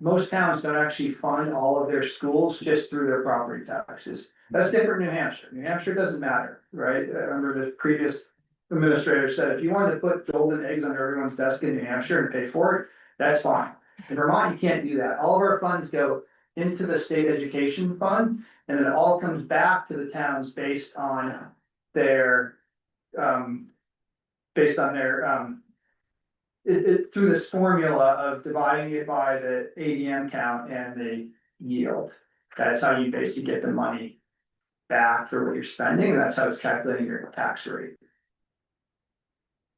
most towns don't actually fund all of their schools just through their property taxes. That's different in New Hampshire. New Hampshire doesn't matter, right? I remember the previous administrator said, if you wanted to put golden eggs under everyone's desk in New Hampshire and pay for it, that's fine. In Vermont, you can't do that. All of our funds go into the state education fund, and then it all comes back to the towns based on their, through this formula of dividing it by the ADM count and the yield. That's how you basically get the money back for what you're spending, and that's how it's calculating your tax rate.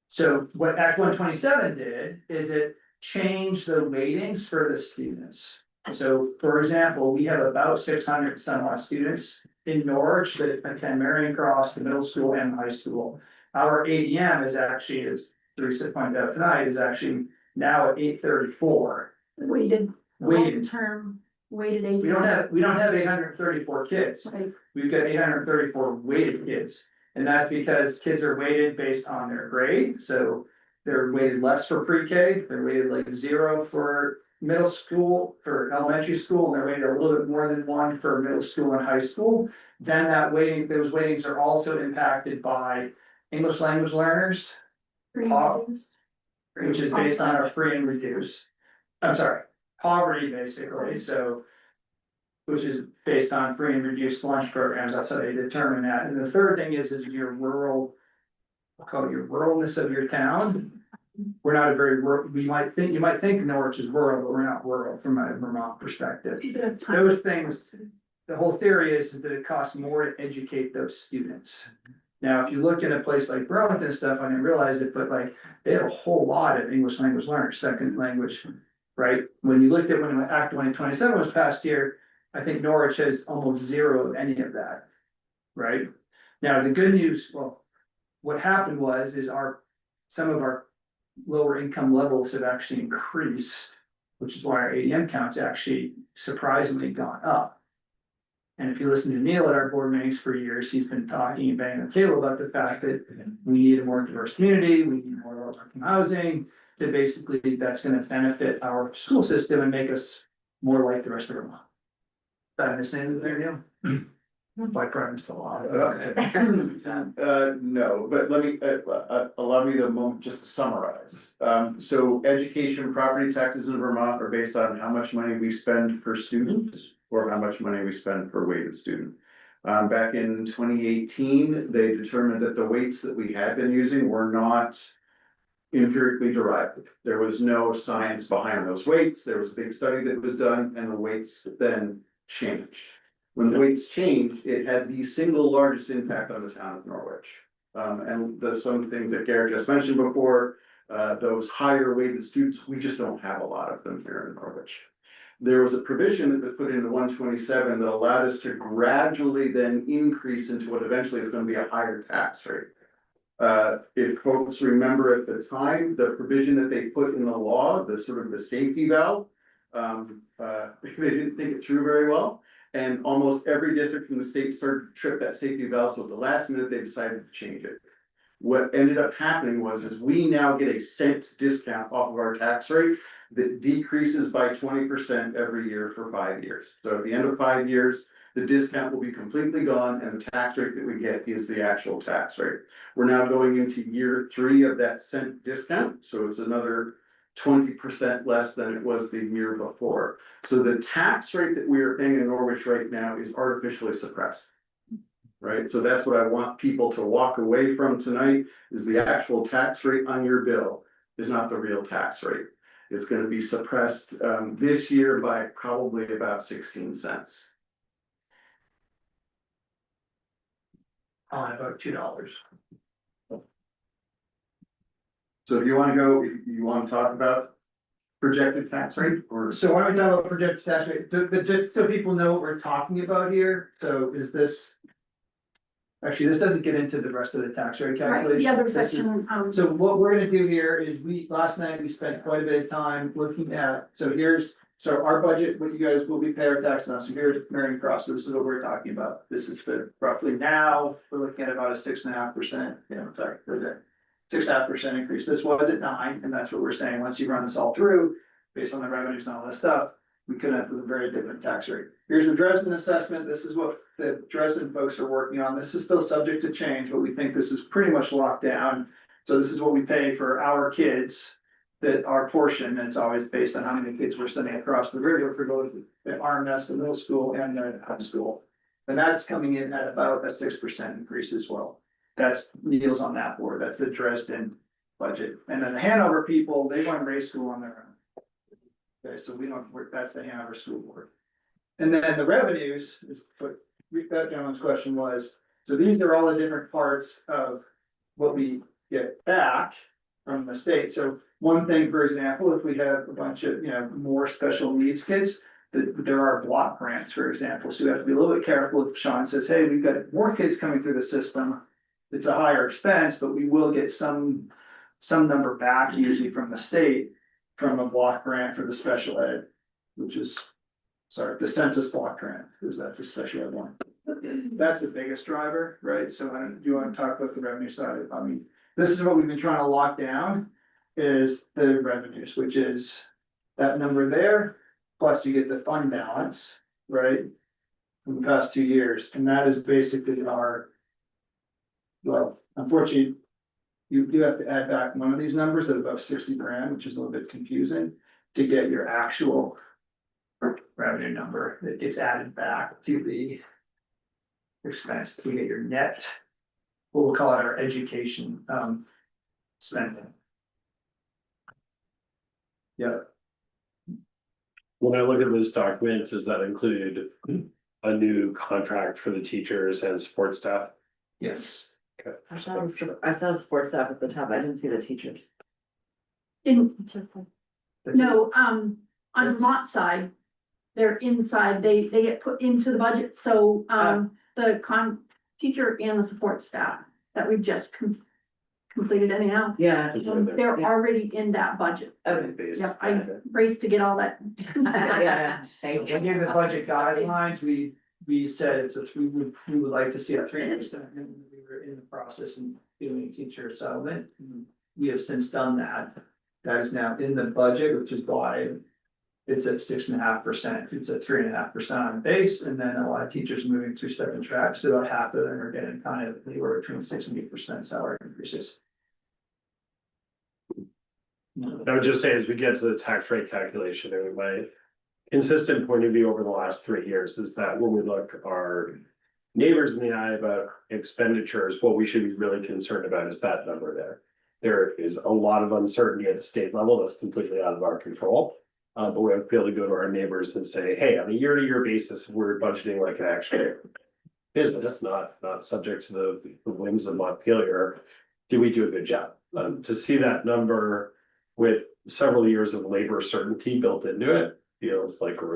So what Act 127 did is it changed the weightings for the students. So for example, we have about 600 some odd students in Norwich that attend Marion Cross, the middle school and the high school. Our ADM is actually, as Teresa pointed out tonight, is actually now at 834. Weighted. Weighted. Term, weighted ADM. We don't have 834 kids. Right. We've got 834 weighted kids. And that's because kids are weighted based on their grade, so they're weighted less for pre-K, they're weighted like 0 for middle school, for elementary school, and they're weighted a little bit more than 1 for middle school and high school. Then that weighting, those weightings are also impacted by English language learners, which is based on our free and reduced. I'm sorry, poverty basically, so. Which is based on free and reduced lunch programs, that's how they determine that. And the third thing is your rural, I'll call it your ruralness of your town. We're not a very rural, you might think Norwich is rural, but we're not rural from a Vermont perspective. Those things, the whole theory is that it costs more to educate those students. Now, if you look at a place like Burlington and stuff, I didn't realize it, but like, they have a whole lot of English language learners, second language, right? When you looked at when Act 127 was passed here, I think Norwich has almost 0 of any of that, right? Now, the good news, well, what happened is some of our lower income levels have actually increased, which is why our ADM count's actually surprisingly gone up. And if you listen to Neil at our board meetings for years, he's been talking and banging the table about the fact that we need a more diverse community, we need more low income housing, that basically that's gonna benefit our school system and make us more like the rest of Vermont. Did I miss anything there, Neil? My preference to law. No, but let me, allow me the moment just to summarize. So education property taxes in Vermont are based on how much money we spend per student or how much money we spend per weighted student. Back in 2018, they determined that the weights that we had been using were not empirically derived. There was no science behind those weights. There was a big study that was done and the weights then changed. When the weights changed, it had the single largest impact on the town of Norwich. And some of the things that Garrett just mentioned before, those higher weighted students, we just don't have a lot of them here in Norwich. There was a provision that was put into 127 that allowed us to gradually then increase into what eventually is going to be a higher tax rate. If folks remember at the time, the provision that they put in the law, the sort of the safety valve, they didn't think it through very well. And almost every district in the state started to trip that safety valve, so at the last minute, they decided to change it. What ended up happening is we now get a cent discount off of our tax rate that decreases by 20% every year for 5 years. So at the end of 5 years, the discount will be completely gone and the tax rate that we get is the actual tax rate. We're now going into year 3 of that cent discount, so it's another 20% less than it was the year before. So the tax rate that we are paying in Norwich right now is artificially suppressed. Right, so that's what I want people to walk away from tonight, is the actual tax rate on your bill is not the real tax rate. It's gonna be suppressed this year by probably about 16 cents. On about $2. So if you wanna go, if you wanna talk about projected tax rate or? So why don't we talk about projected tax rate, but just so people know what we're talking about here, so is this? Actually, this doesn't get into the rest of the tax rate calculation. The other This is- section, So what we're gonna do here is last night we spent quite a bit of time looking at, so our budget, what you guys will be pay our tax on, so here's Marion Cross, so this is what we're talking about. This is the roughly now, we're looking at about a 6.5%, sorry, for that. 6.5% increase. This was at 9%, and that's what we're saying. Once you run this all through, based on the revenues and all that stuff, we could end up with a very different tax rate. Here's the Dresden assessment. This is what the Dresden folks are working on. This is still subject to change, but we think this is pretty much locked down. So this is what we pay for our kids, that our portion, and it's always based on how many kids we're sending across the river for both the RMS, the middle school, and the high school. And that's coming in at about a 6% increase as well. That's Neil's on that board. That's the Dresden budget. And then the Hanover people, they run race school on their own. Okay, so we don't work, that's the Hanover School Board. And then the revenues is what that gentleman's question was. So these are all the different parts of what we get back from the state. So one thing, for example, if we have a bunch of, more special needs kids, there are block grants, for example. So we have to be a little bit careful if Sean says, hey, we've got more kids coming through the system. It's a higher expense, but we will get some number back usually from the state from a block grant for the special ed, which is, sorry, the census block grant, because that's a special ed one. That's the biggest driver, right? So do you want to talk about the revenue side? I mean, this is what we've been trying to lock down is the revenues, which is that number there, plus you get the fund balance, right? In the past 2 years, and that is basically our, well, unfortunately, you do have to add back one of these numbers at about 60 grand, which is a little bit confusing to get your actual revenue number that gets added back to the expense. We get your net, what we'll call it our education spending. Yeah. When I look at this document, does that include a new contract for the teachers and support staff? Yes. Okay. I saw the sports staff at the top, I didn't see the teachers. No, on Vermont side, they're inside, they get put into the budget, so, the teacher and the support staff that we've just completed anyhow. Yeah. They're already in that budget. Okay. Yep, I raced to get all that. Yeah. When we gave the budget guidelines, we said we would like to see a 3%, and we were in the process of doing a teacher settlement. We have since done that. That is now in the budget, which is why it's at 6.5%. It's at 3.5% on base, and then a lot of teachers are moving through step and track, so about half of them are getting kind of anywhere between 6 and 8% salary increases. I would just say, as we get to the tax rate calculation, my consistent point of view over the last 3 years is that when we look our neighbors in the eye about expenditures, what we should be really concerned about is that number there. There is a lot of uncertainty at the state level that's completely out of our control. But we have to be able to go to our neighbors and say, hey, on a year-to-year basis, we're budgeting like an actual business, not subject to the whims of Montpelier. Do we do a good job? To see that number with several years of labor certainty built into it feels like a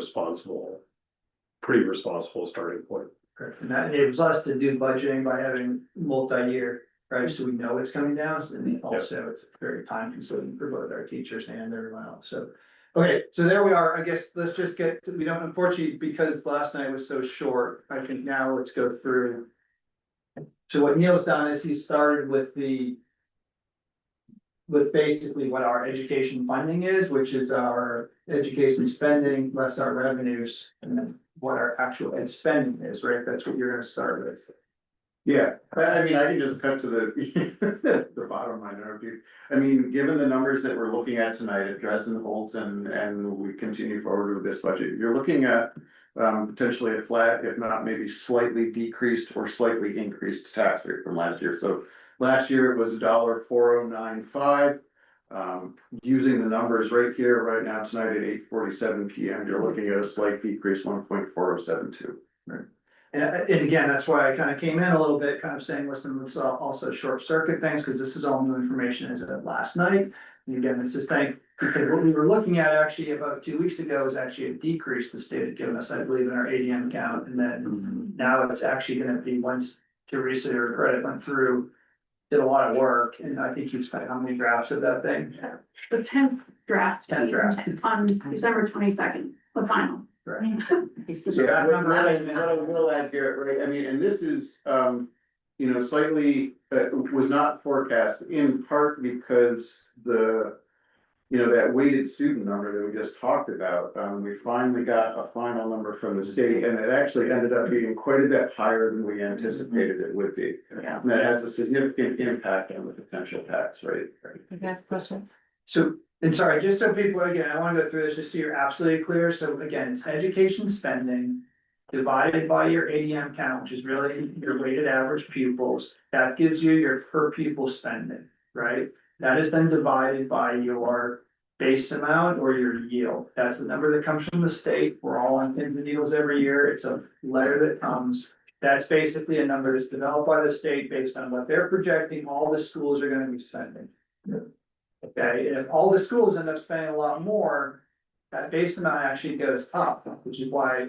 pretty responsible starting point. Correct. And that enables us to do budgeting by having multi-year, right? So we know it's coming down, and also it's very time consuming for both our teachers and everyone else, so. Okay, so there we are. I guess let's just we don't, unfortunately, because last night was so short, I think now let's go through. So what Neil's done is he started with basically what our education funding is, which is our education spending less our revenues, and then what our actual ed spending is, right? That's what you're gonna start with. Yeah, I mean, I can just cut to the bottom line. I mean, given the numbers that we're looking at tonight at Dresden Holtz and we continue forward with this budget, you're looking at potentially a flat, if not maybe slightly decreased or slightly increased tax rate from last year. So last year it was $1.4095. Using the numbers right here, right now tonight at 8:47 p.m., you're looking at a slight decrease, 1.4072. Right. And again, that's why I kind of came in a little bit, kind of saying, listen, let's also short circuit things, because this is all new information as of last night. And again, this is because what we were looking at actually about 2 weeks ago is actually a decrease the state had given us, I believe, in our ADM account. And then now it's actually gonna be, once Teresa or credit went through, did a lot of work, and I think you spent how many drafts of that thing? The 10th draft. 10th draft. On December 22nd, the final. Right. Yeah, what I will add here, right, I mean, and this is, you know, slightly, was not forecast in part because you know, that weighted student number that we just talked about, we finally got a final number from the state, and it actually ended up being quite a bit higher than we anticipated it would be. Yeah. And that has a significant impact on the potential tax rate. Next question. So, and sorry, just so people, again, I wanna go through this just so you're absolutely clear, so again, it's education spending. Divided by your ADM count, which is really your weighted average pupils, that gives you your per pupil spending, right? That is then divided by your base amount or your yield, that's the number that comes from the state, we're all on pins and needles every year, it's a letter that comes. That's basically a number that's developed by the state based on what they're projecting all the schools are gonna be spending. Okay, and if all the schools end up spending a lot more, that base amount actually goes up, which is why.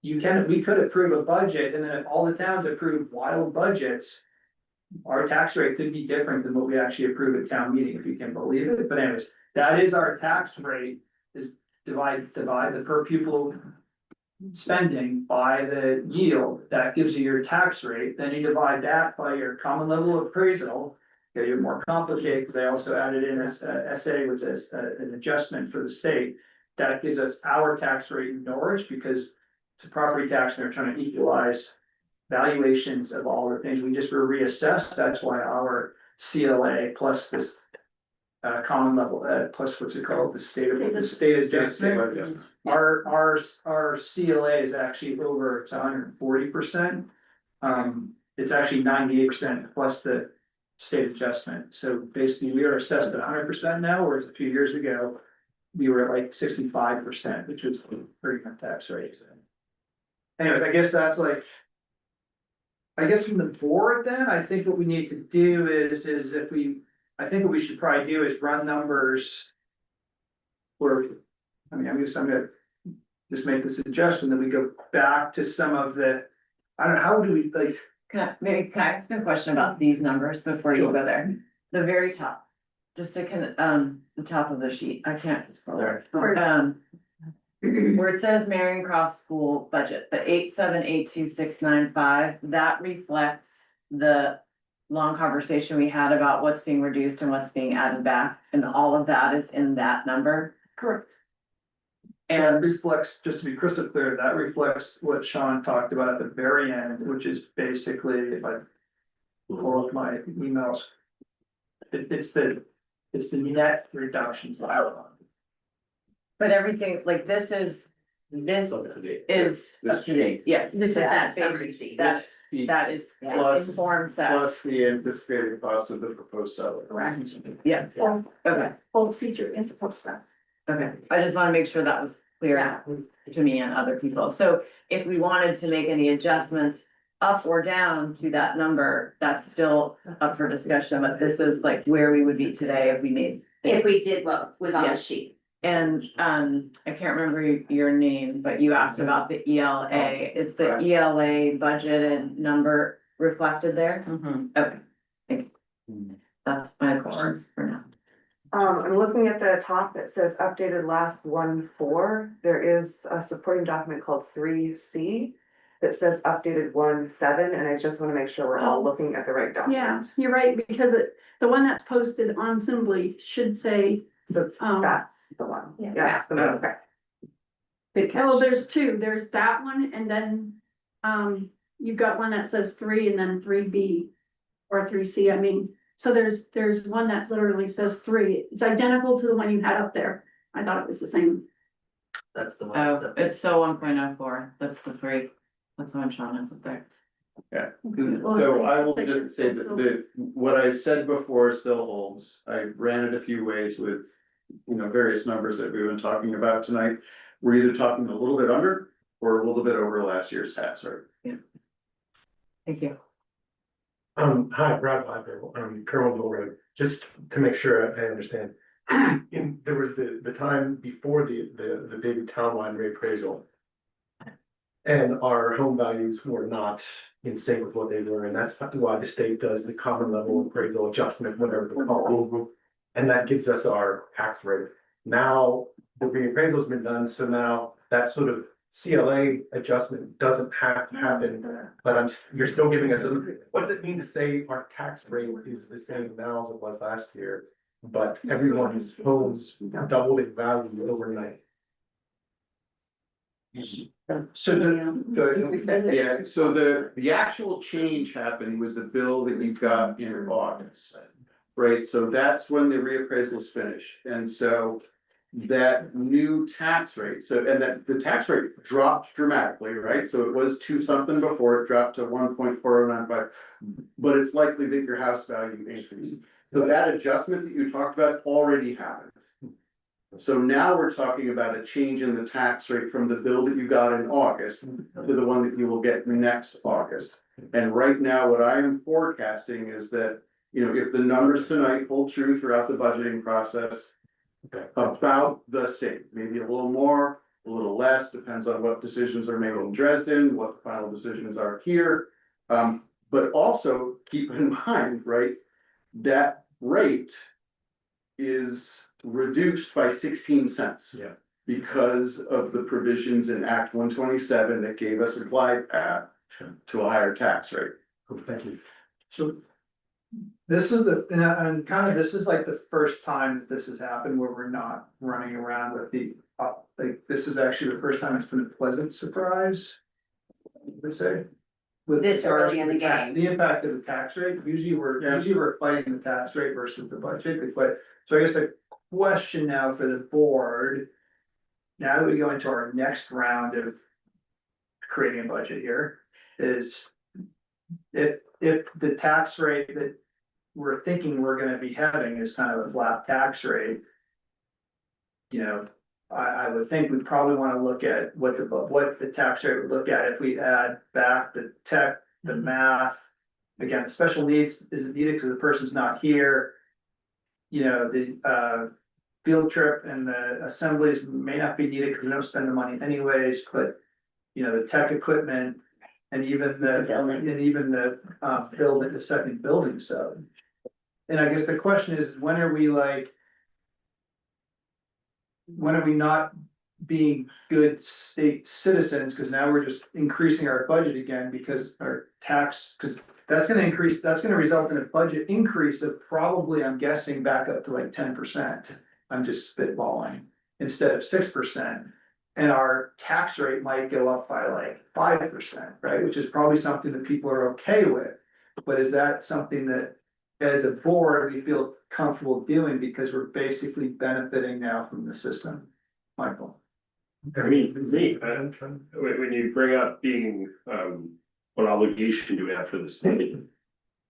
We could approve a budget, and then if all the towns approve wild budgets. Our tax rate could be different than what we actually approve at town meeting, if you can believe it, but anyways, that is our tax rate, is divide the per pupil. Spending by the yield, that gives you your tax rate, then you divide that by your common level of appraisal. Okay, you're more complicated, because I also added in this essay with this, an adjustment for the state. That gives us our tax rate in Norwich, because it's a property tax, and they're trying to equalize valuations of all the things, we just were reassessed, that's why our CLA plus this. Common level, plus what's it called, the state adjustment. Our CLA is actually over, it's 140%. It's actually 98% plus the state adjustment, so basically we are assessed at 100% now, whereas a few years ago. We were at like 65%, which was a pretty good tax rate. Anyways, I guess that's like. I guess from the board then, I think what we need to do is if we, I think what we should probably do is run numbers. Or, I mean, I'm gonna just make the suggestion that we go back to some of the, I don't know, how do we like? Can I ask a question about these numbers before you go there? The very top, just to the top of the sheet, I can't scroll there. Where it says Marion Cross School budget, the 8782695, that reflects the long conversation we had about what's being reduced and what's being added back, and all of that is in that number. Correct. And that reflects, just to be crystal clear, that reflects what Sean talked about at the very end, which is basically, if I pull up my emails. It's the net reductions that I want. but everything, like this is up to date, yes. This is that summary summary sheet. That is, Plus- informs that, Plus the anticipated cost of the proposed seller. correct, yeah, okay, Full feature and support staff. okay. I just wanna make sure that was clear to me and other people, so if we wanted to make any adjustments. Up or down to that number, that's still up for discussion, but this is like where we would be today if we made. If we did what was on Yeah. the sheet. And I can't remember your name, but you asked about the ELA. Is the ELA budgeted number reflected there? Okay, thank you. That's my questions for now. I'm looking at the top, it says updated last 1/4. There is a supporting document called 3C. That says updated 1/7, and I just wanna make sure we're all looking at the right document. Yeah, you're right, because the one that's posted on Assembly should say. So that's the one, Yeah. yes, the one, okay. Good catch. Oh, there's two, there's that one, and then, you've got one that says 3 and then 3B. Or 3C, I mean, so there's one that literally says 3, it's identical to the one you had up there, I thought it was the same. That's the one. Oh, it's still 1.04, that's the 3, that's the one Sean has up there. Yeah, so I will just say that what I said before still holds. I ran it a few ways with, you know, various numbers that we've been talking about tonight. We're either talking a little bit under or a little bit over last year's tax rate. Thank you. Hi, Brad Piper, Kerwinville Road, just to make sure I understand. There was the time before the big townwide reappraisal. And our home values were not in sync with what they were, and that's why the state does the common level appraisal adjustment, whatever they call it. And that gives us our tax rate. Now, the reappraisal's been done, so now that sort of CLA adjustment doesn't have to happen, but you're still giving us, what does it mean to say our tax rate is the same now as it was last year? But everyone's homes doubled in value overnight. So Yeah, so the actual change happened was the bill that you got in August. Right, so that's when the reappraisal is finished, and so that new tax rate, so, and that the tax rate dropped dramatically, right? So it was 2 something before, it dropped to 1.4095, but it's likely that your house value increased. So that adjustment that you talked about already happened. So now we're talking about a change in the tax rate from the bill that you got in August to the one that you will get next August. And right now, what I am forecasting is that, you know, if the numbers tonight hold true throughout the budgeting process, about the same, maybe a little more, a little less, depends on what decisions are made in Dresden, what the final decisions are here. But also keep in mind, right, that rate is reduced by 16 cents. Yeah. Because of the provisions in Act 127 that gave us a glide path to a higher tax rate. Thank you. So this is and kind of, this is like the first time that this has happened where we're not running around with like, this is actually the first time it's been a pleasant surprise. I would say. With This regards early in to the tax- game. The impact of the tax rate, usually we're fighting the tax rate versus the budget, but, so I guess the question now for the board. Now that we go into our next round of creating a budget here, is if the tax rate that we're thinking we're gonna be having is kind of a flat tax rate. You know, I would think we'd probably wanna look at what the tax rate would look at if we add back the tech, the math. Again, special needs isn't needed because the person's not here. You know, the field trip and the assemblies may not be needed because we don't spend the money anyways, but. You know, the tech equipment and even the building, the second building, so. And I guess the question is, when are we not being good state citizens? Cause now we're just increasing our budget again because our tax, cause that's gonna result in a budget increase of probably, I'm guessing, back up to like 10%. I'm just spitballing, instead of 6%. And our tax rate might go up by like 5%, right? Which is probably something that people are okay with. But is that something that, as a board, we feel comfortable doing because we're basically benefiting now from the system? Michael? I mean, for me, when you bring up being, what obligation do we have for the state?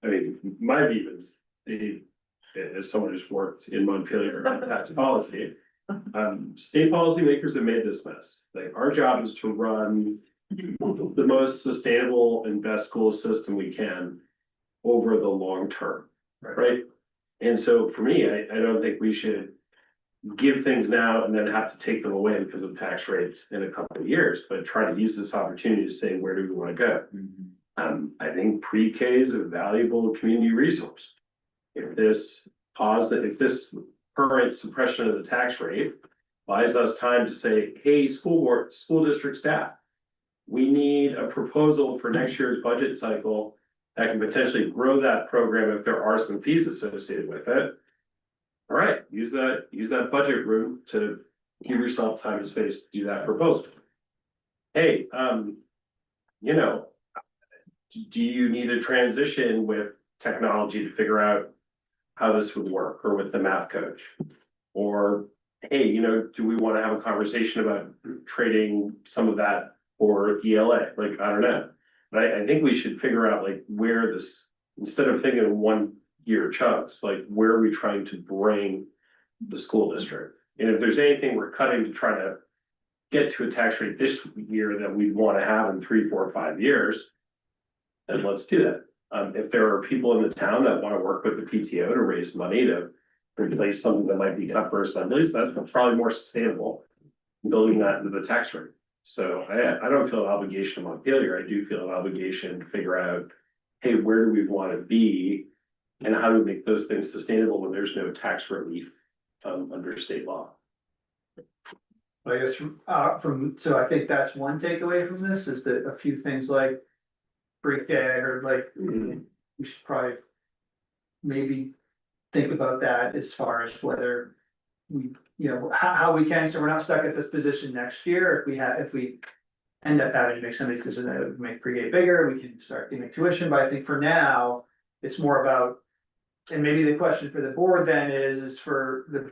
I mean, my view is, as someone who's worked in Montpelier on tax policy. State policymakers have made this mess. Like, our job is to run the most sustainable and best school system we can over the long term, right? And so for me, I don't think we should give things now and then have to take them away because of tax rates in a couple of years, but try to use this opportunity to say, where do we want to go? I think pre-K is a valuable community resource. If this current suppression of the tax rate buys us time to say, hey, school district staff. We need a proposal for next year's budget cycle that can potentially grow that program if there are some fees associated with it. All right, use that budget room to give yourself time and space to do that proposal. Hey, you know, do you need a transition with technology to figure out how this would work, or with the math coach? Or, hey, you know, do we want to have a conversation about trading some of that for ELA? Like, I don't know. But I think we should figure out like where this, instead of thinking of 1 year chunks, like where are we trying to bring the school district? And if there's anything we're cutting to try to get to a tax rate this year that we want to have in 3, 4, 5 years, then let's do that. If there are people in the town that want to work with the PTO to raise money to replace something that might be cut for assemblies, that's probably more sustainable, building that into the tax rate. So I don't feel an obligation to Montpelier. I do feel an obligation to figure out, hey, where do we want to be? And how do we make those things sustainable when there's no tax relief under state law? I guess so I think that's one takeaway from this is that a few things like pre-K, I heard like, we should probably maybe think about that as far as whether we, how we can, so we're not stuck at this position next year. If we end up having to make some decision that would make pre-K bigger, we can start giving tuition, but I think for now, it's more about, and maybe the question for the board then is for the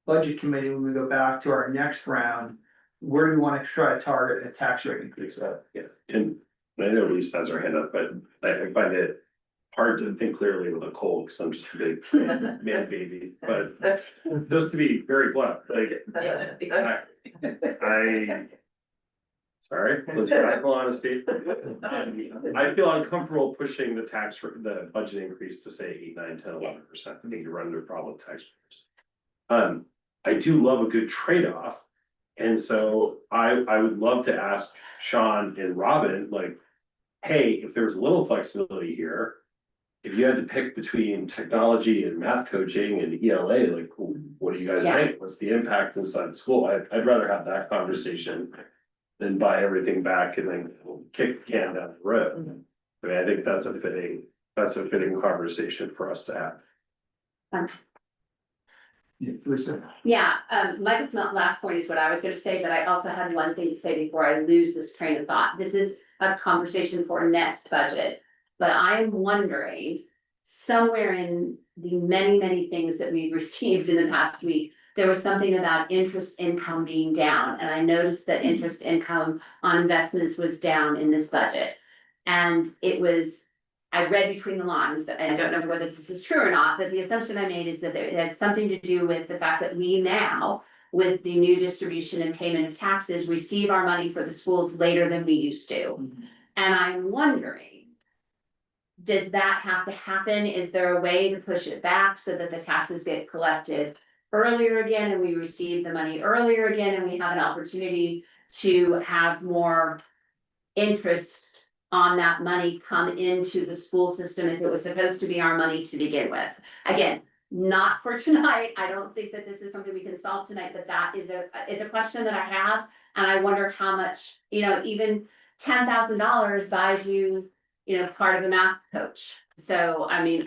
budget committee, when we go back to our next round, where do we want to try to target a tax rate increase that? Yeah, and I know Lisa has her hand up, but I find it hard to think clearly with a cold, because I'm just a big man baby, but just to be very blunt, like. Sorry, let's radical honesty. I feel uncomfortable pushing the budget increase to say 8, 9, 10, 11%. I think you run into a problem with taxpayers. I do love a good trade-off. And so I would love to ask Sean and Robin, like, hey, if there's a little flexibility here, if you had to pick between technology and math coaching and ELA, like, what do you guys think? What's the impact inside the school? I'd rather have that conversation than buy everything back and then kick the can down the road. I mean, I think that's a fitting conversation for us to have. Yeah, Michael's last point is what I was gonna say, but I also had one thing to say before I lose this train of thought. This is a conversation for next budget. But I am wondering, somewhere in the many, many things that we've received in the past week, there was something about interest income being down, and I noticed that interest income on investments was down in this budget. And I read between the lines, but I don't know whether this is true or not, but the assumption I made is that it had something to do with the fact that we now, with the new distribution and payment of taxes, receive our money for the schools later than we used to. And I'm wondering, does that have to happen? Is there a way to push it back so that the taxes get collected earlier again and we receive the money earlier again and we have an opportunity to have more interest on that money come into the school system if it was supposed to be our money to begin with? Again, not for tonight. I don't think that this is something we can solve tonight, but it's a question that I have. And I wonder how much, even $10,000 buys you, part of a math coach. So, I mean,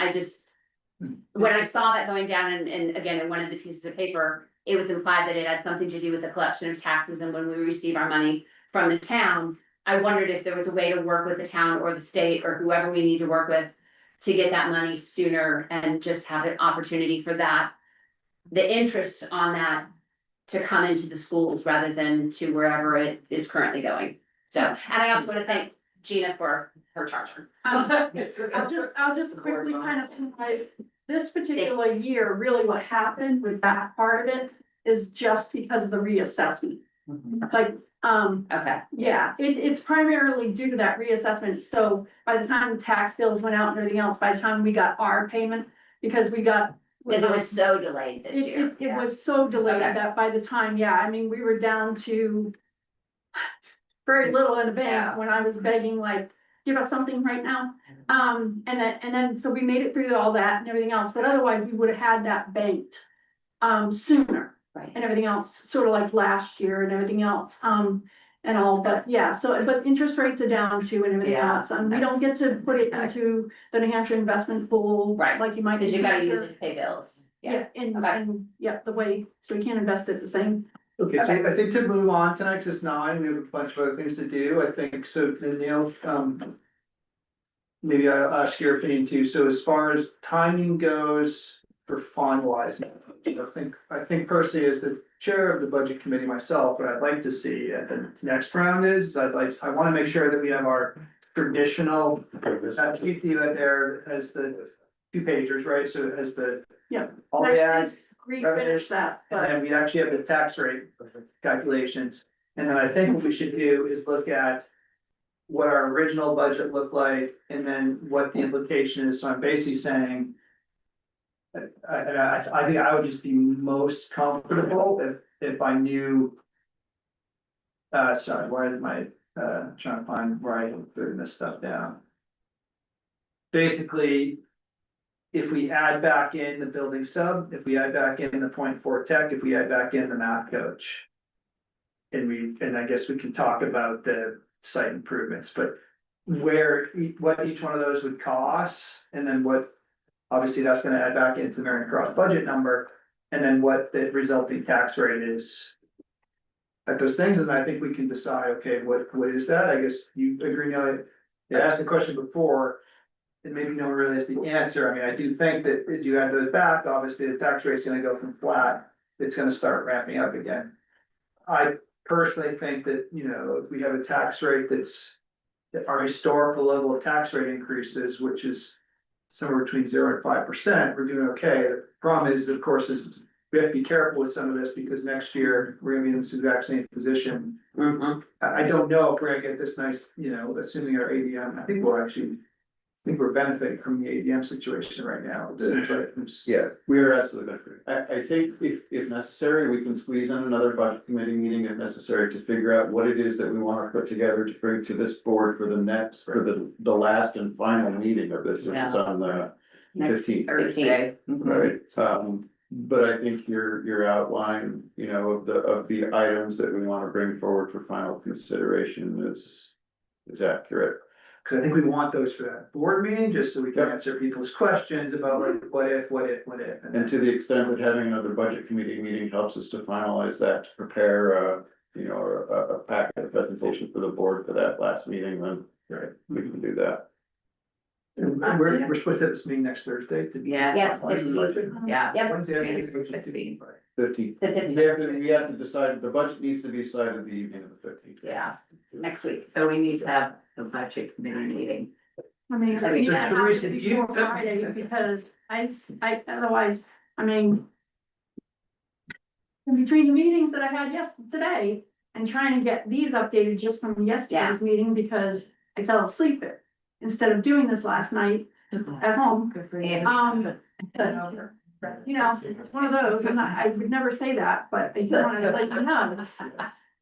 when I saw that going down and again, in one of the pieces of paper, it was implied that it had something to do with the collection of taxes and when we receive our money from the town. I wondered if there was a way to work with the town or the state or whoever we need to work with to get that money sooner and just have an opportunity for the interest on that to come into the schools rather than to wherever it is currently going. So, and I also want to thank Gina for her charger. I'll just quickly kind of summarize, this particular year, really what happened with that part of it is just because of the reassessment. Like, okay, yeah, it's primarily due to that reassessment. So by the time the tax bills went out and everything else, by the time we got our payment, because it was so delayed this year. It was so delayed Okay. that by the time, we were down to very little in the bank when I was begging, like, give us something right now. And then, so we made it through all that and everything else, but otherwise we would have had that banked sooner. Right. And everything else, sort of like last year and everything else, and all, but but interest rates are down too and everything Yeah, else, and we don't get to put it into the New Hampshire investment pool. Right. Like you might. Because you in gotta New use Hampshire. it to pay bills. Yeah, and the way, so we can't invest it the same. Okay, so I think to move on tonight, 'cause it's 9, we have a bunch of other things to do, I think, so then Neil, maybe I'll ask your opinion too, so as far as timing goes for finalizing, I think personally as the chair of the budget committee myself, what I'd like to see at the next round is, I wanna make sure that we have our traditional, that sheet out there has the 2 pagers, right, so it has the. Yeah. All the ads. Refinish that, And but then we actually have the tax rate calculations, and then I think what we should do is look at. What our original budget looked like, and then what the implication is, so I'm basically saying. I think I would just be most comfortable if I knew. Sorry, where did my, trying to find where I put this stuff down. Basically. If we add back in the building sub, if we add back in the .4 tech, if we add back in the math coach. and I guess we can talk about the site improvements, but what each one of those would cost, and then what, obviously that's gonna add back into the Marion Cross budget number, and then what the resulting tax rate is at those things, and I think we can decide, okay, what is that? I guess you agree, Neil, I asked the question before, and maybe no one really has the answer. I mean, I do think that if you add those back, obviously the tax rate's gonna go from flat, it's gonna start ramping up again. I personally think that, if we have a tax rate that's our historical level of tax rate increases, which is somewhere between 0% and 5%, we're doing okay. The problem is, of course, is we have to be careful with some of this because next year we're gonna be in this exact same position. I don't know if we're gonna get this nice, assuming our ADM, I think we're benefiting from the ADM situation right now. It seems like Yeah, we are absolutely benefiting. I think if necessary, we can squeeze in another budget committee meeting if necessary to figure out what it is that we want to put together to bring to this board for the last and final meeting of this. It's on the Next 15th. Thursday. Right, but I think your outline, of the items that we want to bring forward for final consideration is accurate. Cause I think we want those for that board meeting, just so we can answer people's questions about like, what if. And to the extent that having another budget committee meeting helps us to finalize that, to prepare, a packet of presentation for the board for that last meeting, then we can do that. And we're supposed to have this meeting next Thursday. Yes. Yeah. Yeah. When's the It's other- 15. 15th. We have to decide, the budget needs to be decided the evening of the 15th. Yeah, next week, so we need to have a budget committee meeting. I mean, So we Teresa, have Teresa, to do you- before Friday, because I, otherwise, I mean. In between the meetings that I had today, and trying to get these updated just from yesterday's meeting, because I fell asleep instead of doing this last night at home. It's one of those, and I would never say that, but I just wanted to let you know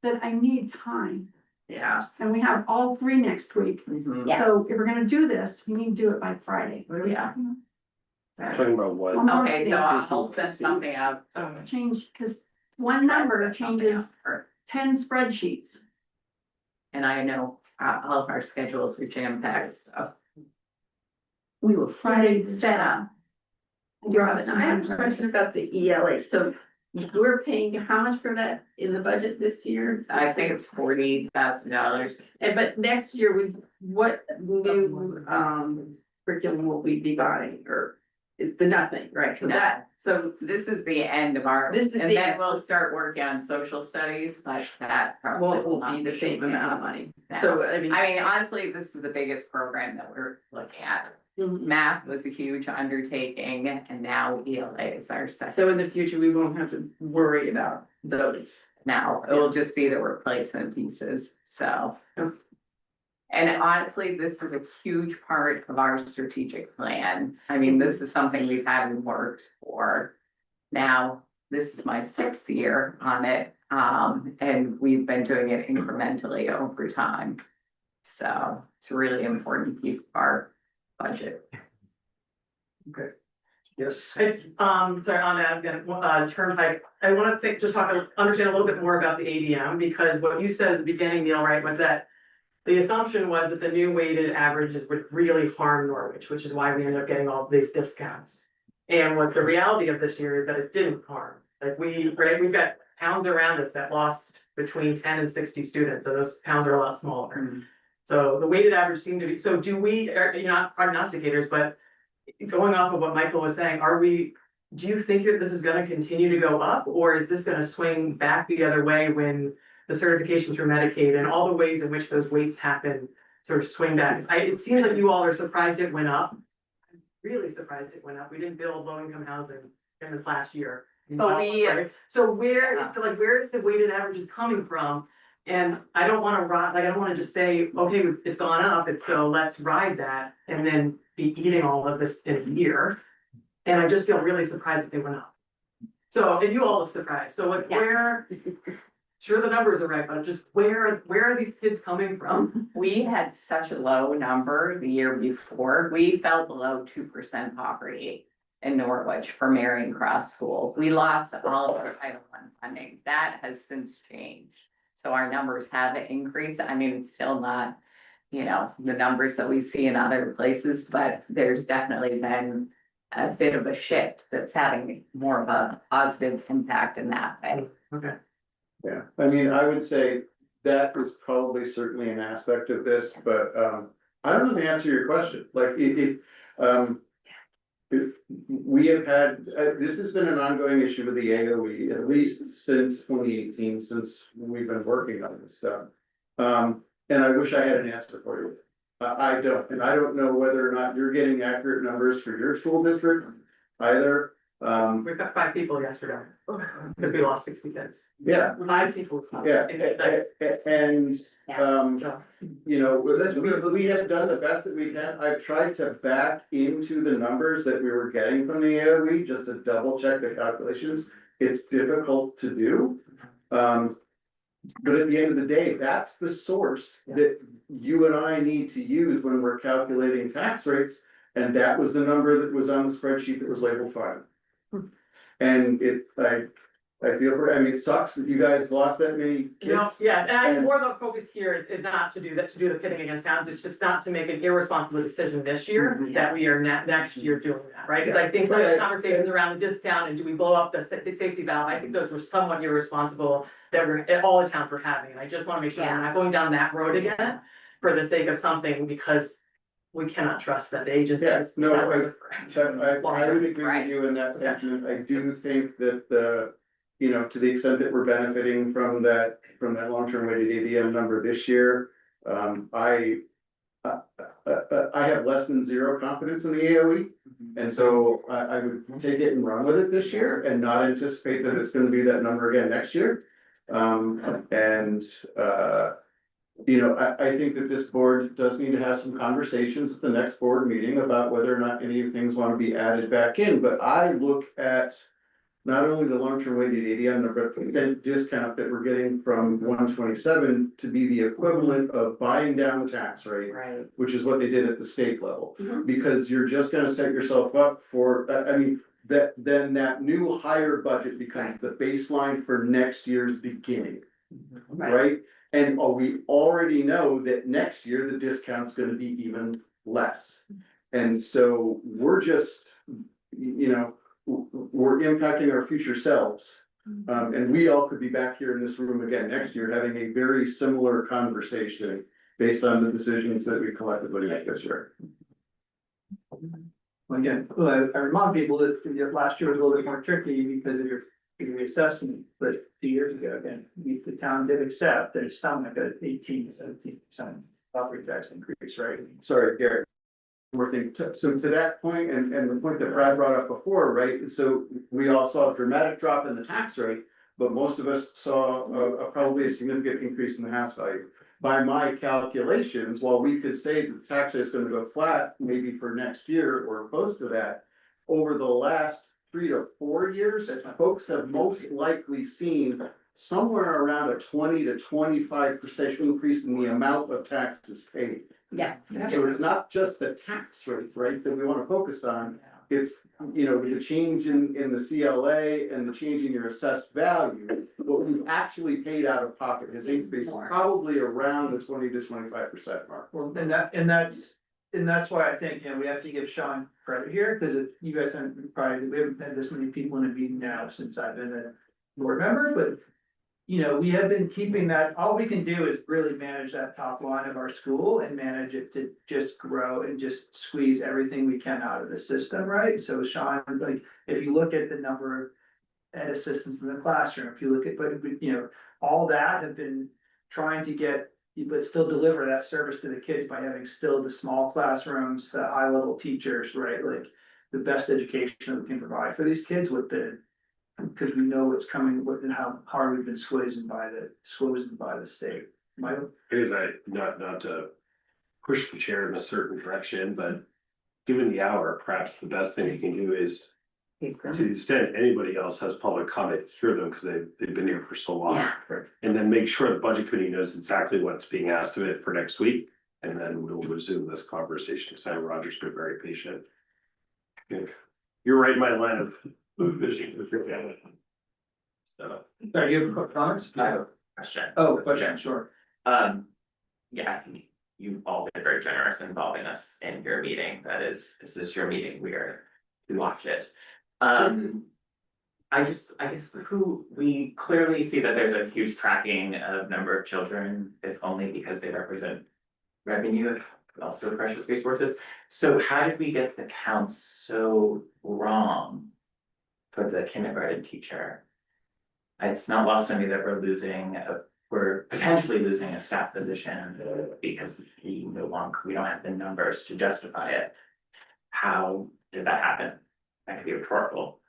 that I need time. Yeah. And we have all 3 next week. Yeah. So if we're gonna do this, we need to do it by Friday. Yeah. Talking about what? Okay, so I'll send something out. Change, cause one number changes 10 spreadsheets. And I know all of our schedules were jam packed, so. We were Friday set up. Robin, I have a question about the ELA, so we're paying how much for that in the budget this year? I think it's $40,000. But next year, what new curriculum will we be buying, or it's the nothing, right? So So this is the end of our, This is and the then end. we'll start working on social studies, but that probably won't not be the same amount of money. now. So, I mean, Honestly, this is the biggest program that we're looking at. Math was a huge undertaking, and now ELA is our second. so in the future, we won't have to worry about those. Now, it will just be the replacement pieces, so. And honestly, this is a huge part of our strategic plan. I mean, this is something we've had in works for. Now, this is my 6th year on it, and we've been doing it incrementally over time. So it's a really important piece of our budget. Okay. Yes. Sorry, on that, again, Turnpike, I wanna understand a little bit more about the ADM, because what you said at the beginning, Neil, right, was that the assumption was that the new weighted averages would really harm Norwich, which is why we ended up getting all these discounts. And what the reality of this year is that it didn't harm, like we've got towns around us that lost between 10 and 60 students, and those towns are a lot smaller. So the weighted average seemed to be, so do we, you're not prognosticators, but going off of what Michael was saying, do you think this is gonna continue to go up, or is this gonna swing back the other way when the certifications through Medicaid and all the ways in which those weights happen sort of swing back? It seems like you all are surprised it went up. I'm really surprised it went up. We didn't build low-income housing in the last year. But So where is the weighted averages coming from? And I don't wanna just say, okay, it's gone up, and so let's ride that and then be eating all of this in a year. And I just feel really surprised that they went up. So, and you all look surprised, so sure, the numbers are right, but just where are these kids coming from? We had such a low number the year before. We fell below 2% poverty in Norwich for Marion Cross School. We lost all of our Title I funding. That has since changed. so our numbers have increased. I mean, it's still not, you know, the numbers that we see in other places, but there's definitely been a bit of a shift that's having more of a positive impact in that way. Okay. Yeah, I mean, I would say that is probably certainly an aspect of this, but, I don't know the answer to your question, like, we have had, this has been an ongoing issue with the AOE, at least since 2018, since we've been working on this stuff. And I wish I had an answer for you. I don't, and I don't know whether or not you're getting accurate numbers for your school district either. We've got 5 people yesterday, because we lost 60 kids. Yeah. 5 people. Yeah, and, you know, we have done the best that we can. I've tried to back into the numbers that we were getting from the AOE, just to double check the calculations. It's difficult to do. But at the end of the day, that's the source that you and I need to use when we're calculating tax rates. And that was the number that was on the spreadsheet that was labeled fine. And I feel, I mean, it sucks that you guys lost that many No, kids. yeah, and I think more of the focus here is not to do that, to do the pitting against towns, it's just not to make an irresponsible decision this year, that we are next year doing that, right? Because I think some of the conversations around the discount and do we blow up the safety valve, I think those were somewhat irresponsible that we're, all the towns were having, and I just wanna make sure we're not going down that road again for the sake of something, because we cannot trust that the agencies. Yes, no, I would agree with you in that sentiment. I do think that you know, to the extent that we're benefiting from that long-term weighted ADM number this year, I have less than 0 confidence in the AOE. And so I would take it and run with it this year and not anticipate that it's gonna be that number again next year. You know, I think that this board does need to have some conversations at the next board meeting about whether or not any of things want to be added back in, but I look at not only the long-term weighted ADM number, but the discount that we're getting from 127 to be the equivalent of buying down the tax rate, which is what they did at the state level. Because you're just gonna set yourself up for, I mean, then that new higher budget becomes the baseline for next year's beginning, right? And we already know that next year the discount's gonna be even less. And so we're just, you know, we're impacting our future selves. And we all could be back here in this room again next year having a very similar conversation based on the decisions that we collectively make this year. Again, I remind people that last year was a little bit more tricky because of your assessment, but 2 years ago, again, the town did accept that it's stomach at 18 to 17% property tax increase, right? Sorry, Garrett. More thing, so to that point, and the point that Brad brought up before, right, so we all saw a dramatic drop in the tax rate, but most of us saw probably a significant increase in the house value. By my calculations, while we could say that the tax rate is gonna go flat, maybe for next year or close to that, over the last 3 to 4 years, folks have most likely seen somewhere around a 20 to 25% increase in the amount of taxes paid. Yeah. So it's not just the tax rate, right, that we wanna focus on, it's, you know, the change in the CLA and the change in your assessed value. What we've actually paid out of pocket has increased probably around the 20 to 25% mark. Well, and that's why I think, you know, we have to give Sean credit here, because if you guys haven't, we haven't had this many people in a meeting now since I've been a board member, but. You know, we have been keeping that, all we can do is really manage that top line of our school and manage it to just grow and just squeeze everything we can out of the system, right? So Sean, like, if you look at the number of ed assistants in the classroom, if you look at, but you know, all that have been trying to get, but still deliver that service to the kids by having still the small classrooms, the high level teachers, right? Like the best education that we can provide for these kids with the. Because we know what's coming, what and how hard we've been squeezed by the state. Michael? It is not to push the chair in a certain direction, but given the hour, perhaps the best thing you can do is to the extent anybody else has public comment, hear them because they've been here for so long. Yeah. And then make sure the budget committee knows exactly what's being asked of it for next week. And then we'll resume this conversation. Because I know Roger's been very patient. You're right in my line of vision with your family. So. Are you have quick comments? question. Oh, question, sure. Yeah, I think you all been very generous in involving us in your meeting. This is your meeting. We watch it. I guess we clearly see that there's a huge tracking of number of children, if only because they represent revenue, but also precious resources. So how did we get the count so wrong for the kindergarten teacher? It's not lost on me that we're potentially losing a staff position because we don't have the numbers to justify it. How did that happen? That could be rhetorical.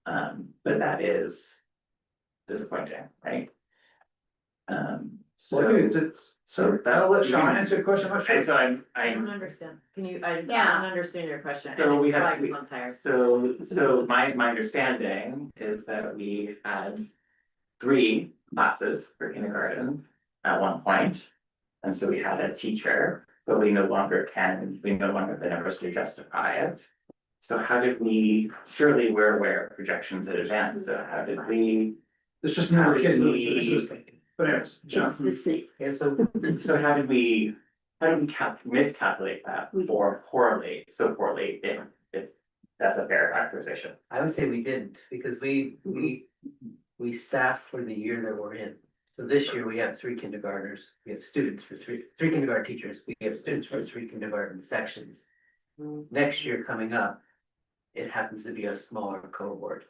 But that is disappointing, right? I'll let Sean answer the question. I'm not sure. And so I don't understand. Can you, I don't understand your question. So we have, I'm tired. so my understanding is that we had 3 classes for kindergarten at one point. And so we had a teacher, but we no longer have the numbers to justify it. So how did we, surely we're aware of projections in advance, so how did we? There's just no kids moving through the system. But anyways, Sean. It's the same. Yeah, so how did we miscalculate that or so poorly if that's a fair characterization? I would say we didn't, because we staff for the year that we're in. So this year we have 3 kindergartners, we have students for three kindergarten teachers, we have students for 3 kindergarten sections. Next year coming up, it happens to be a smaller cohort.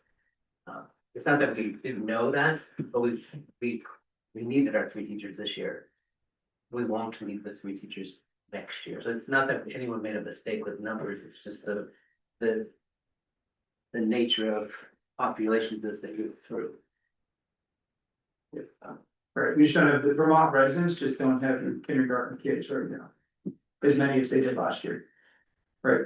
It's not that we didn't know that, but we needed our 3 teachers this year. We won't need the 3 teachers next year. So it's not that anyone made a mistake with numbers, it's just the nature of populations as they move through. Right, we just don't have, the Vermont residents just don't have kindergarten kids right now. As many as they did last year. Right?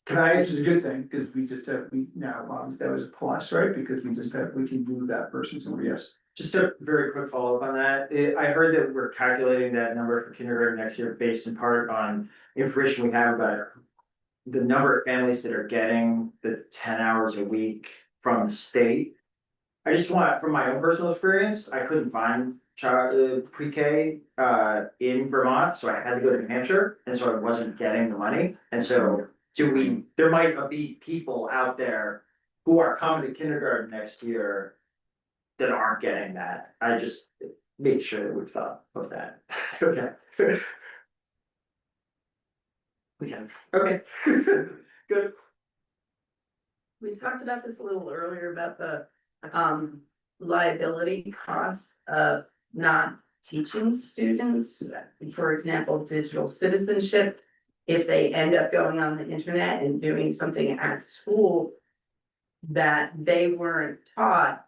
Which is a good thing, because we just have, that was a plus, right? Because we can move that person somewhere, yes. Just a very quick follow-up on that. I heard that we're calculating that number for kindergarten next year based in part on information we have about the number of families that are getting the 10 hours a week from the state. I just want, from my own personal experience, I couldn't find pre-K in Vermont, so I had to go to New Hampshire, and so I wasn't getting the money. And so there might be people out there who are coming to kindergarten next year that aren't getting that. I just made sure that we've thought of that. Okay. We have. Okay. Good. We talked about this a little earlier about the liability costs of not teaching students. For example, digital citizenship. If they end up going on the internet and doing something at school that they weren't taught,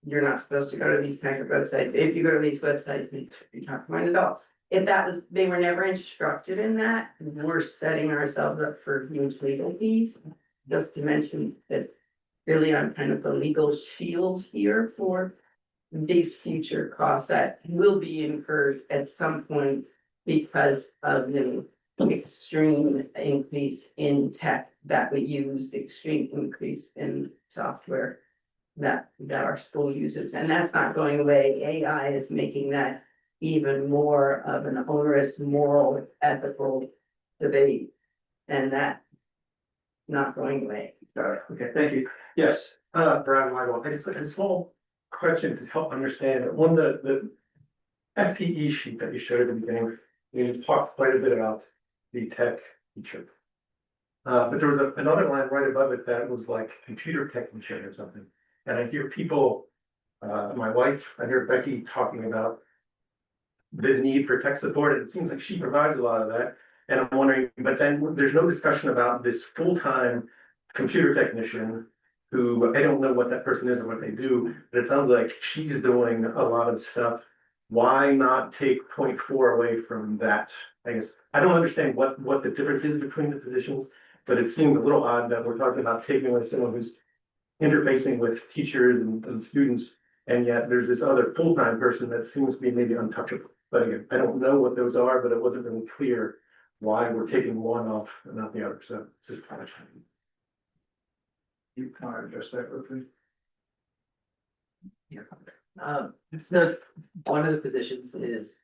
you're not supposed to go to these kinds of websites. If you go to these websites, you talk to adults. If they were never instructed in that, we're setting ourselves up for huge legal fees. Just to mention that really I'm kind of the legal shield here for these future costs that will be incurred at some point because of the extreme increase in tech that we use, extreme increase in software that our school uses, and that's not going away. AI is making that even more of an onerous moral, ethical debate, and that not going away. All right, okay, thank you. Yes. Brad Weigel, I just had a small question to help understand. On the FTE sheet that you showed at the beginning, you talked quite a bit about the tech teacher. But there was another line right above it that was like computer technician or something. And I hear people, my wife, I hear Becky talking about the need for tech support, and it seems like she provides a lot of that. And I'm wondering, but then there's no discussion about this full-time computer technician who, I don't know what that person is or what they do, but it sounds like she's doing a lot of stuff. Why not take 0.4 away from that? I guess, I don't understand what the difference is between the positions, but it seemed a little odd that we're talking about taking away someone who's interfacing with teachers and students, and yet there's this other full-time person that seems to be maybe untouchable. But again, I don't know what those are, but it wasn't really clear why we're taking one off and not the other, so it's just kind of. You can address that real quick. Yeah. So one of the positions is,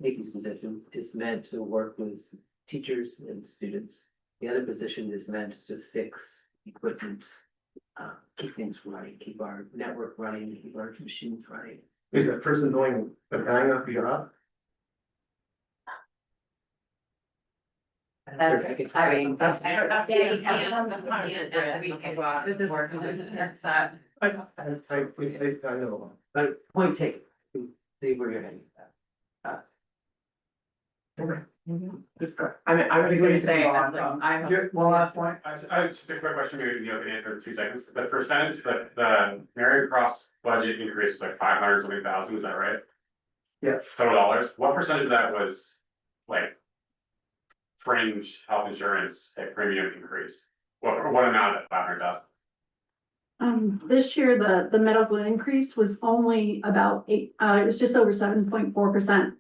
Nikki's position is meant to work with teachers and students. The other position is meant to fix equipment, keep things running, keep our network running, keep our machines running. Is that person doing a kind of job? That's, I mean, that's. Yeah, you can't. That's I know. But point taken, see where you're heading. I think we need to move on. Here, one last point. I just a quick question, maybe you can answer in 2 seconds. The percentage that the Mary Cross budget increase was like 500 something thousand, is that right? Yeah. Total dollars, what percentage of that was like fringe health insurance at premium increase? What amount of that 500,000? This year, the medical increase was only about it was just over 7.4%.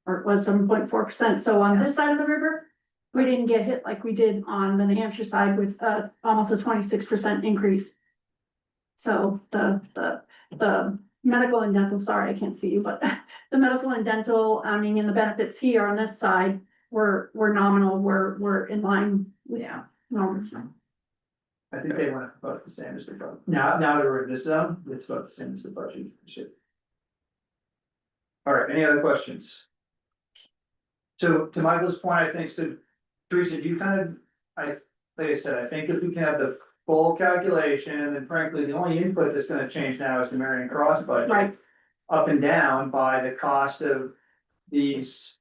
Or it was 7.4%. So on this side of the river, we didn't get hit like we did on the New Hampshire side with almost a 26% increase. So the medical and dental, sorry, I can't see you, but the medical and dental, I mean, and the benefits here on this side were nominal, were in line with norms. I think they went about the same as the budget. Now that we're in this zone, it's about the same as the budget. All right, any other questions? So to Michael's point, I think, so Teresa, you kind of, like I said, I think if we can have the full calculation, and frankly, the only input that's gonna change now is the Marion Cross budget. Right. Up and down by the cost of these.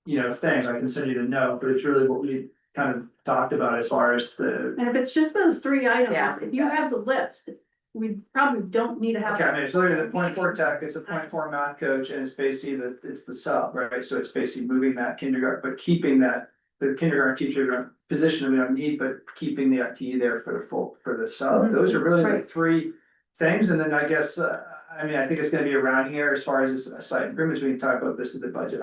Things, I can send you the note, but it's really what we kind of talked about as far as the. And if it's just those three Yeah. items, if you have the list, we probably don't need to have. Okay, I mean, it's literally the 0.4 tech, it's a 0.4 math coach, and it's basically it's the sub, right? So it's basically moving that kindergarten, but keeping that, the kindergarten teacher position we don't need, but keeping the FTE there for the sub. Those are really the three things, and then I guess, I think it's gonna be around here as far as site improvements, we can talk about this in the budget.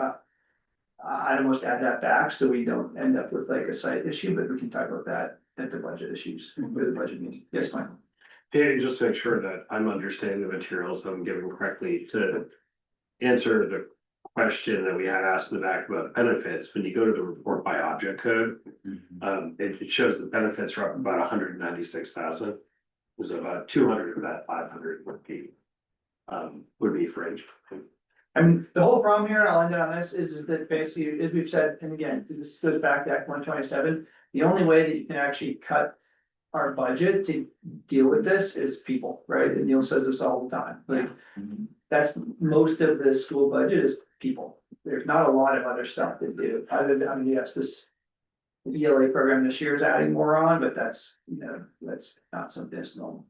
I'd almost add that back, so we don't end up with like a site issue, but we can talk about that at the budget issues, with the budget meeting. Yes, Michael? And just to make sure that I'm understanding the materials that I'm given correctly, to answer the question that we had asked in the back about benefits, when you go to the report by object code, it shows the benefits are up about 196,000. There's about 200 of that 500 would be fringe. I mean, the whole problem here, and I'll end it on this, is that basically, as we've said, and again, this goes back to Act 127, the only way that you can actually cut our budget to deal with this is people, right? And Neil says this all the time, like, that's most of the school budget is people. There's not a lot of other stuff to do, other than, yes, this the ELA program this year is adding more on, but that's, that's not something that's normal.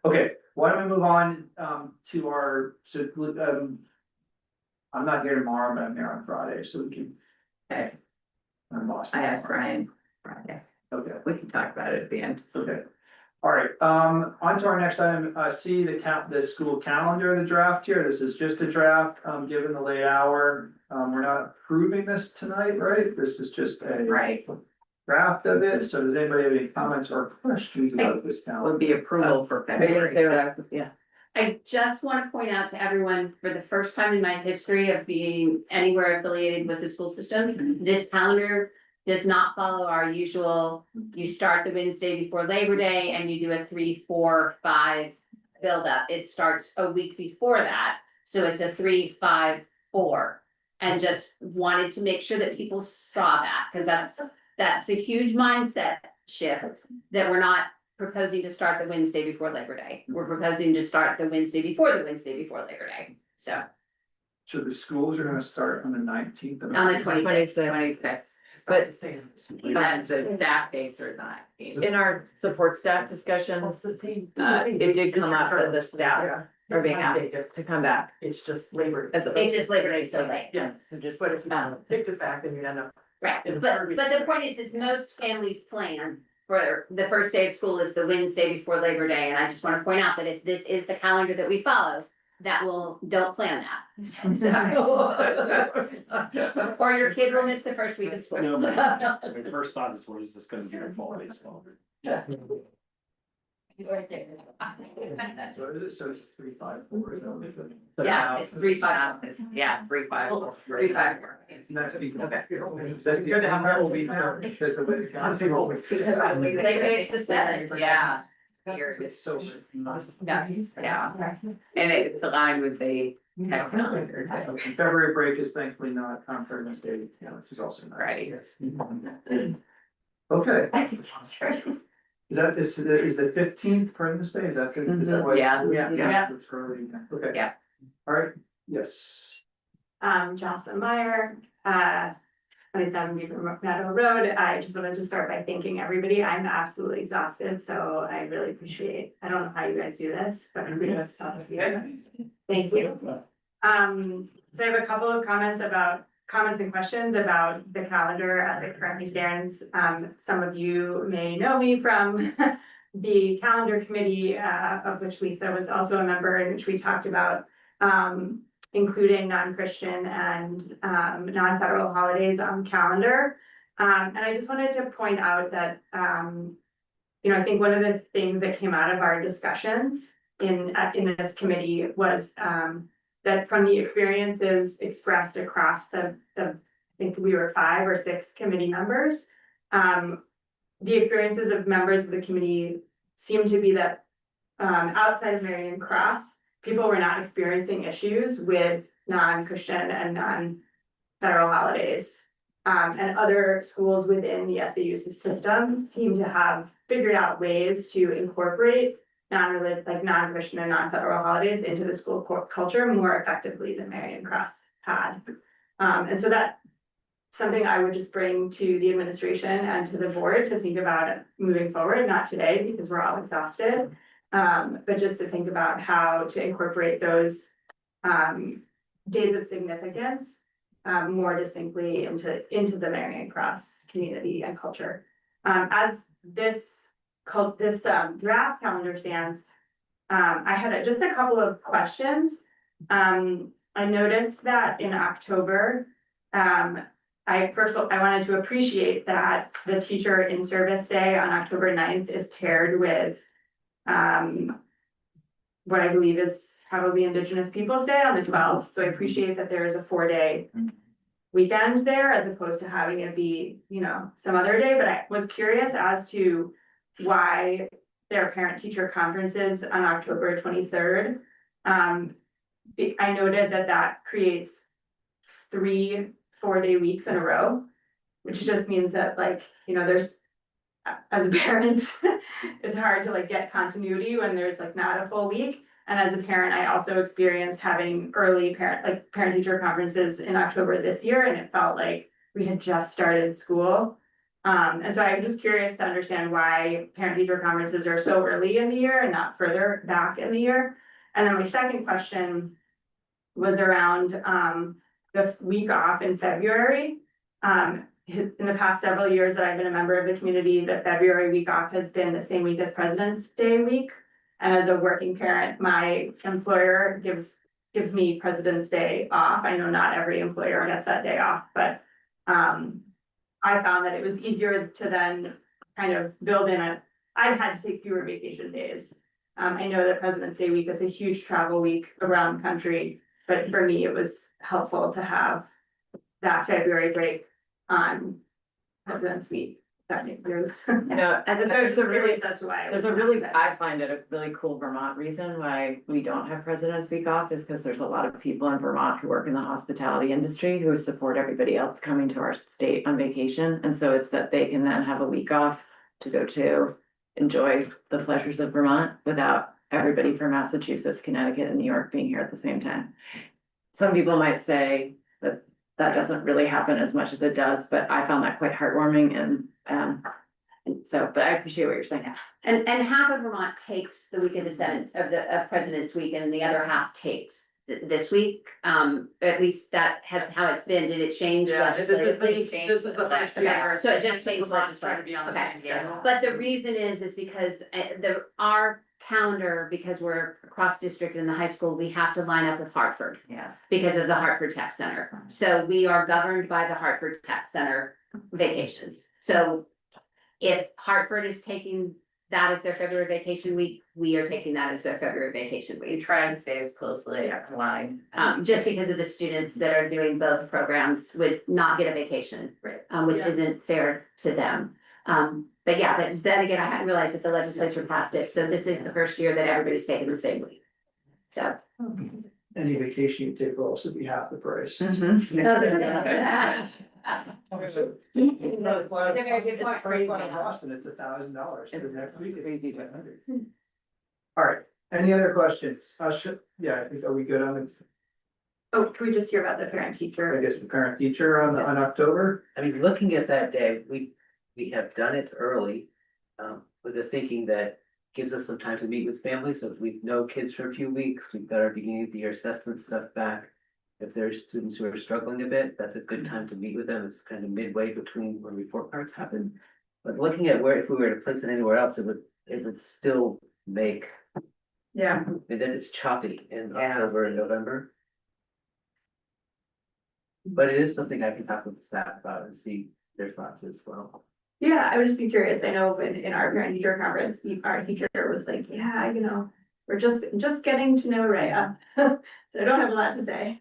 Okay, why don't we move on, to our, I'm not here tomorrow, but I'm here on Friday, so we can. Okay. I'm lost. I asked Brian Friday. Okay. We can talk about it at the end. Okay. All right, on to our next item, see the school calendar, the draft here, this is just a draft, given the late hour. We're not approving this tonight, right? This is just a draft of it, so does anybody have any comments or questions about this calendar? Would be approval for February. Yeah. I just want to point out to everyone, for the first time in my history of being anywhere affiliated with the school system, this calendar does not follow our usual, you start the Wednesday before Labor Day and you do a 3, 4, 5 build up. It starts a week before that, so it's a 3, 5, 4. And just wanted to make sure that people saw that, because that's a huge mindset shift, that we're not proposing to start the Wednesday before Labor Day. We're proposing to start the Wednesday before Labor Day, so. So the schools are gonna start on the 19th. On the 26th. But The staff days are not. in our support staff discussions, it did come up that the staff are being asked to come back. It's just Labor. It's just Labor Day so late. Yeah, so just. But if you picked it back, then you'd end up. Right, but the point is most families plan for the first day of school is the Wednesday before Labor Day, and I just wanna point out that if this is the calendar that we follow, don't plan that. So. Or your kid will miss the first week of school. No, my first thought is, what is this gonna do to fall baseball? Yeah. So is it, so it's 354, is that? Yeah, it's 3-5, it's, yeah, 3-5, 3-5. That's Okay. That's good to have that will be there. Because the way the council always. They raised the 7, yeah. Weird. It's so. Yeah, and it's aligned with the tech calendar. February break is thankfully not on President's Day, this is also nice. Right. Okay, I think is the 15th President's Day, is that what? Yeah. Yeah. Okay. Yeah. All right, yes. Jocelyn Meyer, 27 Beaver Meadow Road. I just wanted to start by thanking everybody. I'm absolutely exhausted, so I really appreciate, I don't know how you guys do this, but I'm gonna stop here. Thank you. So I have a couple of comments and questions about the calendar as it currently stands. Some of you may know me from the calendar committee, of which Lisa was also a member, in which we talked about including non-Christian and non-federal holidays on calendar. And I just wanted to point out that, I think one of the things that came out of our discussions in this committee was that from the experiences expressed across I think we were 5 or 6 committee members, the experiences of members of the committee seemed to be that outside of Marion Cross, people were not experiencing issues with non-Christian and non-federal holidays. And other schools within the SAU system seem to have figured out ways to incorporate non-Christian and non-federal holidays into the school culture more effectively than Marion Cross had. And so that's something I would just bring to the administration and to the board to think about moving forward, not today because we're all exhausted. But just to think about how to incorporate those days of significance more distinctly into the Marion Cross community and culture. As this draft calendar stands, I had just a couple of questions. I noticed that in October, I wanted to appreciate that the Teacher in Service Day on October 9th is paired with what I believe is probably Indigenous Peoples' Day on the 12th. So I appreciate that there is a 4-day weekend there as opposed to having it be, some other day. But I was curious as to why there are parent-teacher conferences on October 23rd. I noted that creates 3 4-day weeks in a row, which just means that there's, as a parent, it's hard to get continuity when there's not a full week. And as a parent, I also experienced having early parent-teacher conferences in October this year, and it felt like we had just started school. And so I was just curious to understand why parent-teacher conferences are so early in the year and not further back in the year. And then my second question was around the week off in February. In the past several years that I've been a member of the community, the February week off has been the same week as President's Day week. And as a working parent, my employer gives me President's Day off. I know not every employer gets that day off, but I found that it was easier to then kind of build in I've had to take fewer vacation days. I know that President's Day week is a huge travel week around the country, but for me, it was helpful to have that February break on President's Week. That makes sense. There's a really, that's why. I find it a really cool Vermont reason why we don't have President's Week off is because there's a lot of people in Vermont who work in the hospitality industry who support everybody else coming to our state on vacation. And so it's that they can then have a week off to go to enjoy the pleasures of Vermont without everybody from Massachusetts, Connecticut, and New York being here at the same time. Some people might say that doesn't really happen as much as it does, but I found that quite heartwarming and so, but I appreciate what you're saying. And half of Vermont takes the week of the 7th of President's Week, and the other half takes this week. At least that has how it's been. Did it change legislatively? This is the first year. So it just changed legislatively. Okay. But the reason is because our calendar, because we're across district in the high school, we have to line up with Hartford. Yes. Because of the Hartford Tech Center. So we are governed by the Hartford Tech Center vacations. So if Hartford is taking that is their February vacation week, we are taking that as their February vacation We week. try to stay as closely aligned. Just because of the students that are doing both programs would not get a vacation. Right. Which Yeah. isn't fair to them. But yeah, but then again, I hadn't realized that the legislature passed it, so this is the first year that everybody's taking the same week. So. Any vacation you take will also be half the price. That's a very good point. Fun in Boston, it's $1,000, so the next week it's 1,800. All right, any other questions? Yeah, I think, are we good on it? Oh, can we just hear about the parent I teacher? guess the parent teacher on October? I mean, looking at that day, we have done it early. With the thinking that gives us some time to meet with families, so if we know kids for a few weeks, we've got our beginning of the year assessment stuff back. If there's students who are struggling a bit, that's a good time to meet with them, it's kind of midway between when report cards happen. But looking at where, if we were to place it anywhere else, it would still make, Yeah. and then it's choppy in October and November. But it is something I can talk with the staff about and see their thoughts as well. Yeah, I would just be curious. I know in our parent teacher conference, our teacher was like, yeah, we're just getting to know Rhea. So I don't have a lot to say.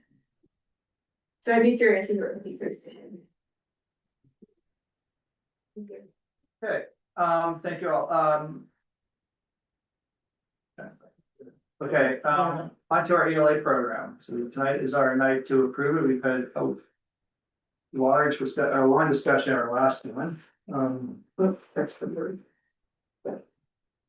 So I'd be curious to hear what the teachers did. Okay, thank you all, okay, onto our ELA program, so tonight is our night to approve it, we've had a long discussion at our last one, that's February.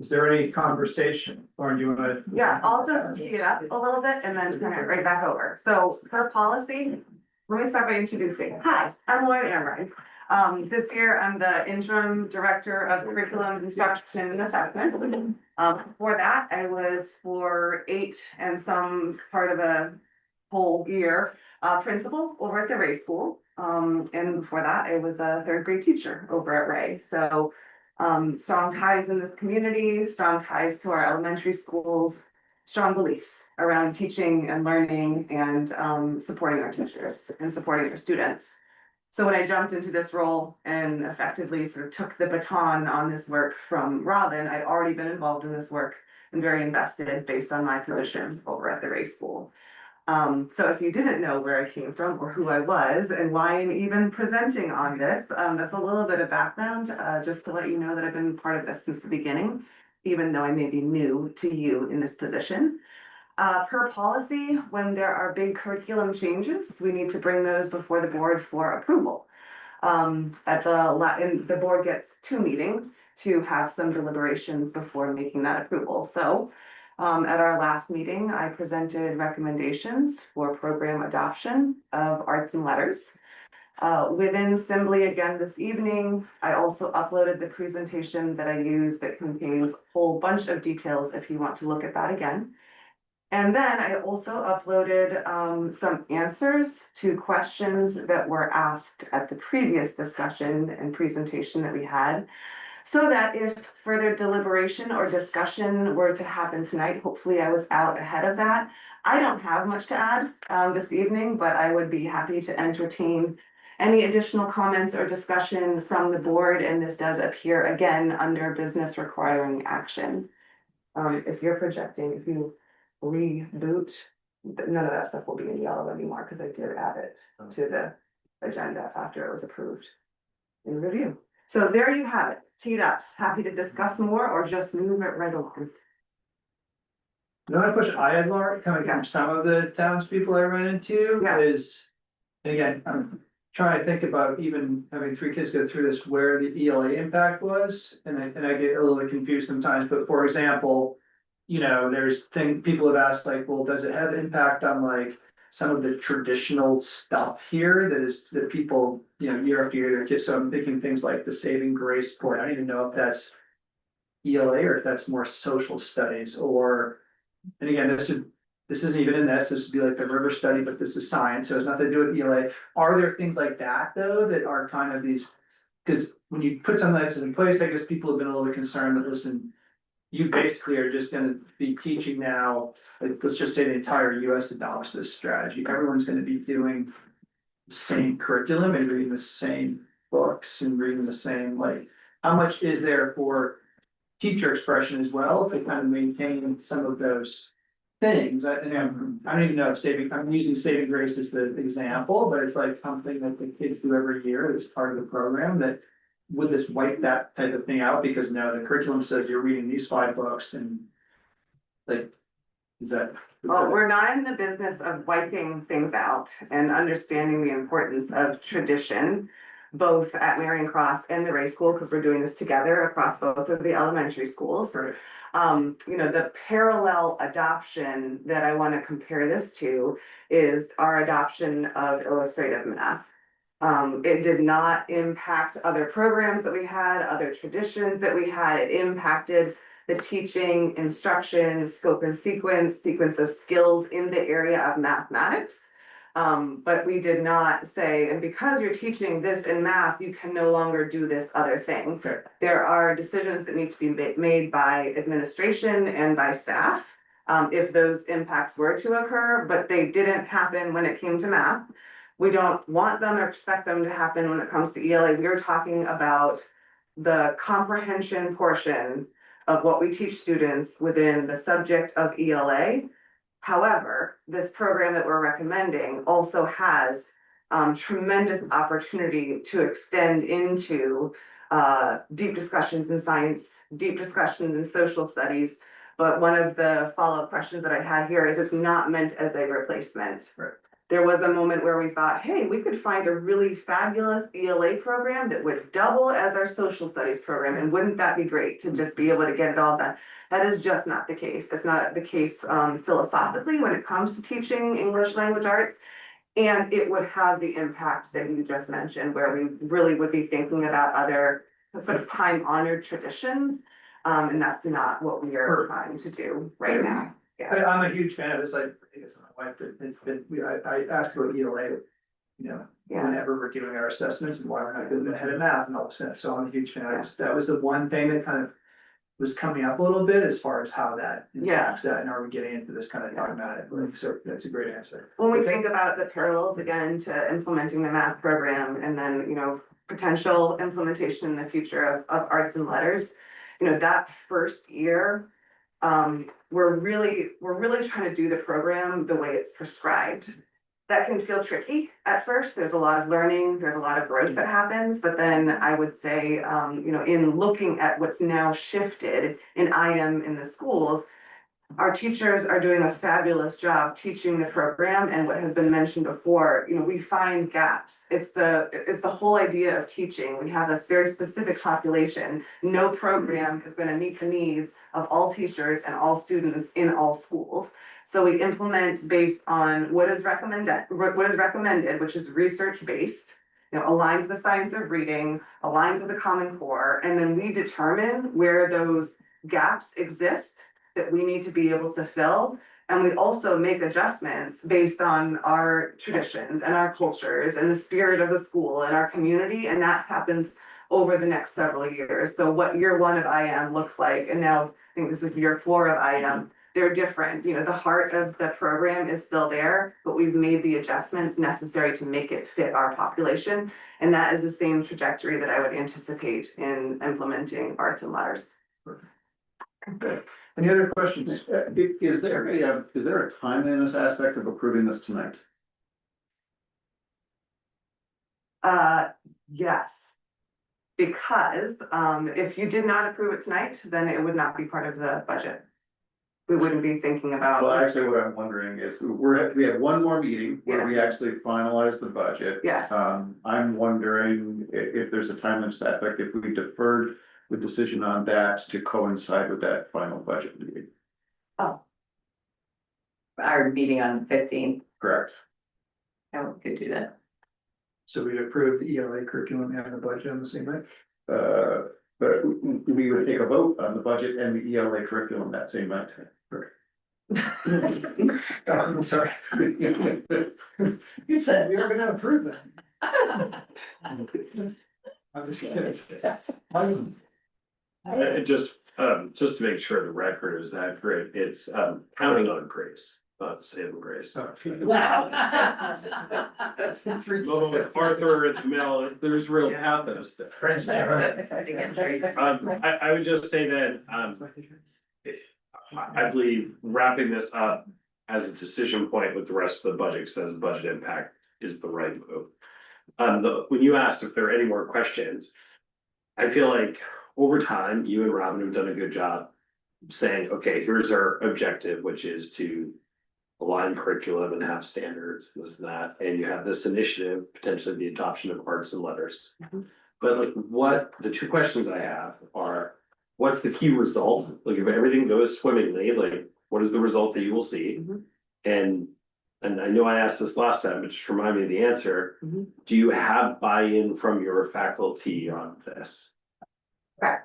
Is there any conversation, or do you wanna? Yeah, I'll just tee it up a little bit and then turn it right back over. So for policy, let me start by introducing. Hi, I'm Lloyd Amrine. This year, I'm the interim director of curriculum instruction and assessment. Before that, I was for 8 and some part of a whole year, principal over at the Ray School. And before that, I was a 3rd grade teacher over at Ray. So strong ties in this community, strong ties to our elementary schools, strong beliefs around teaching and learning and supporting our teachers and supporting our students. So when I jumped into this role and effectively sort of took the baton on this work from Robin, I'd already been involved in this work and very invested based on my position over at the Ray School. So if you didn't know where I came from or who I was and why I'm even presenting on this, that's a little bit of background, just to let you know that I've been part of this since the beginning, even though I may be new to you in this position. Per policy, when there are big curriculum changes, we need to bring those before the board for approval. And the board gets 2 meetings to have some deliberations before making that approval. So at our last meeting, I presented recommendations for program adoption of arts and letters. Within Assembly again this evening, I also uploaded the presentation that I use that contains a whole bunch of details if you want to look at that again. And then I also uploaded some answers to questions that were asked at the previous discussion and presentation that we had. So that if further deliberation or discussion were to happen tonight, hopefully I was out ahead of that. I don't have much to add this evening, but I would be happy to entertain any additional comments or discussion from the board, and this does appear again under business requiring action. If you're projecting, if you reboot, none of that stuff will be in yellow anymore because I did add it to the agenda after it was approved in review. So there you have it, teed up. Happy to discuss more or just move it right along. The only question I had, Laura, coming from some of the townspeople I ran into is, and again, I'm trying to think about even having 3 kids go through this, where the ELA impact was, and I get a little bit confused sometimes, but for example, there's people have asked like, well, does it have impact on like some of the traditional stuff here that people, year after year, their kids, so I'm thinking things like the saving grace point. I don't even know if that's ELA or if that's more social studies or, and again, this isn't even in this would be like the river study, but this is science, so it's nothing to do with ELA. Are there things like that though, that are kind of these, because when you put something like this in place, I guess people have been a little bit concerned that, listen, you basically are just gonna be teaching now, like, let's just say the entire US adopts this strategy, everyone's gonna be doing the same curriculum and reading the same books and reading the same, like, how much is there for teacher expression as well, to kind of maintain some of those things. I don't even know if I'm using saving grace as the example, but it's like something that the kids do every year. It's part of the program that. Would this wipe that type of thing out? Because now the curriculum says you're reading these 5 books and. Like, is that? Well, we're not in the business of wiping things out and understanding the importance of tradition, both at Marion Cross and the Ray School, because we're doing this together across both of the elementary schools. Right. The parallel adoption that I want to compare this to is our adoption of illustrative math. It did not impact other programs that we had, other traditions that we had. It impacted the teaching, instruction, scope and sequence of skills in the area of mathematics. But we did not say, and because you're teaching this in math, you can no longer do this other thing. Okay. There are decisions that need to be made by administration and by staff, if those impacts were to occur, but they didn't happen when it came to math. We don't want them or expect them to happen when it comes to ELA. We are talking about the comprehension portion of what we teach students within the subject of ELA. However, this program that we're recommending also has tremendous opportunity to extend into deep discussions in science, deep discussions in social studies. But one of the follow-up questions that I had here is it's not meant as a replacement. Right. There was a moment where we thought, hey, we could find a really fabulous ELA program that would double as our social studies program, and wouldn't that be great to just be able to get it all done? That is just not the case. It's not the case philosophically when it comes to teaching English language arts. And it would have the impact that you just mentioned, where we really would be thinking about other sort of time-honored traditions. And that's not what we are trying to do right now. Yeah. I'm a huge fan of this. I guess my wife, I asked about ELA, whenever we're doing our assessments and why we're not doing ahead of math and all this stuff. So I'm a huge fan. That was the one thing that kind of was coming up a little bit as far as how that impacts that. And are we getting into this kind of dogmatic? So that's a great answer. When we think about the parallels again to implementing the math program and then, potential implementation in the future of arts and letters, that first year, we're really trying to do the program the way it's prescribed. That can feel tricky at first. There's a lot of learning, there's a lot of growth that happens, but then I would say, in looking at what's now shifted in IM in the schools, our teachers are doing a fabulous job teaching the program, and what has been mentioned before, we find gaps. It's the whole idea of teaching. We have this very specific population. No program is going to meet the needs of all teachers and all students in all schools. So we implement based on what is recommended, which is research-based, aligned with the science of reading, aligned with the Common Core, and then we determine where those gaps exist that we need to be able to fill. And we also make adjustments based on our traditions and our cultures and the spirit of the school and our community, and that happens over the next several years. So what year 1 of IM looks like, and now I think this is year 4 of IM, they're different. The heart of the program is still there, but we've made the adjustments necessary to make it fit our population. And that is the same trajectory that I would anticipate in implementing arts and letters. Okay. Any other questions? Is there a timeliness aspect of approving this tonight? Yes. Because if you did not approve it tonight, then it would not be part of the budget. We wouldn't be thinking about. Well, actually, what I'm wondering is, we have one more meeting where we actually finalize the budget. Yes. I'm wondering if there's a timeliness aspect, if we deferred the decision on that to coincide with that final budget meeting. Oh. Our meeting on the 15th. Correct. Yeah, we could do that. So we'd approve the ELA curriculum and the budget on the same night? But we would take a vote on the budget and the ELA curriculum that same night. I'm sorry. You said we were gonna approve that. I'm just kidding. Just to make sure the record is accurate, it's counting on grace. not saving grace. That's been three. Well, with Arthur in the middle, there's real pathos there. I would just say that, I believe wrapping this up as a decision point with the rest of the budget says budget impact is the right move. When you asked if there are any more questions, I feel like over time, you and Robin have done a good job saying, okay, here's our objective, which is to align curriculum and have standards, this and that, and you have this initiative, potentially the adoption of arts and letters. But like, what, the two questions I have are, what's the key result? Like, if everything goes swimmingly, like, what is the result that you will see? And I know I asked this last time, but just remind me of the answer. Do you have buy-in from your faculty on this? Okay.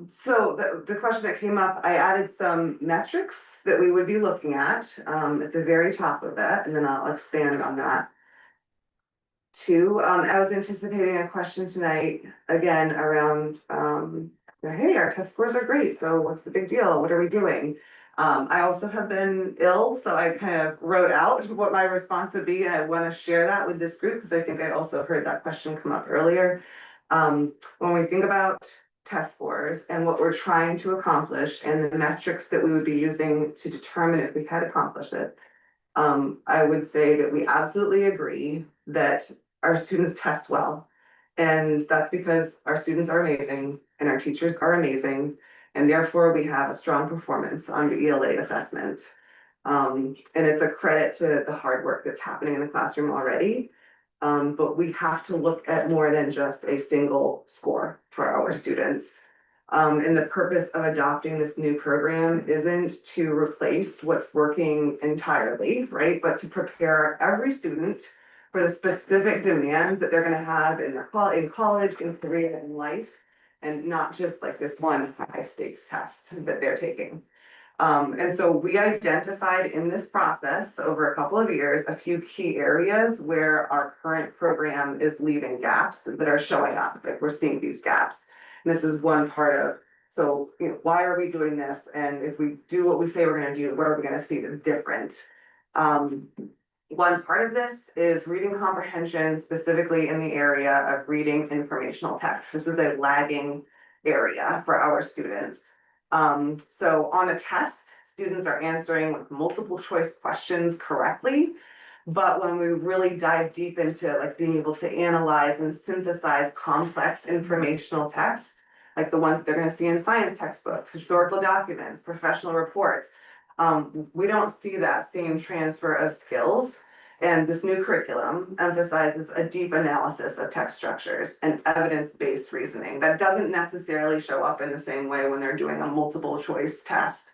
So the question that came up, I added some metrics that we would be looking at the very top of that, and then I'll expand on that. Two, I was anticipating a question tonight, again, around, hey, our test scores are great, so what's the big deal? What are we doing? I also have been ill, so I kind of wrote out what my response would be, and I want to share that with this group, because I think I also heard that question come up earlier. When we think about test scores and what we're trying to accomplish and the metrics that we would be using to determine if we had accomplished it, I would say that we absolutely agree that our students test well. And that's because our students are amazing and our teachers are amazing. And therefore we have a strong performance on the ELA assessment. And it's a credit to the hard work that's happening in the classroom already. But we have to look at more than just a single score for our students. And the purpose of adopting this new program isn't to replace what's working entirely, right? But to prepare every student for the specific demands that they're going to have in their in college, in career, in life, and not just like this one high stakes test that they're taking. And so we identified in this process over a couple of years, a few key areas where our current program is leaving gaps that are showing up, like we're seeing these gaps. And this is one part of, so, you know, why are we doing this? And if we do what we say we're gonna do, what are we gonna see that's different? One part of this is reading comprehension, specifically in the area of reading informational text. This is a lagging area for our students. So on a test, students are answering with multiple choice questions correctly. But when we really dive deep into like being able to analyze and synthesize complex informational texts, like the ones they're going to see in science textbooks, historical documents, professional reports, we don't see that same transfer of skills. And this new curriculum emphasizes a deep analysis of text structures and evidence-based reasoning that doesn't necessarily show up in the same way when they're doing a multiple choice test.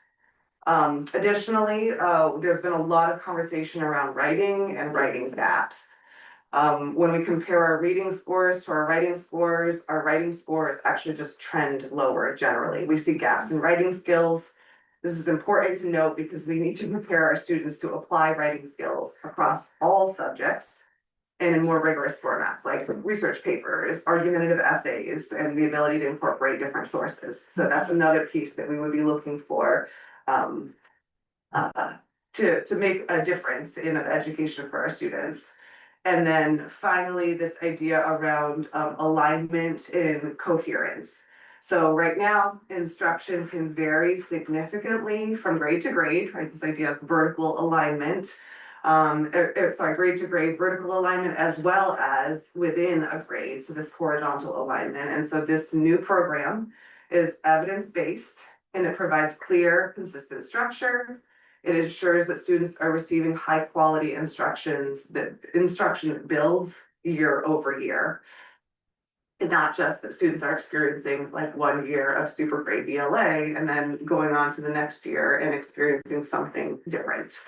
Additionally, there's been a lot of conversation around writing and writing gaps. When we compare our reading scores to our writing scores actually just trend lower generally. We see gaps in writing skills. This is important to note because we need to prepare our students to apply writing skills across all subjects and in more rigorous formats like research papers, argumentative essays, and the ability to incorporate different sources. So that's another piece that we would be looking for to make a difference in education for our students. And then finally, this idea around alignment and coherence. So right now, instruction can vary significantly from grade to grade, right? This idea of vertical alignment, grade to grade vertical alignment, as well as within a grade, so this horizontal alignment. And so this new program is evidence-based and it provides clear, consistent structure. It ensures that students are receiving high quality instruction that builds year over year. And not just that students are experiencing like 1 year of super great ELA and then going on to the next year and experiencing something different.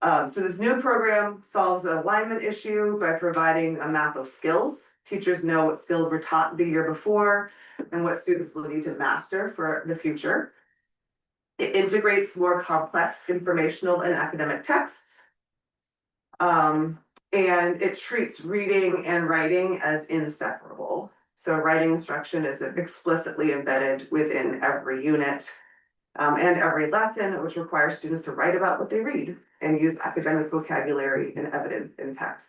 So this new program solves an alignment issue by providing a map of skills. Teachers know what skills were taught the year before and what students will need to master for the future. It integrates more complex informational and academic texts. And it treats reading and writing as inseparable. So writing instruction is explicitly embedded within every unit. And every lesson, which requires students to write about what they read and use academic vocabulary and evidence in text.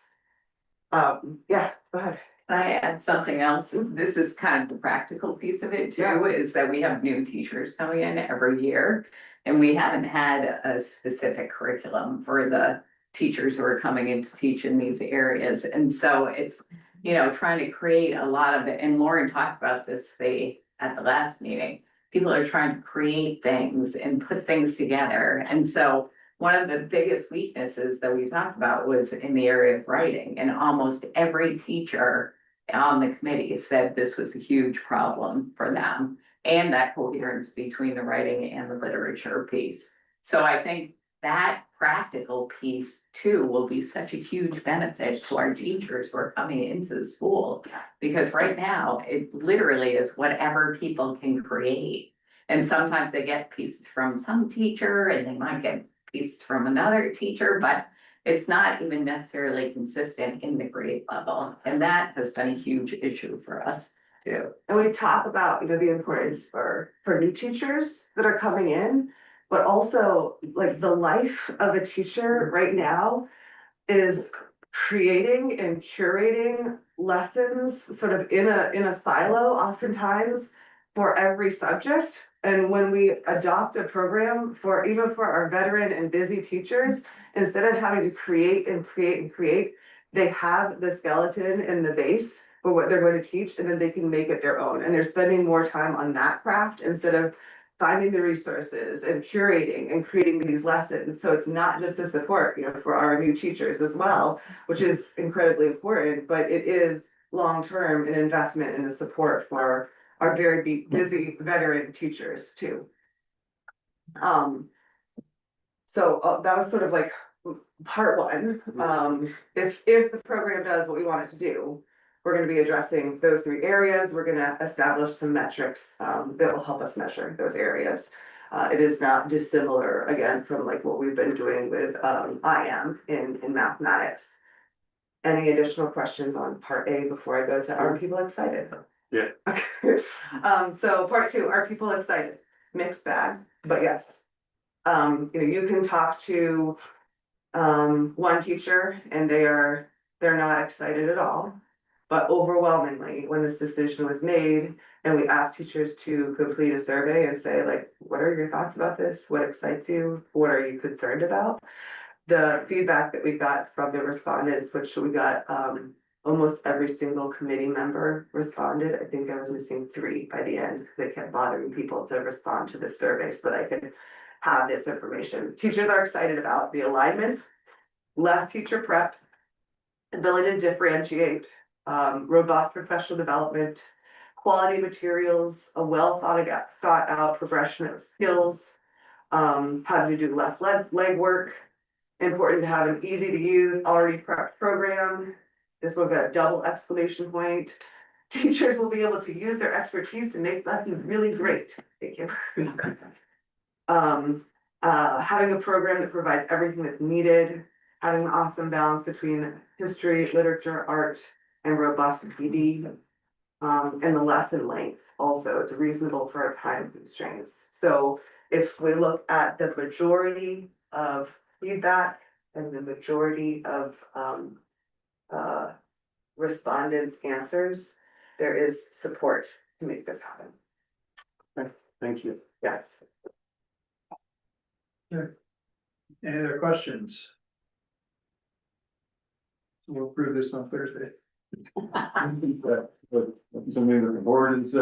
Yeah, go ahead. I add something else. This is kind of the practical piece of it too, is that we have new teachers coming in every year. And we haven't had a specific curriculum for the teachers who are coming in to teach in these areas. And so it's, you know, trying to create a lot of it. And Lauren talked about this at the last meeting. People are trying to create things and put things together. And so one of the biggest weaknesses that we talked about was in the area of writing, and almost every teacher on the committee said this was a huge problem for them, and that coherence between the writing and the literature piece. So I think that practical piece too will be such a huge benefit to our teachers who are coming into the school, because right now it literally is whatever people can create. And sometimes they get pieces from some teacher and they might get pieces from another teacher, but it's not even necessarily consistent in the grade level. And that has been a huge issue for us too. And we talk about, the importance for new teachers that are coming in, but also like the life of a teacher right now is creating and curating lessons sort of in a silo oftentimes for every subject. And when we adopt a program even for our veteran and busy teachers, instead of having to create, they have the skeleton and the base for what they're going to teach, and then they can make it their own. And they're spending more time on that craft instead of finding the resources and curating and creating these lessons. So it's not just a support, for our new teachers as well, which is incredibly important, but it is long-term an investment and a support for our very busy veteran teachers too. So that was sort of like part one. If the program does what we want it to do, we're going to be addressing those three areas. We're going to establish some metrics that will help us measure those areas. It is not dissimilar, again, from like what we've been doing with IM in mathematics. Any additional questions on part A before I go to are people excited? Yeah. Okay. So part two, are people excited? Mixed bag, but yes. You can talk to one teacher and they're not excited at all. But overwhelmingly, when this decision was made and we asked teachers to complete a survey and say, like, what are your thoughts about this? What excites you? What are you concerned about? The feedback that we got from the respondents, which we got almost every single committee member responded. I think I was missing 3 by the end because they kept bothering people to respond to the survey so that I could have this information. Teachers are excited about the alignment, less teacher prep, ability to differentiate, robust professional development, quality materials, a well thought out progression of skills, how to do less legwork, important to have an easy to use, already prepped program. This will get a double exclamation point. Teachers will be able to use their expertise to make lessons really great. Thank you. Having a program that provides everything that's needed, having an awesome balance between history, literature, art, and robust PD, and the lesson length also, it's reasonable for our time constraints. So if we look at the majority of feedback and the majority of respondents' answers, there is support to make this happen. Thank you. Yes. Any other questions? We'll approve this on Thursday. Assuming that the board is,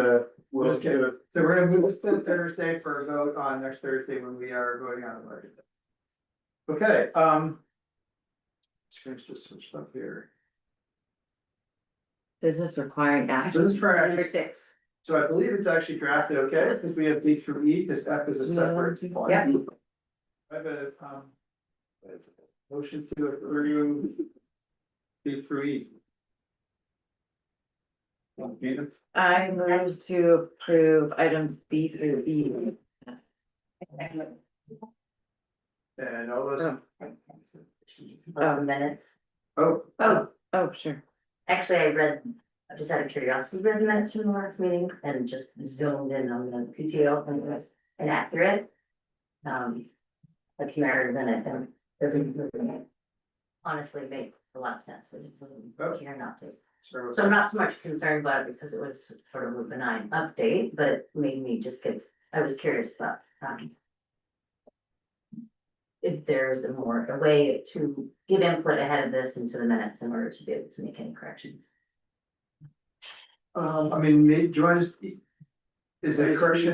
will Just kidding. So we're gonna move this to Thursday for a vote on next Thursday when we are voting on the budget. Okay, screen's just switched up here. Business requiring action. Business requiring action. Number 6. So I believe it's actually drafted okay, because we have D through E, because F is a separate one. Yeah. I have a motion to approve D through E. I move to approve items B through E. And all those. Minutes. Oh, sure. Actually, just out of curiosity, read the minutes from the last meeting and just zoomed in on the PTO and inaccurate. The errors in it, and it honestly make a lot of sense, but it's care not to. So I'm not so much concerned about it because it was sort of a benign update, but it made me just I was curious about, if there's a way to get input ahead of this into the minutes in order to be able to make any corrections. I mean, do you want to? Is it correction?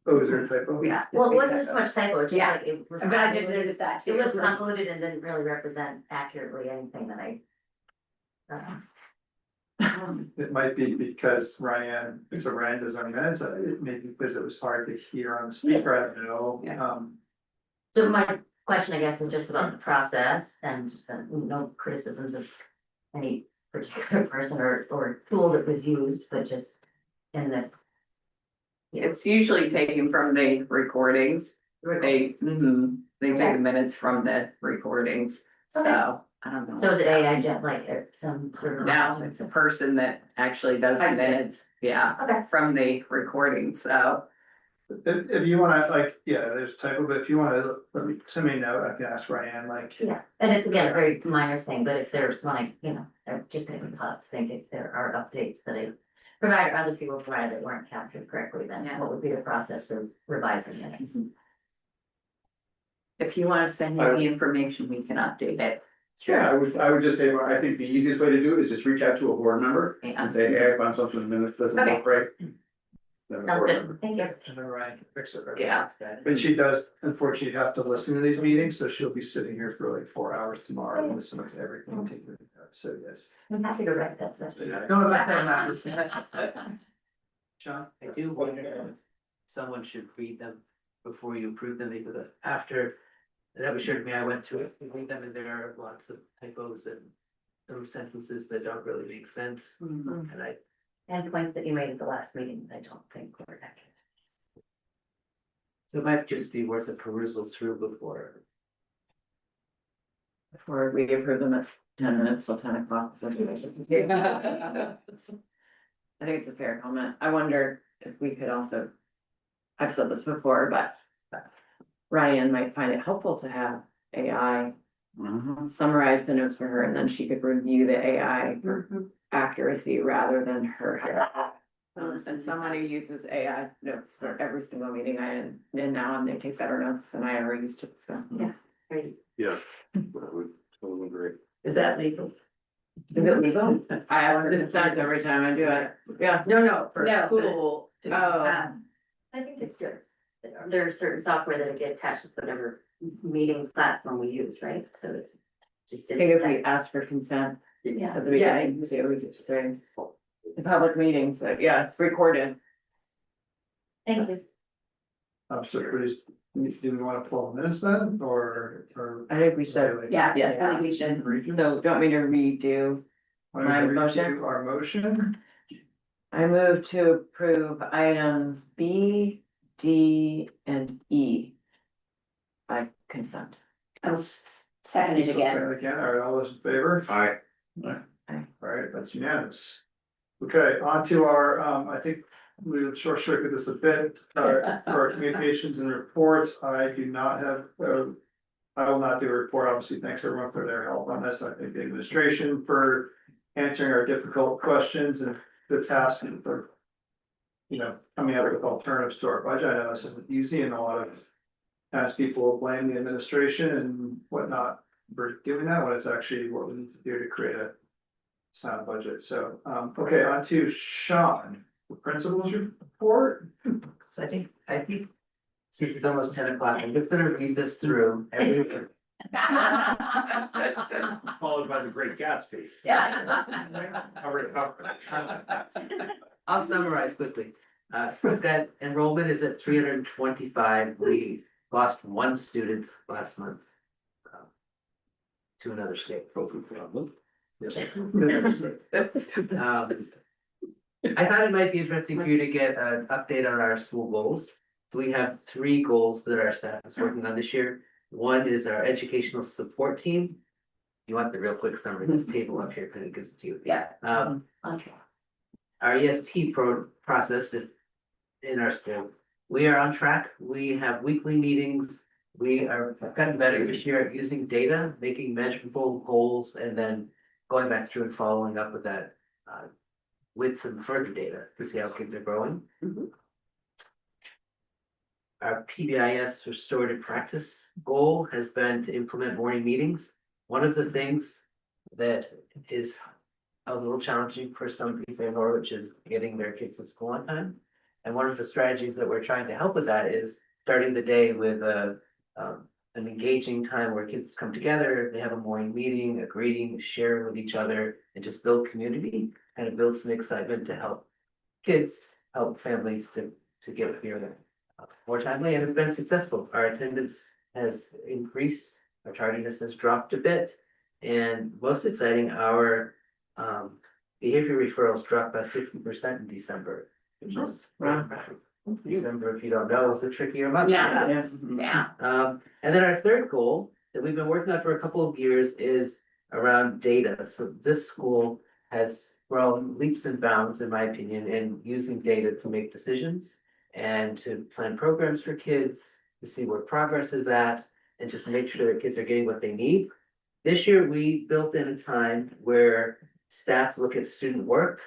Is there a typo? Yeah, well, it wasn't so much typo, just like it was. But I just noticed that too. It was convoluted and didn't really represent accurately anything that I. It might be because Ryan does our minutes, it may be because it was hard to hear on the speaker, I don't know. So my question, I guess, is just about the process and no criticisms of any particular person or tool that was used, but just in the. It's usually taken from the recordings. They take the minutes from the recordings, so I don't know. So is it AI like some sort of? No, it's a person that actually does the minutes, from the recording, so. If you wanna, like, there's a typo, but if you wanna, send me a note, I can ask Ryan, like. Yeah, and it's again, a very minor thing, but if there's one, I'm just gonna think if there are updates that I provide or other people provide that weren't captured correctly, then what would be the process of revising it? If you wanna send me the information, we can update it. Sure, I would just say, I think the easiest way to do it is just reach out to a board member and say, hey, I found something in the minutes doesn't look right. Then a board member. Thank you. And then Ryan can fix it, right? Yeah. But she does unfortunately have to listen to these meetings, so she'll be sitting here for like 4 hours tomorrow and listening to everything. So yes. I'm happy to write that session. No, not John, I do wonder if someone should read them before you approve them, because after that was shared to me, I went through it, read them, and there are lots of typos and some sentences that don't really make sense. And points that you made at the last meeting that I don't think were accurate. So it might just be worth a perusal through before we approve them at 10 minutes till 10 o'clock. So. I think it's a fair comment. I wonder if we could also, I've said this before, but Ryan might find it helpful to have AI summarize the notes for her, and then she could review the AI for accuracy rather than her. And someone who uses AI notes for every single meeting and now they take better notes than I ever used to. So, Yeah. I would totally agree. is that legal? Is it legal? I have to decide every time I do it. Yeah. No, for school. Oh. I think it's just, there are certain software that get attached to whatever meeting platform we use, right? So it's just. I think if we ask for consent at the beginning, too, we just say the public meetings, but it's recorded. Thank you. So please, do we want to pull minutes then, or? I think we should. Yes, I think we should. So do you want me to redo my motion? Our motion. I move to approve items B, D, and E by consent. I'll second it again. Again, all right, all those in favor? Aye. All right, that's unanimous. Okay, on to our, I think we'll short circuit this a bit, for our communications and reports. I do not have, I will not do a report, obviously, thanks everyone for their help on this. I think the administration for answering our difficult questions and the task for, coming up with alternatives to our budget. I know this isn't easy, and a lot of times people blame the administration and whatnot for doing that, when it's actually what we need to do to create a sound budget. So, okay, on to Sean, the principal's report. I think since it's almost 10 o'clock, I'm just gonna read this through every. Followed by the Great Gatsby. I'll summarize quickly. That enrollment is at 325. We lost one student last month. To another state. Yes. I thought it might be interesting for you to get an update on our school goals. So we have 3 goals that our staff is working on this year. One is our educational support team. You want the real quick summary, this table up here kind of gives it to you. Our EST process in our school we are on track. We have weekly meetings. We are gotten better this year at using data, making measurable goals, and then going back through and following up with that. With some further data to see how kids are growing. Our PBIS restorative practice goal has been to implement morning meetings. One of the things that is a little challenging for some people in Norwich is getting their kids to school on time. And one of the strategies that we're trying to help with that is starting the day with an engaging time where kids come together, they have a morning meeting, a greeting, share with each other, and just build community, kind of build some excitement to help kids, help families to get here more timely, and it's been successful. Our attendance has increased, our tardiness has dropped a bit, and most exciting, our behavior referrals dropped by 50% in December, which is impressive. December, if you don't know, is the trickier month. Yeah. And then our third goal that we've been working on for a couple of years is around data. So this school has grown leaps and bounds, in my opinion, in using data to make decisions and to plan programs for kids, to see where progress is at, and just make sure that kids are getting what they need. This year, we built in a time where staff look at student work.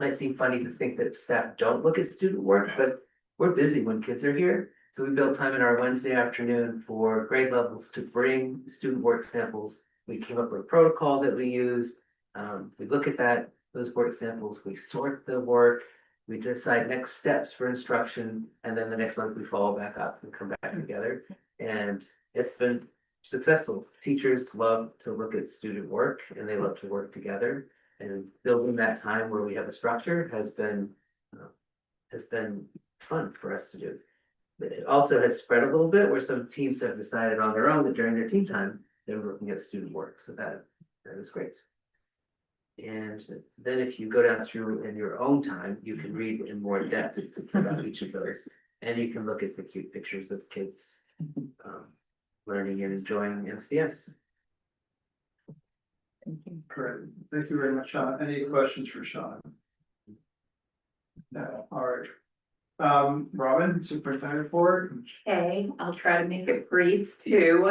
Might seem funny to think that staff don't look at student work, but we're busy when kids are here. So we built time in our Wednesday afternoon for grade levels to bring student work samples. We came up with a protocol that we use. We look at those work samples, we sort the work, we decide next steps for instruction, and then the next month we follow back up and come back together. And it's been successful. Teachers love to look at student work and they love to work together. And building that time where we have a structure has been fun for us to do. But it also has spread a little bit where some teams have decided on their own that during their team time, they're looking at student work. So that is great. And then if you go down through in your own time, you can read in more depth about each of those. And you can look at the cute pictures of kids learning and enjoying MCS. Great, thank you very much, Sean. Any questions for Sean? No, all right. Robin, Superintendent Report. Okay, I'll try to make it brief too.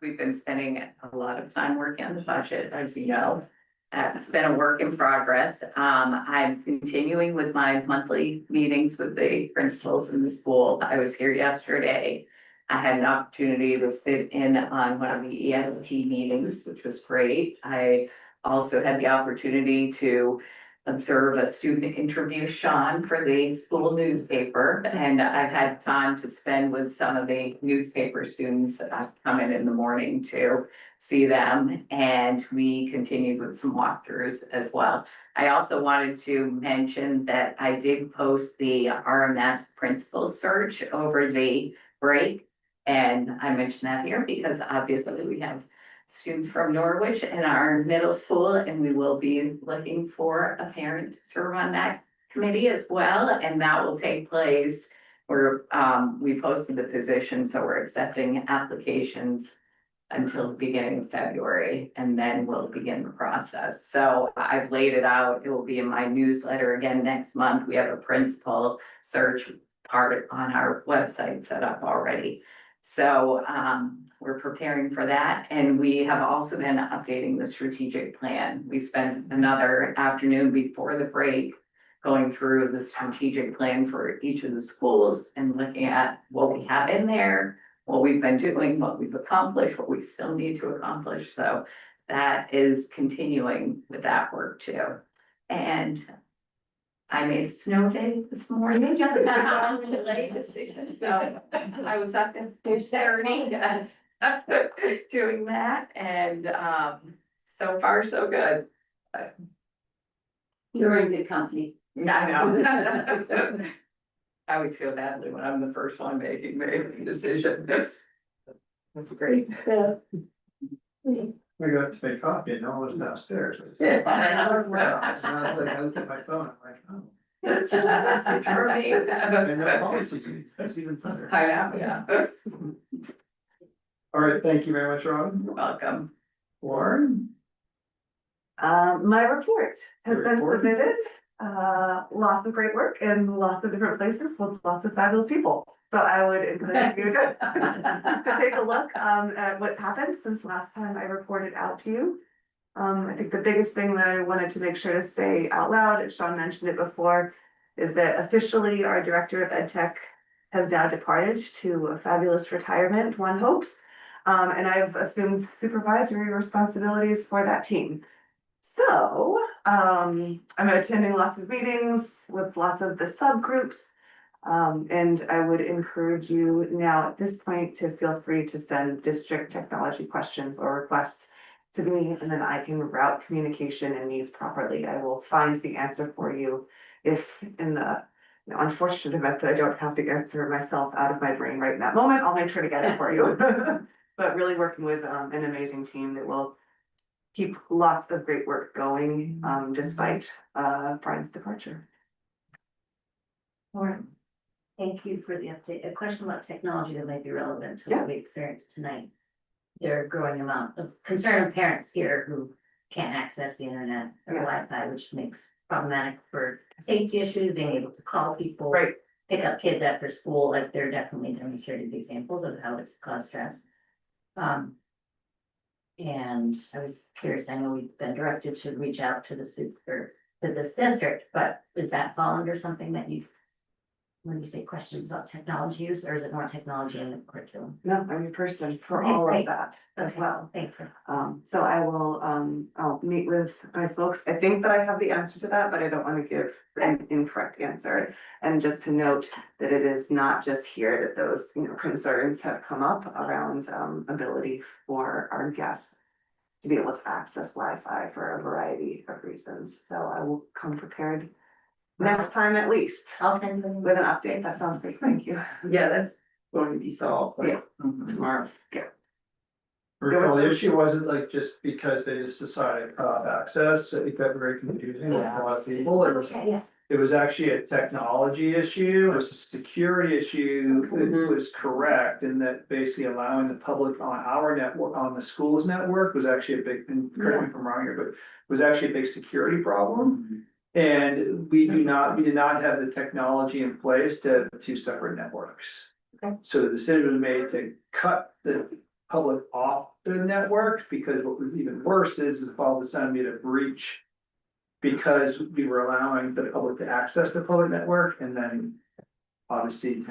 We've been spending a lot of time working on the budget, as you know. It's been a work in progress. I'm continuing with my monthly meetings with the principals in the school. I was here yesterday. I had an opportunity to sit in on one of the ESP meetings, which was great. I also had the opportunity to observe a student interview Sean for the school newspaper, and I've had time to spend with some of the newspaper students. I've come in the morning to see them, and we continued with some walkthroughs as well. I also wanted to mention that I did post the RMS principal search over the break. And I mention that here because obviously we have students from Norwich in our middle school, and we will be looking for a parent to serve on that committee as well. And that will take place where we posted the position, so we're accepting applications until the beginning of February, and then we'll begin the process. So I've laid it out. It will be in my newsletter again next month. We have a principal search part on our website set up already. So we're preparing for that, and we have also been updating the strategic plan. We spent another afternoon before the break going through the strategic plan for each of the schools and looking at what we have in there, what we've been doing, what we've accomplished, what we still need to accomplish. So that is continuing with that work too. And I made a snow day this morning, delay decision, so I was up at 2:30 doing that, and so far so good. You're in good company. I know. I always feel badly when I'm the first one making the decision. That's great. Yeah. We got to make coffee and no one was downstairs. Yeah. I looked at my phone, I'm like, oh. That's for me. And no policy, that's even better. I know, yeah. All right, thank you very much, Robin. You're welcome. Warren? My report has been Report. submitted. lots of great work in lots of different places with lots of fabulous people. So I would encourage you to take a look at what's happened since last time I reported out to you. I think the biggest thing that I wanted to make sure to say out loud, and Sean mentioned it before, is that officially our Director of Ed Tech has now departed to a fabulous retirement, one hopes. And I've assumed supervisory responsibilities for that team. So, I'm attending lots of meetings with lots of the subgroups. And I would encourage you now at this point to feel free to send district technology questions or requests to me, and then I can route communication and needs properly. I will find the answer for you if in the unfortunate event that I don't have the answer myself out of my brain right in that moment, I'll make sure to get it for you. But really working with an amazing team that will keep lots of great work going despite Brian's departure. Lauren, thank you for the update. A question about technology that might be relevant to what we experienced tonight. There are a growing amount of concern of parents here who can't access the internet or Wi-Fi, which makes problematic for safety issues, being able to call people. Right. Pick up kids after school, like they're definitely demonstrated examples of how it's caused stress. And I was curious, I know we've been directed to reach out to to this district, but does that fall under something that when you say questions about technology use, or is it more technology in the curriculum? No, I'm your person for Okay, all great. of that as Okay, well. thank you. So I will, I'll meet with my folks. I think that I have the answer to that, but I don't want to give an incorrect answer. And just to note that it is not just here that those, concerns have come up around, ability for our guests to be able to access Wi-Fi for a variety of reasons. So I will come prepared next time at least. I'll send them with an update. That sounds great. Thank you. Yeah, that's going to be solved tomorrow. Well, the issue wasn't like just because they just decided to cut off access, it got very confusing with a lot of people. It was actually a technology issue, it was a security issue, it was correct in that basically allowing the public on our network, on the school's network was actually a big, and correct me if I'm wrong here, but was actually a big security problem. And we did not have the technology in place to have two separate networks. Okay. So the decision was made to cut the public off the network, because what was even worse is all of a sudden we had a breach. Because we were allowing the public to access the public network, and then obviously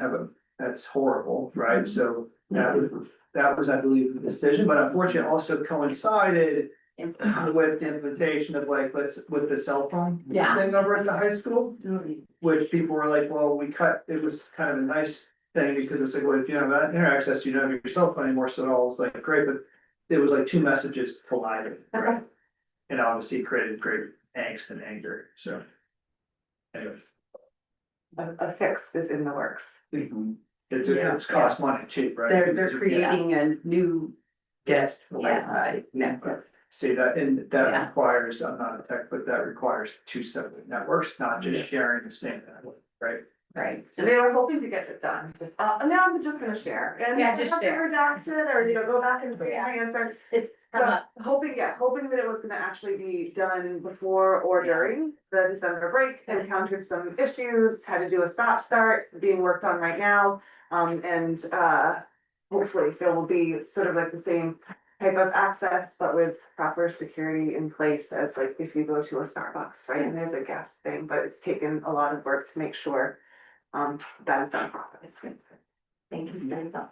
that's horrible, right? So that was, I believe, the decision, but unfortunately also coincided with the implementation of with the cell phone thing over at the high school. Which people were like, well, it was kind of a nice thing, because it's like, well, if you don't have internet access, you don't have your cell phone anymore, so it all was like great, but it was like two messages collided, right? And obviously created great angst and anger, so. Anyway. A fix is in the works. It's cost money cheap, right? They're creating a new guest Wi-Fi network. See that, and that requires, I'm not a tech, but that requires two separate networks, not just sharing the same network, right? Right. And they were hoping to get it done. Now I'm just gonna share. And Yeah, if we just have to share. redact it, or go back and answer. But hoping that it was gonna actually be done before or during the December break, encountered some issues, had to do a stop start being worked on right now. And hopefully there will be sort of like the same type of access, but with proper security in place as like if you go to a Starbucks, right? And there's a guest thing, but it's taken a lot of work to make sure that is done properly. Thank you for that.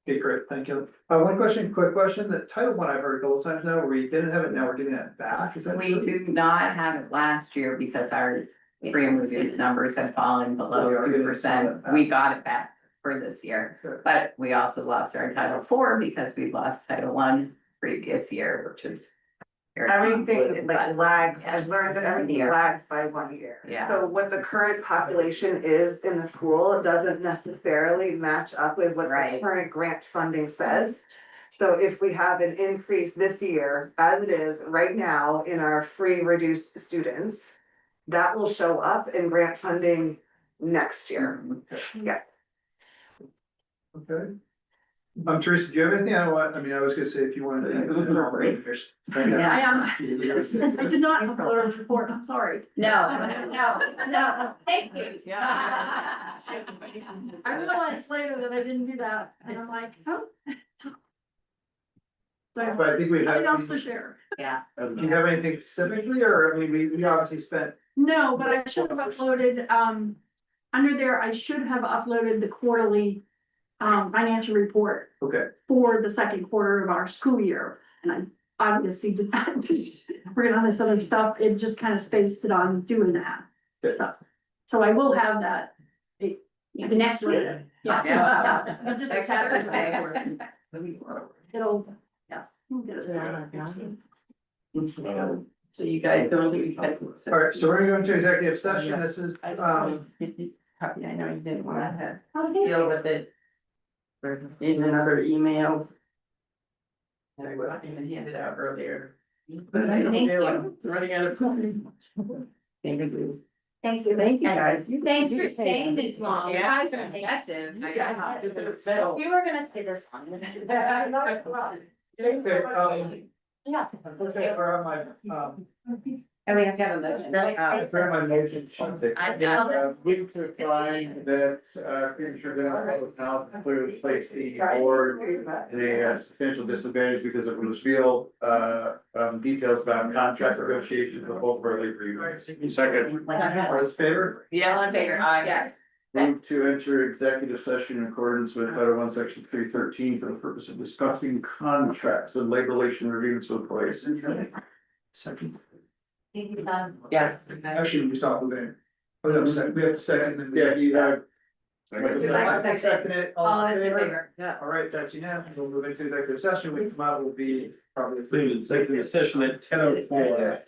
Okay, great, thank you. One quick question, the Title I I've heard a couple of times now, where we didn't have it, now we're getting that back, is that We true? do not have it last year because our free and reduced numbers had fallen below We are getting 2%. some of that back. We got it back for this year, Good. but we also lost our Title IV because we lost Title I previous year, which is. Everything like lags, Yeah. I've learned that everything Yeah. lags by 1 year. Yeah. So what the current population is in the school doesn't necessarily match up with what the Right. current grant funding says. So if we have an increase this year, as it is right now in our free reduced students, that will show up in grant funding next year. Yeah. Okay. Teresa, do you have anything? I was gonna say if you wanted to. I I did not upload a report, I'm sorry. No, thank you. I realized later that I didn't do that, and I'm like, oh. So, But I think we have. nothing else to share. Yeah. Do you have anything specifically, or, I mean, we obviously spent. No, but I should have uploaded, under there, I should have uploaded the quarterly, financial report Okay. for the second quarter of our school year. And I obviously did not, working on this other stuff, it just kind of spaced it on doing that. Okay. So I will have that. The next week. Yeah. I'll just attach it. It'll, yes. we'll get it. So you guys don't leave. All right, so we're gonna go into executive session. This is, I know you didn't wanna have deal with it. In another email. And I would have even handed out earlier. But I don't Thank you. realize it's running out of time. Thank you. Thank you. Thank you, guys. Thanks for staying this long. You Yeah. guys are impressive. You were gonna stay this long. Yeah. Okay, for my, And we have to have a motion. for my motion. Move to find that, premature dental health clearly place the board in a substantial disadvantage because it will reveal, details about contract negotiations with both of our labor unions. Second. All those in favor? Yeah, on favor, aye. Yeah. Move to enter executive session in accordance with Title I, Section 313 for the purpose of discussing contracts and labor relation reviews with employees. Second. Thank you, Tom. Yes. Actually, we stop moving. Oh, no, second, we have to second. and then we- Yeah, I second it, all All in those in favor? favor. Yeah, all right, that's unanimous. We'll move into executive session. We come out will be probably. Completed executive session at 10:04.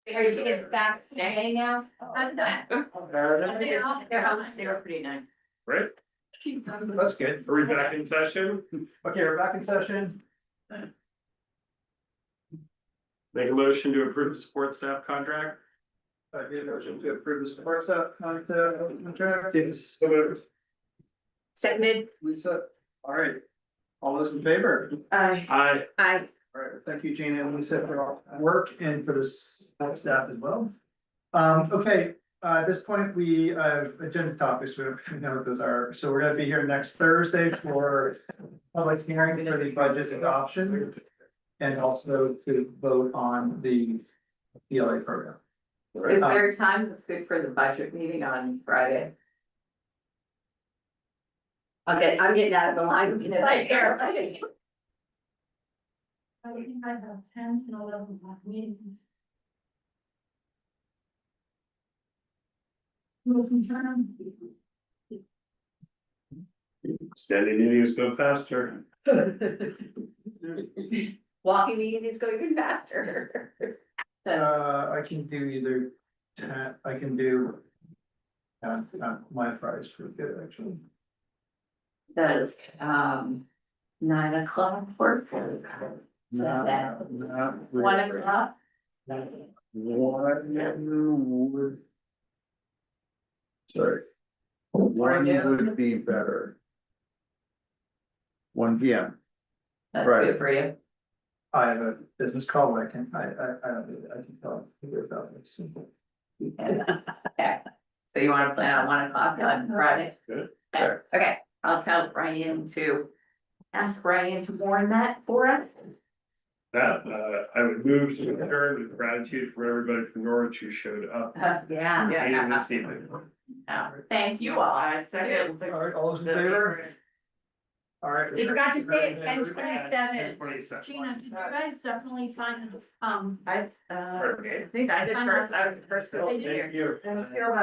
Are you kids back staying now? I'm done. They were pretty nice. Right? That's good. Are we back in session? Okay, we're back in session. Make a motion to approve the support staff contract? I need a motion to approve the support staff contract. Yes. Seconded. Lisa, all right. All those in favor? Aye. Aye. All right, thank you, Gina and Lisa for all the work and for the support staff as well. Okay, at this point, we agenda topics, we know what those are. So we're gonna be here next Thursday for public hearing for the budget adoption. And also to vote on the ELA program. Is there a time that's good for the budget meeting on Friday? I'm getting out of the line. You know, right here. I think I have 10 and 11 meetings. Standing meetings go faster. Walking meetings go even faster. I can do either 10, I can do. My Friday's pretty good, actually. Does, 9 o'clock work? Is that 1 o'clock? Sorry. One would be better. 1 PM. That's Right. good for you. I have a business call, but I can don't do that, I can tell. Figure it out. Okay. So you wanna plan on 1 o'clock on Friday? Good. Okay, I'll tell Ryan to ask Ryan to warn that for us. That, I would move to adjourn with gratitude for everybody from Norwich who showed up. Yeah. And this evening. Thank you all. I second. All right, all those in favor? All right. You forgot to say it, 10:27. 10:27. Gina, did you guys definitely find, I think I did first, I was the first. I did. Thank you.